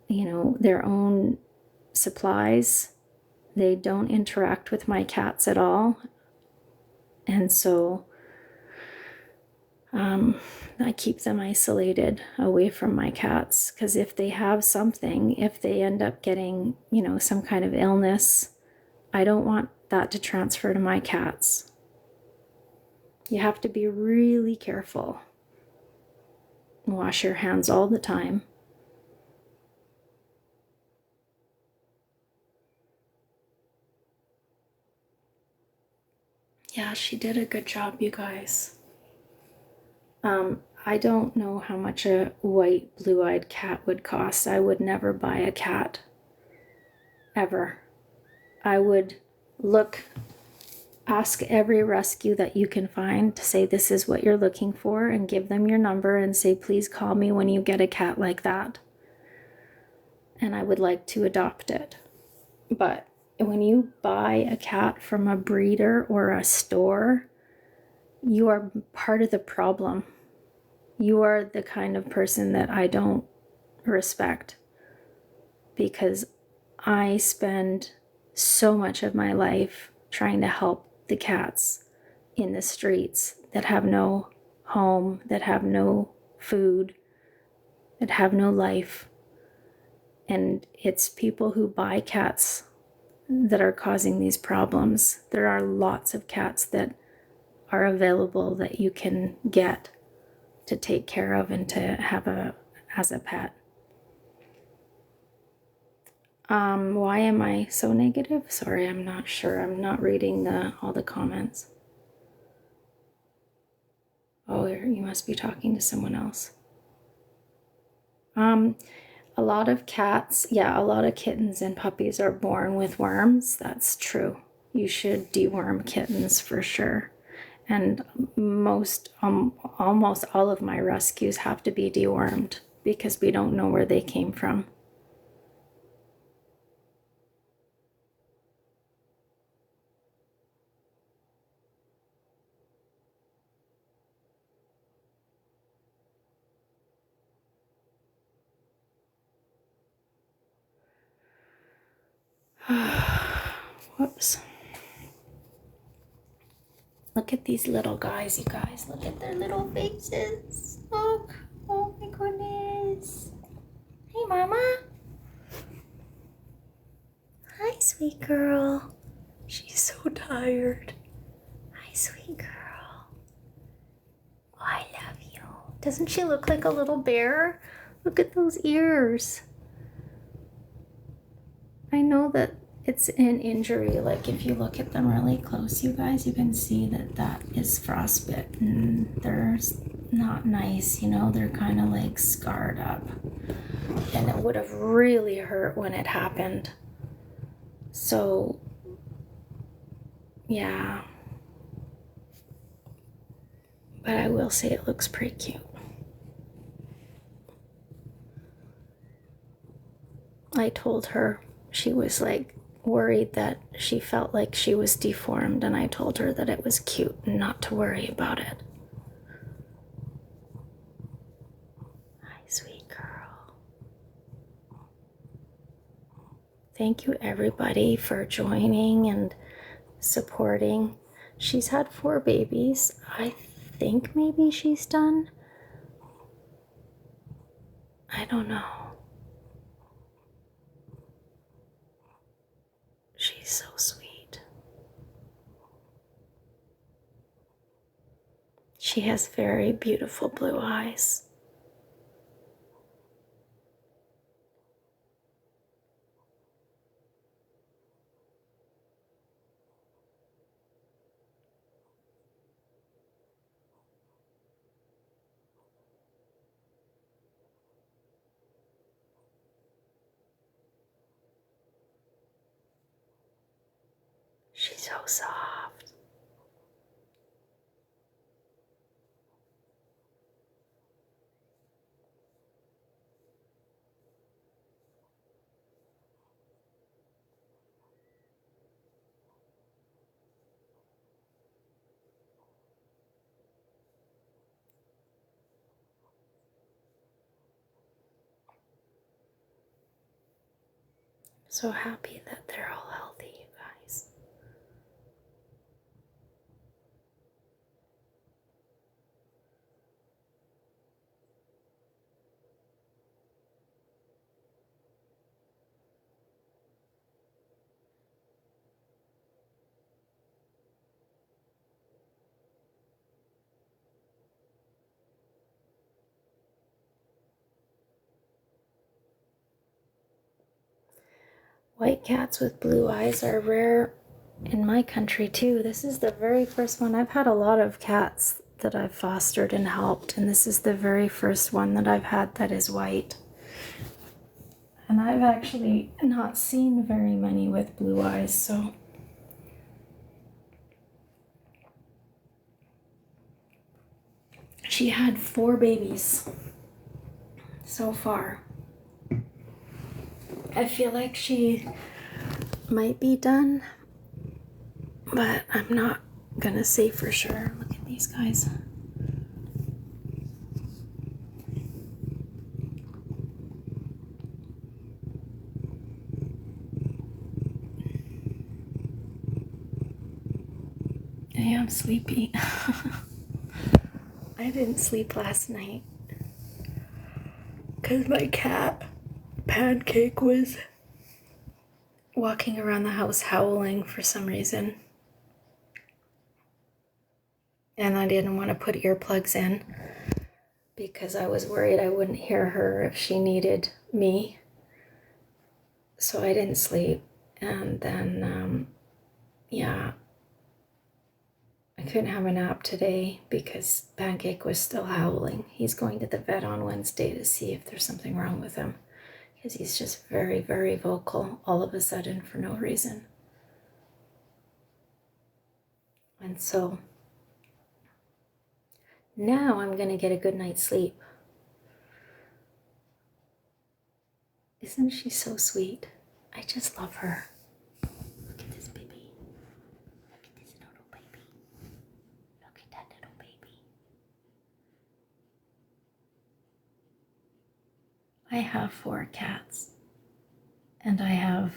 their own supplies. They don't interact with my cats at all. And so I keep them isolated away from my cats, because if they have something, if they end up getting, some kind of illness, I don't want that to transfer to my cats. You have to be really careful. Wash your hands all the time. Yeah, she did a good job, you guys. I don't know how much a white blue-eyed cat would cost. I would never buy a cat, ever. I would ask every rescue that you can find to say this is what you're looking for, and give them your number and say, please call me when you get a cat like that. And I would like to adopt it. But when you buy a cat from a breeder or a store, you are part of the problem. You are the kind of person that I don't respect, because I spend so much of my life trying to help the cats in the streets that have no home, that have no food, that have no life. And it's people who buy cats that are causing these problems. There are lots of cats that are available that you can get to take care of and to have as a pet. Why am I so negative? Sorry, I'm not sure. I'm not reading all the comments. Oh, you must be talking to someone else. A lot of cats, a lot of kittens and puppies are born with worms. That's true. You should deworm kittens for sure. And almost all of my rescues have to be dewormed because we don't know where they came from. Whoops. Look at these little guys, you guys. Look at their little faces. Look. Oh my goodness. Hey, Mama. Hi, sweet girl. She's so tired. Hi, sweet girl. Oh, I love you. Doesn't she look like a little bear? Look at those ears. I know that it's an injury. Like, if you look at them really close, you guys, you can see that is frostbitten. They're not nice, they're kind of like scarred up. And it would have really hurt when it happened. So, yeah. But I will say it looks pretty cute. I told her, she was like worried that she felt like she was deformed, and I told her that it was cute and not to worry about it. Hi, sweet girl. Thank you, everybody, for joining and supporting. She's had 4 babies. I think maybe she's done. I don't know. She's so sweet. She has very beautiful blue eyes. She's so soft. So happy that they're all healthy, you guys. White cats with blue eyes are rare in my country too. This is the very first one. I've had a lot of cats that I've fostered and helped, and this is the very first one that I've had that is white. And I've actually not seen very many with blue eyes, so. She had 4 babies so far. I feel like she might be done, but I'm not gonna say for sure. Look at these guys. I am sleepy. I didn't sleep last night because my cat, Pancake, was walking around the house howling for some reason. And I didn't want to put earplugs in because I was worried I wouldn't hear her if she needed me. So I didn't sleep. And then, yeah, I couldn't have a nap today because Pancake was still howling. He's going to the vet on Wednesday to see if there's something wrong with him because he's just very, very vocal all of a sudden for no reason. And so now I'm going to get a good night's sleep. Isn't she so sweet? I just love her. Look at this baby. Look at this little baby. Look at that little baby. I have 4 cats. And I have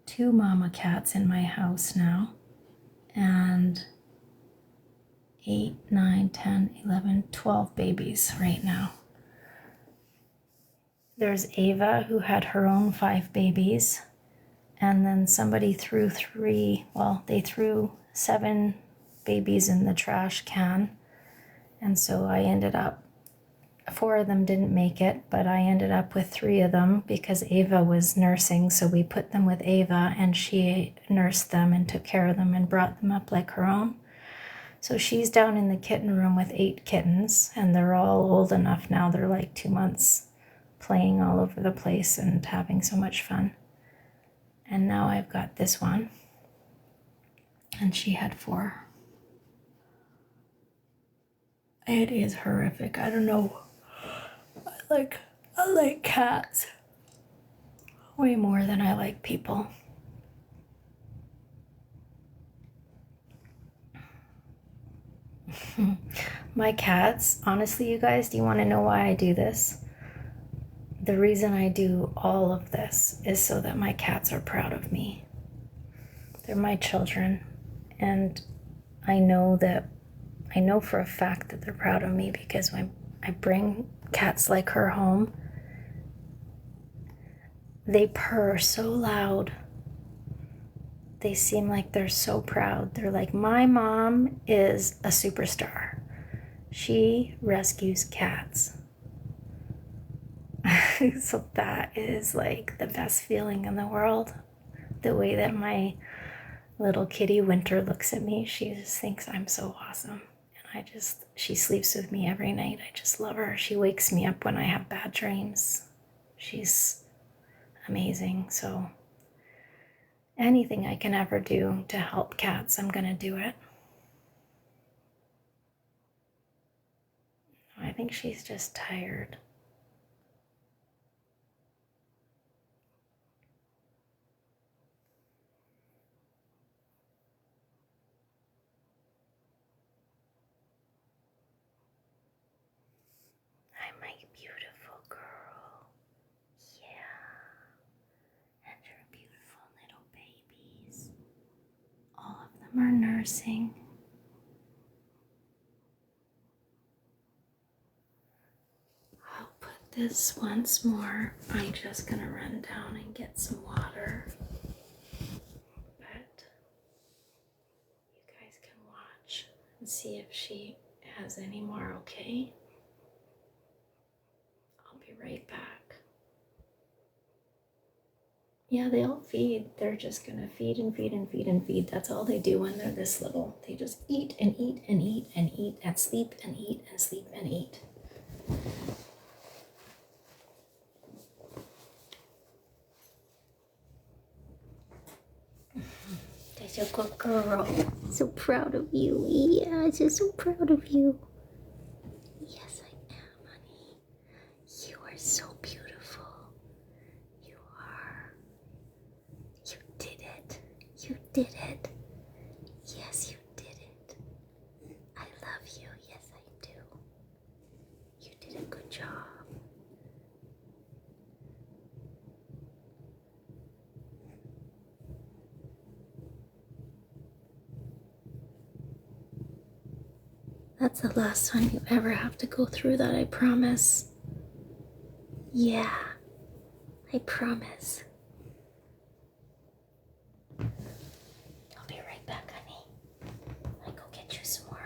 2 mama cats in my house now. And 8, 9, 10, 11, 12 babies right now. There's Ava, who had her own 5 babies. And then somebody threw they threw 7 babies in the trash can. And so I ended up, 4 of them didn't make it, but I ended up with 3 of them because Ava was nursing. So we put them with Ava and she nursed them and took care of them and brought them up like her own. So she's down in the kitten room with 8 kittens, and they're all old enough now. They're like 2 months, playing all over the place and having so much fun. And now I've got this one, and she had 4. It is horrific. I don't know. I like cats way more than I like people. My cats, honestly, you guys, do you want to know why I do this? The reason I do all of this is so that my cats are proud of me. They're my children, and I know for a fact that they're proud of me because when I bring cats like her home, they purr so loud. They seem like they're so proud. They're like, my mom is a superstar. She rescues cats. So that is like the best feeling in the world. The way that my little kitty Winter looks at me, she just thinks I'm so awesome. And she sleeps with me every night. I just love her. She wakes me up when I have bad dreams. She's amazing. So anything I can ever do to help cats, I'm gonna do it. I think she's just tired. I'm my beautiful girl. Yeah. nursing. I'll put this once more. I'm just gonna run down and get some water. But you guys can watch and see if she has any more, okay? I'll be right back. Yeah, they all feed. They're just gonna feed and feed and feed and feed. That's all they do when they're this little. They just eat and eat and eat and eat and sleep and eat and sleep and eat. That's a good girl. So proud of you. Yeah, I'm just so proud of you. Yes, I am, honey. You are so beautiful. You are. You did it. You did it. Yes, you did it. I love you. Yes, I do. You did a good job. That's the last time you ever have to go through that, I promise. Yeah, I promise. I'll be right back, honey. I go get you some more.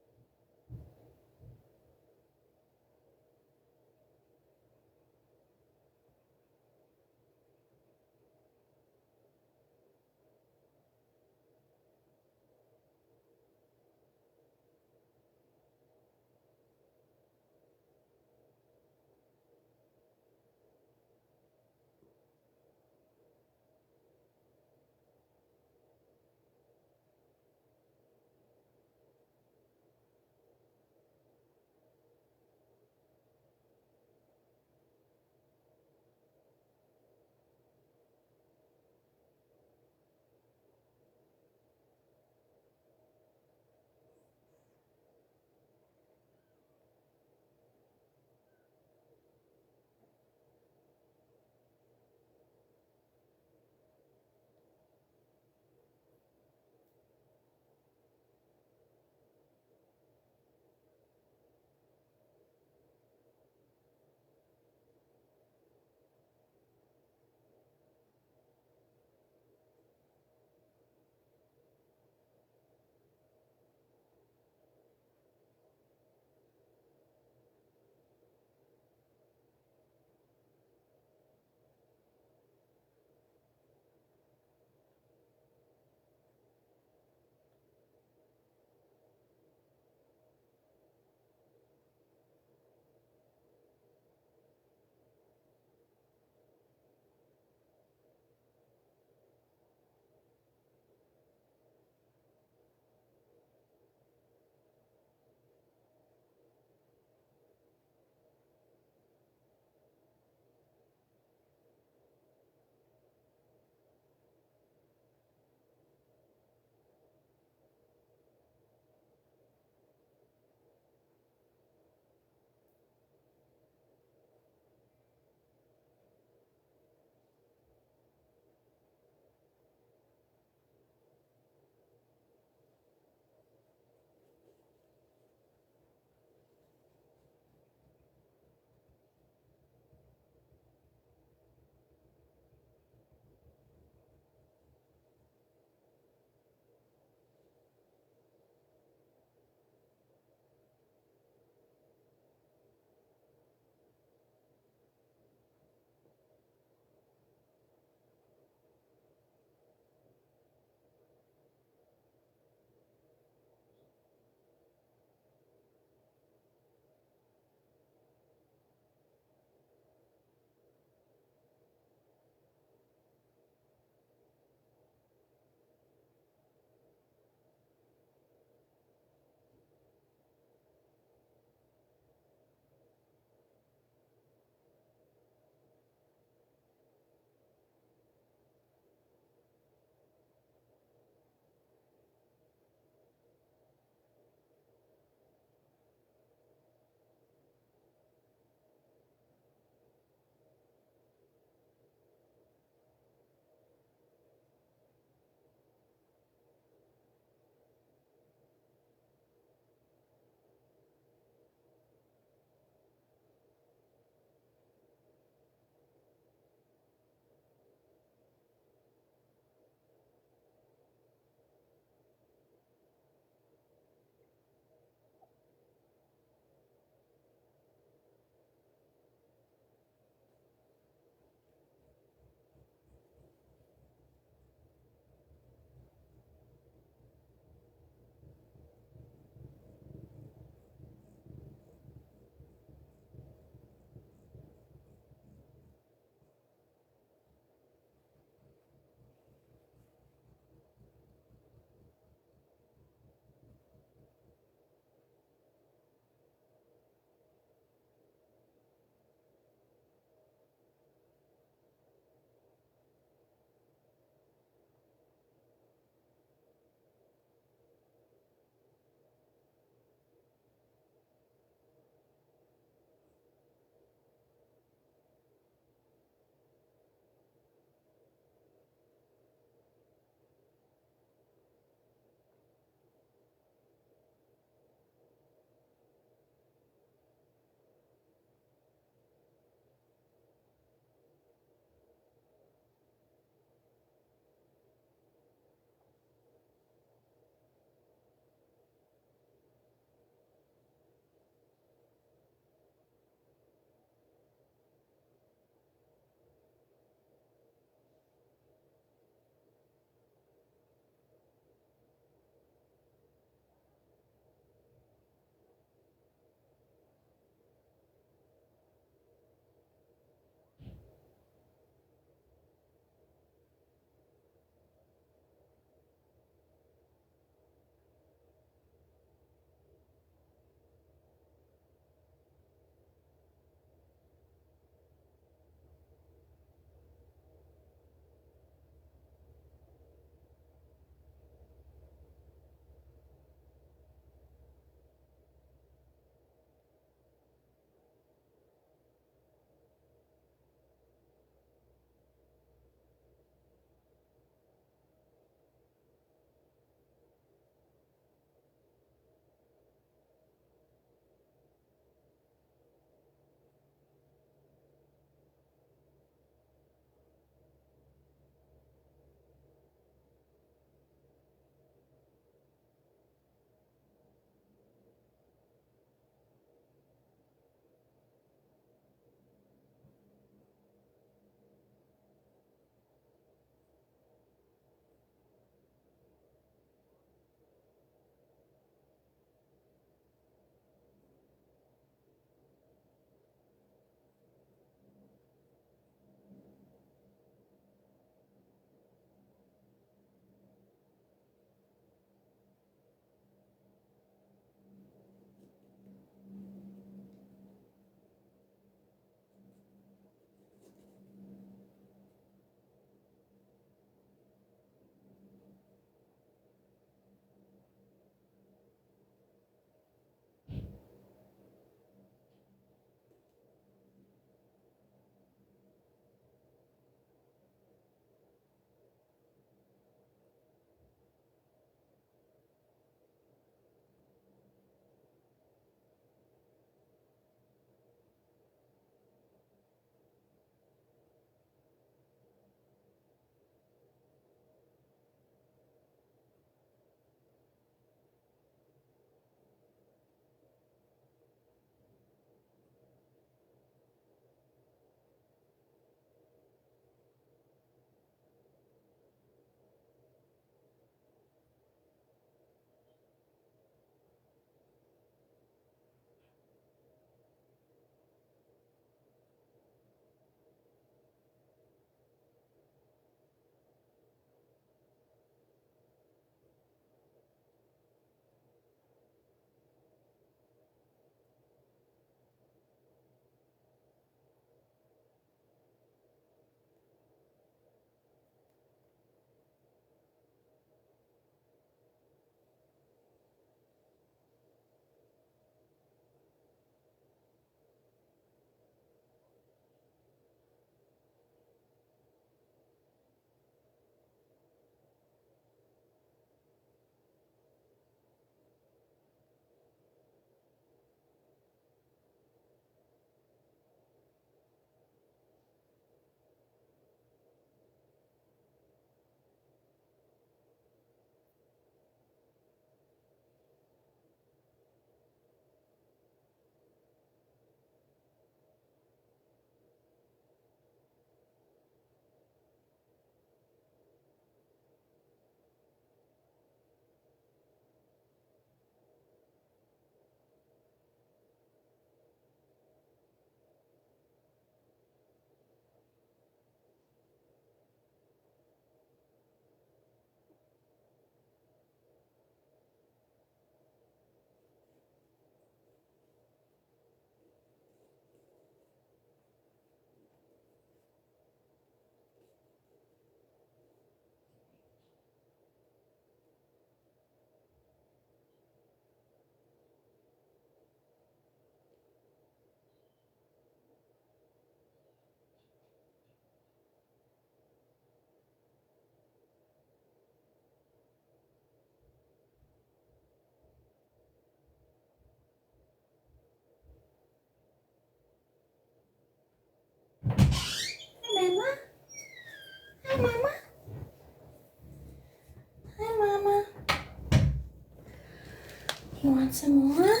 want some more?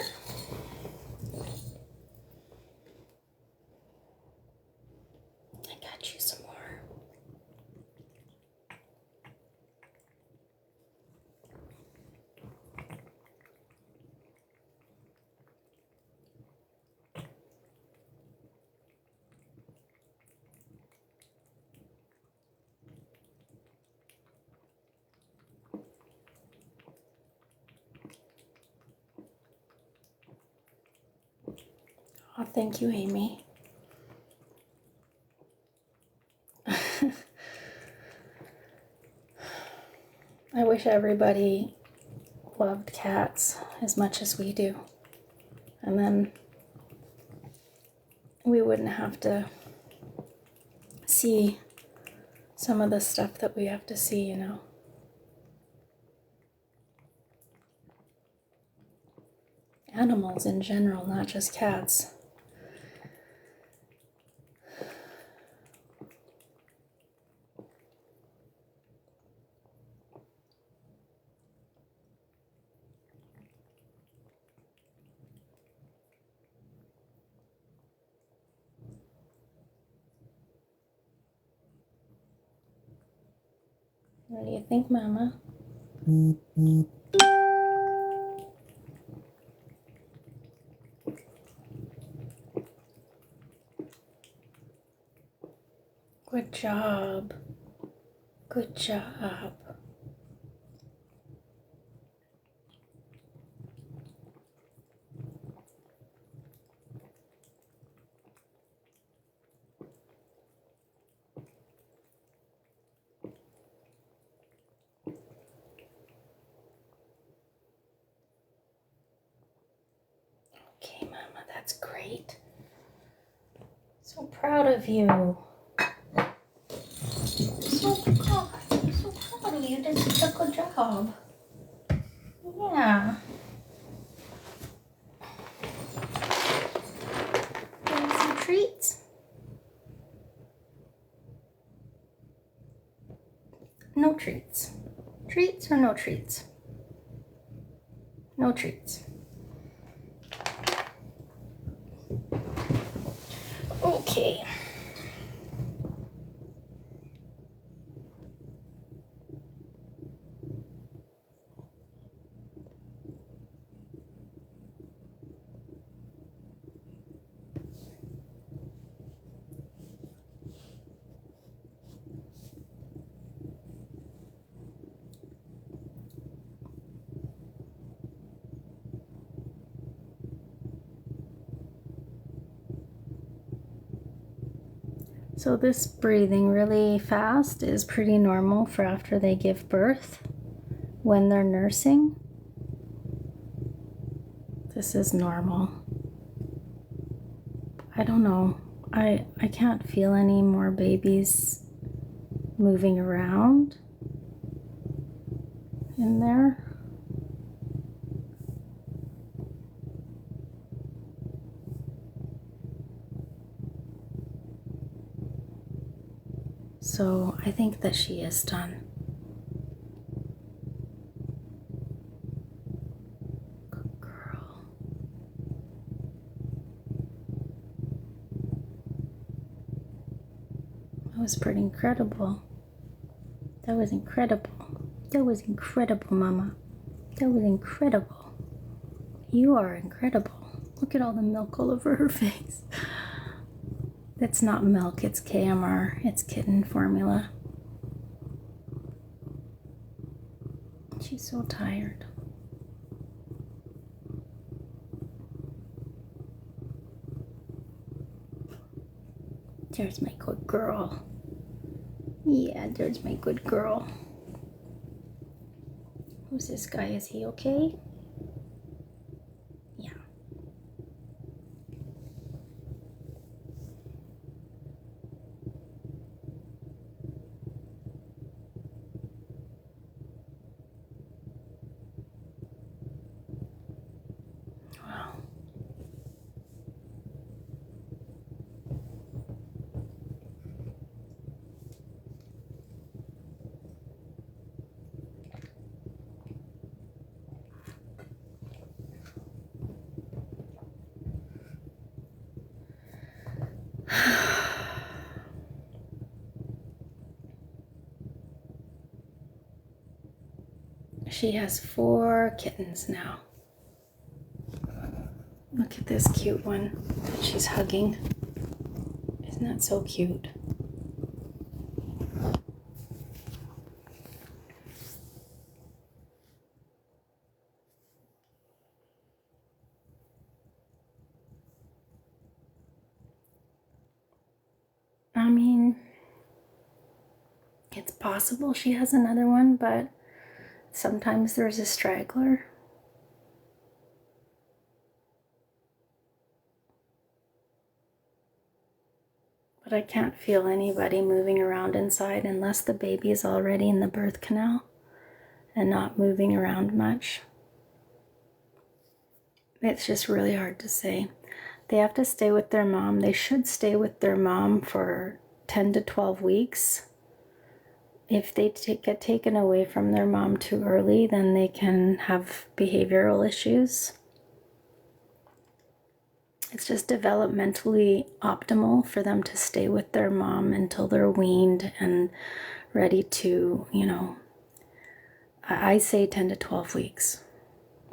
I got you some more. Oh, thank you, Amy. I wish everybody loved cats as much as we do. And then we wouldn't have to see some of the stuff that we have to see, you know. Animals in general, not just cats. What do you think, Mama? Good job. Good job. Okay, Mama, that's great. So proud of you. So proud of you. Did such a good job. Yeah. Want some treats? No treats. Treats or no treats? No treats. Okay. So this breathing really fast is pretty normal for after they give birth when they're nursing. This is normal. I don't know. I can't feel any more babies moving around in there. So I think that she is done. Good girl. That was pretty incredible. That was incredible. That was incredible, Mama. That was incredible. You are incredible. Look at all the milk all over her face. It's not milk, it's KMR. It's kitten formula. She's so tired. There's my good girl. Yeah, there's my good girl. Who's this guy? Is he okay? Yeah. Wow. she has 4 kittens now. Look at this cute one that she's hugging. Isn't that so cute? I mean, it's possible she has another one, but sometimes there's a straggler. But I can't feel anybody moving around inside unless the baby is already in the birth canal and not moving around much. It's just really hard to say. They have to stay with their mom. They should stay with their mom for 10 to 12 weeks. If they get taken away from their mom too early, then they can have behavioral issues. It's just developmentally optimal for them to stay with their mom until they're weaned and ready to, you know, I say 10 to 12 weeks.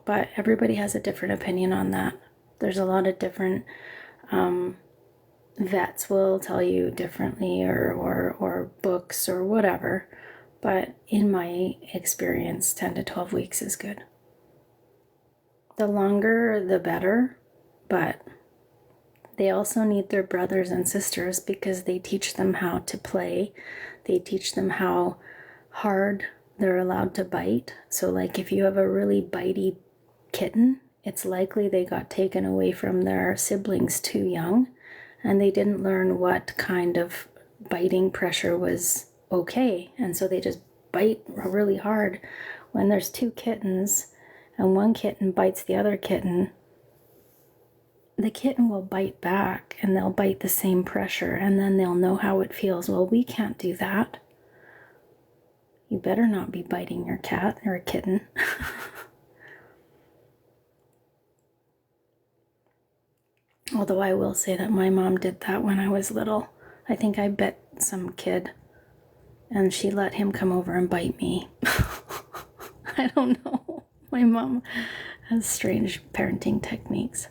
But everybody has a different opinion on that. There's a lot of different vets will tell you differently, or books or whatever. But in my experience, 10 to 12 weeks is good. The longer, the better. But they also need their brothers and sisters because they teach them how to play. They teach them how hard they're allowed to bite. So like if you have a really bitey kitten, it's likely they got taken away from their siblings too young and they didn't learn what kind of biting pressure was okay. And so they just bite really hard. When there's 2 kittens and one kitten bites the other kitten, the kitten will bite back and they'll bite the same pressure and then they'll know how it feels. Well, we can't do that. You better not be biting your cat or a kitten. Although I will say that my mom did that when I was little. I think I bit some kid and she let him come over and bite me. I don't know. My mom has strange parenting techniques.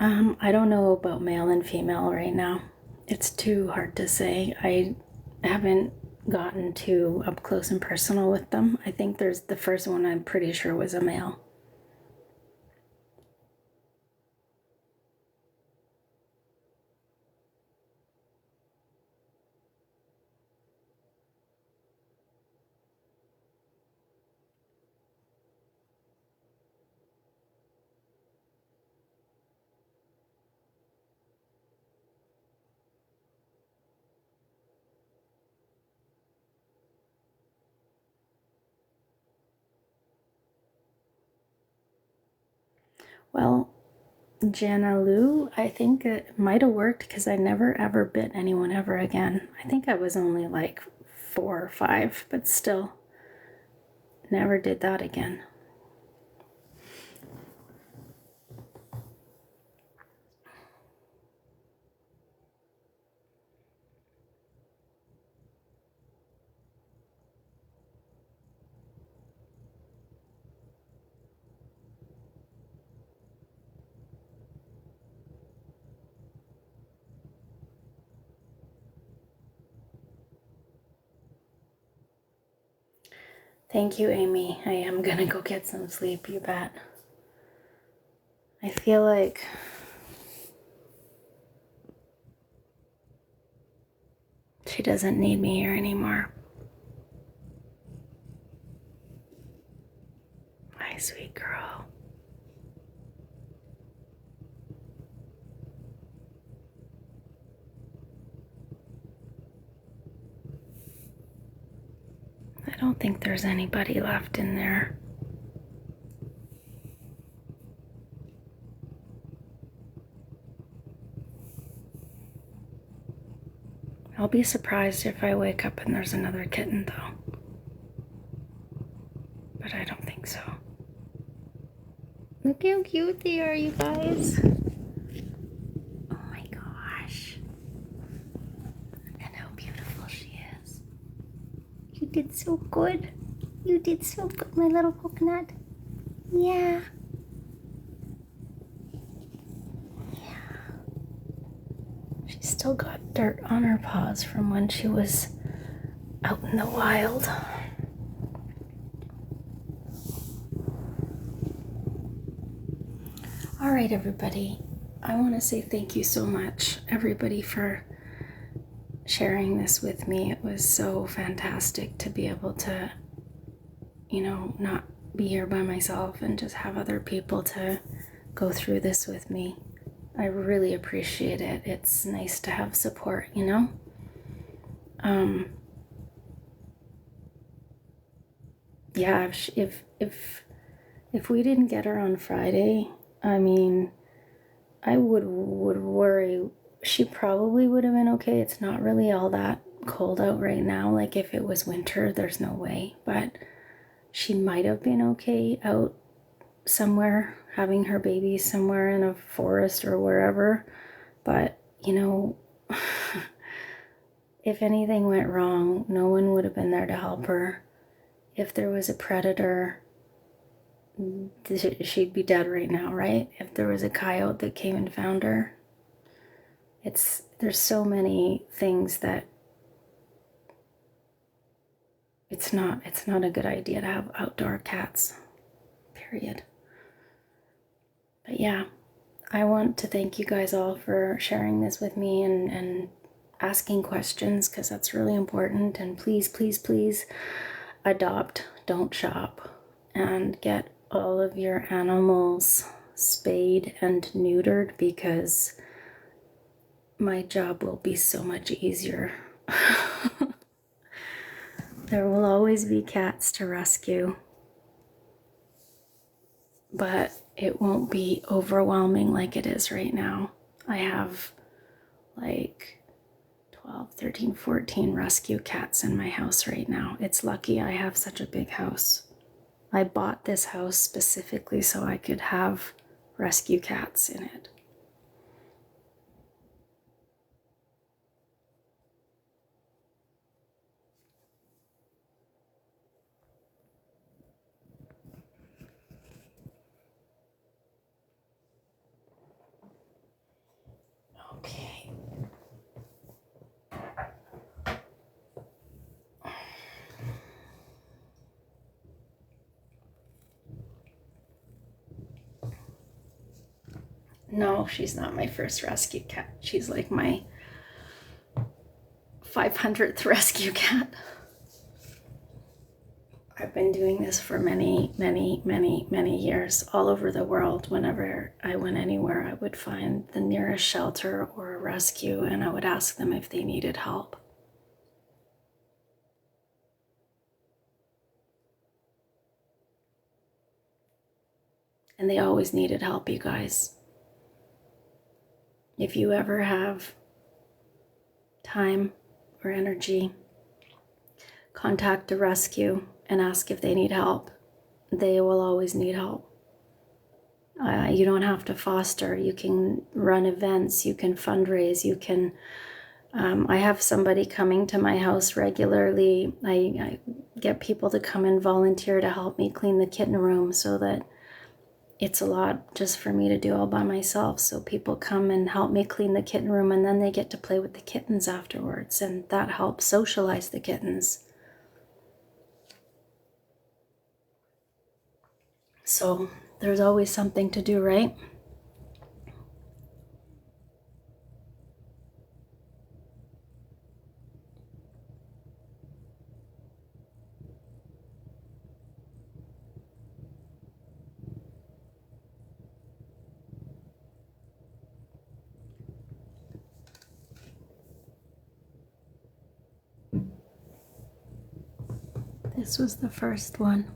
I don't know about male and female right now. It's too hard to say. I haven't gotten too up close and personal with them. I think there's the first one I'm pretty sure was a male. Well, Jana Lou, I think it might have worked because I never ever bit anyone ever again. I think I was only like 4 or 5, but still never did that again. Thank you, Amy. I am gonna go get some sleep, you bet. I feel like she doesn't need me here anymore. My sweet girl. I don't think there's anybody left in there. I'll be surprised if I wake up and there's another kitten, though. But I don't think so. Look how cute they are, you guys. Oh my gosh. And how beautiful she is. You did so good. You did so good, my little coconut. Yeah. She's still got dirt on her paws from when she was out in the wild. All right, everybody. I want to say thank you so much, everybody, for sharing this with me. It was so fantastic to be able to, not be here by myself and just have other people to go through this with me. I really appreciate it. It's nice to have support, Yeah, if we didn't get her on Friday, I mean, I would worry. She probably would have been okay. It's not really all that cold out right now. Like if it was winter, there's no way. But she might have been okay out somewhere, having her baby somewhere in a forest or wherever. But, if anything went wrong, no one would have been there to help her. If there was a predator, she'd be dead right now, right? If there was a coyote that came and found her, there's so many things that it's not a good idea to have outdoor cats, period. But yeah, I want to thank you guys all for sharing this with me and asking questions, because that's really important. And please, please, please adopt, don't shop, and get all of your animals spayed and neutered, because my job will be so much easier. There will always be cats to rescue, but it won't be overwhelming like it is right now. I have like 12, 13, 14 rescue cats in my house right now. It's lucky I have such a big house. I bought this house specifically so I could have rescue cats in it. Okay. No, she's not my first rescue cat. She's like my 500th rescue cat. I've been doing this for many, many, many, many years all over the world. Whenever I went anywhere, I would find the nearest shelter or a rescue, and I would ask them if they needed help. And they always needed help, you guys. If you ever have time or energy, contact a rescue and ask if they need help. They will always need help. You don't have to foster. You can run events. You can fundraise. You can. I have somebody coming to my house regularly. I get people to come and volunteer to help me clean the kitten room, so that it's a lot just for me to do all by myself. So people come and help me clean the kitten room, and then they get to play with the kittens afterwards, and that helps socialize the kittens. So there's always something to do, right? This was the first one.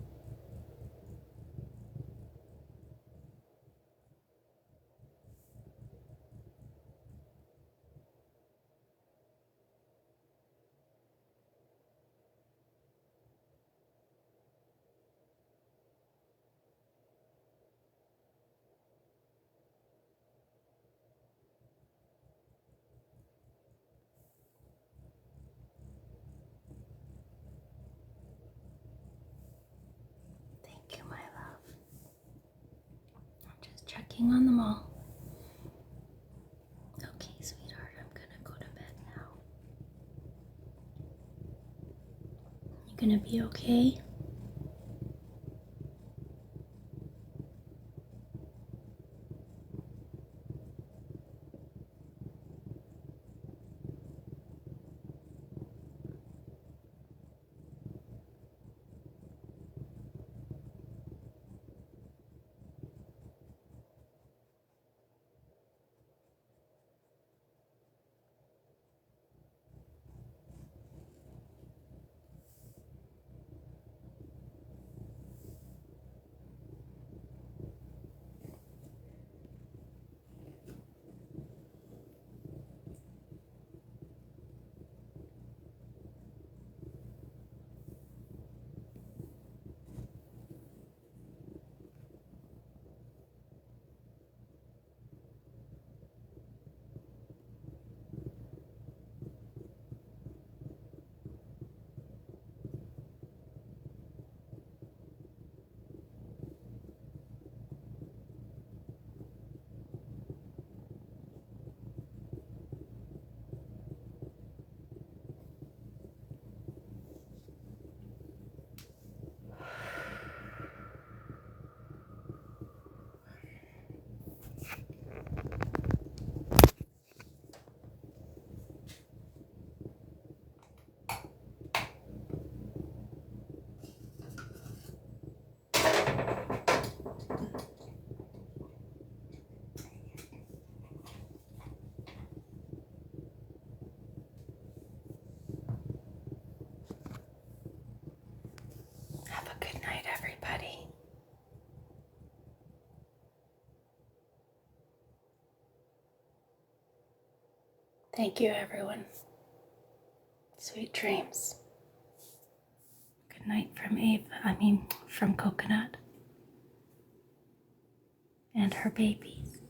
checking on them all. Okay, sweetheart, I'm gonna go to bed now. You gonna be okay? Have a good night, everybody. Thank you, everyone. Sweet dreams. Good night from Coconut and her babies.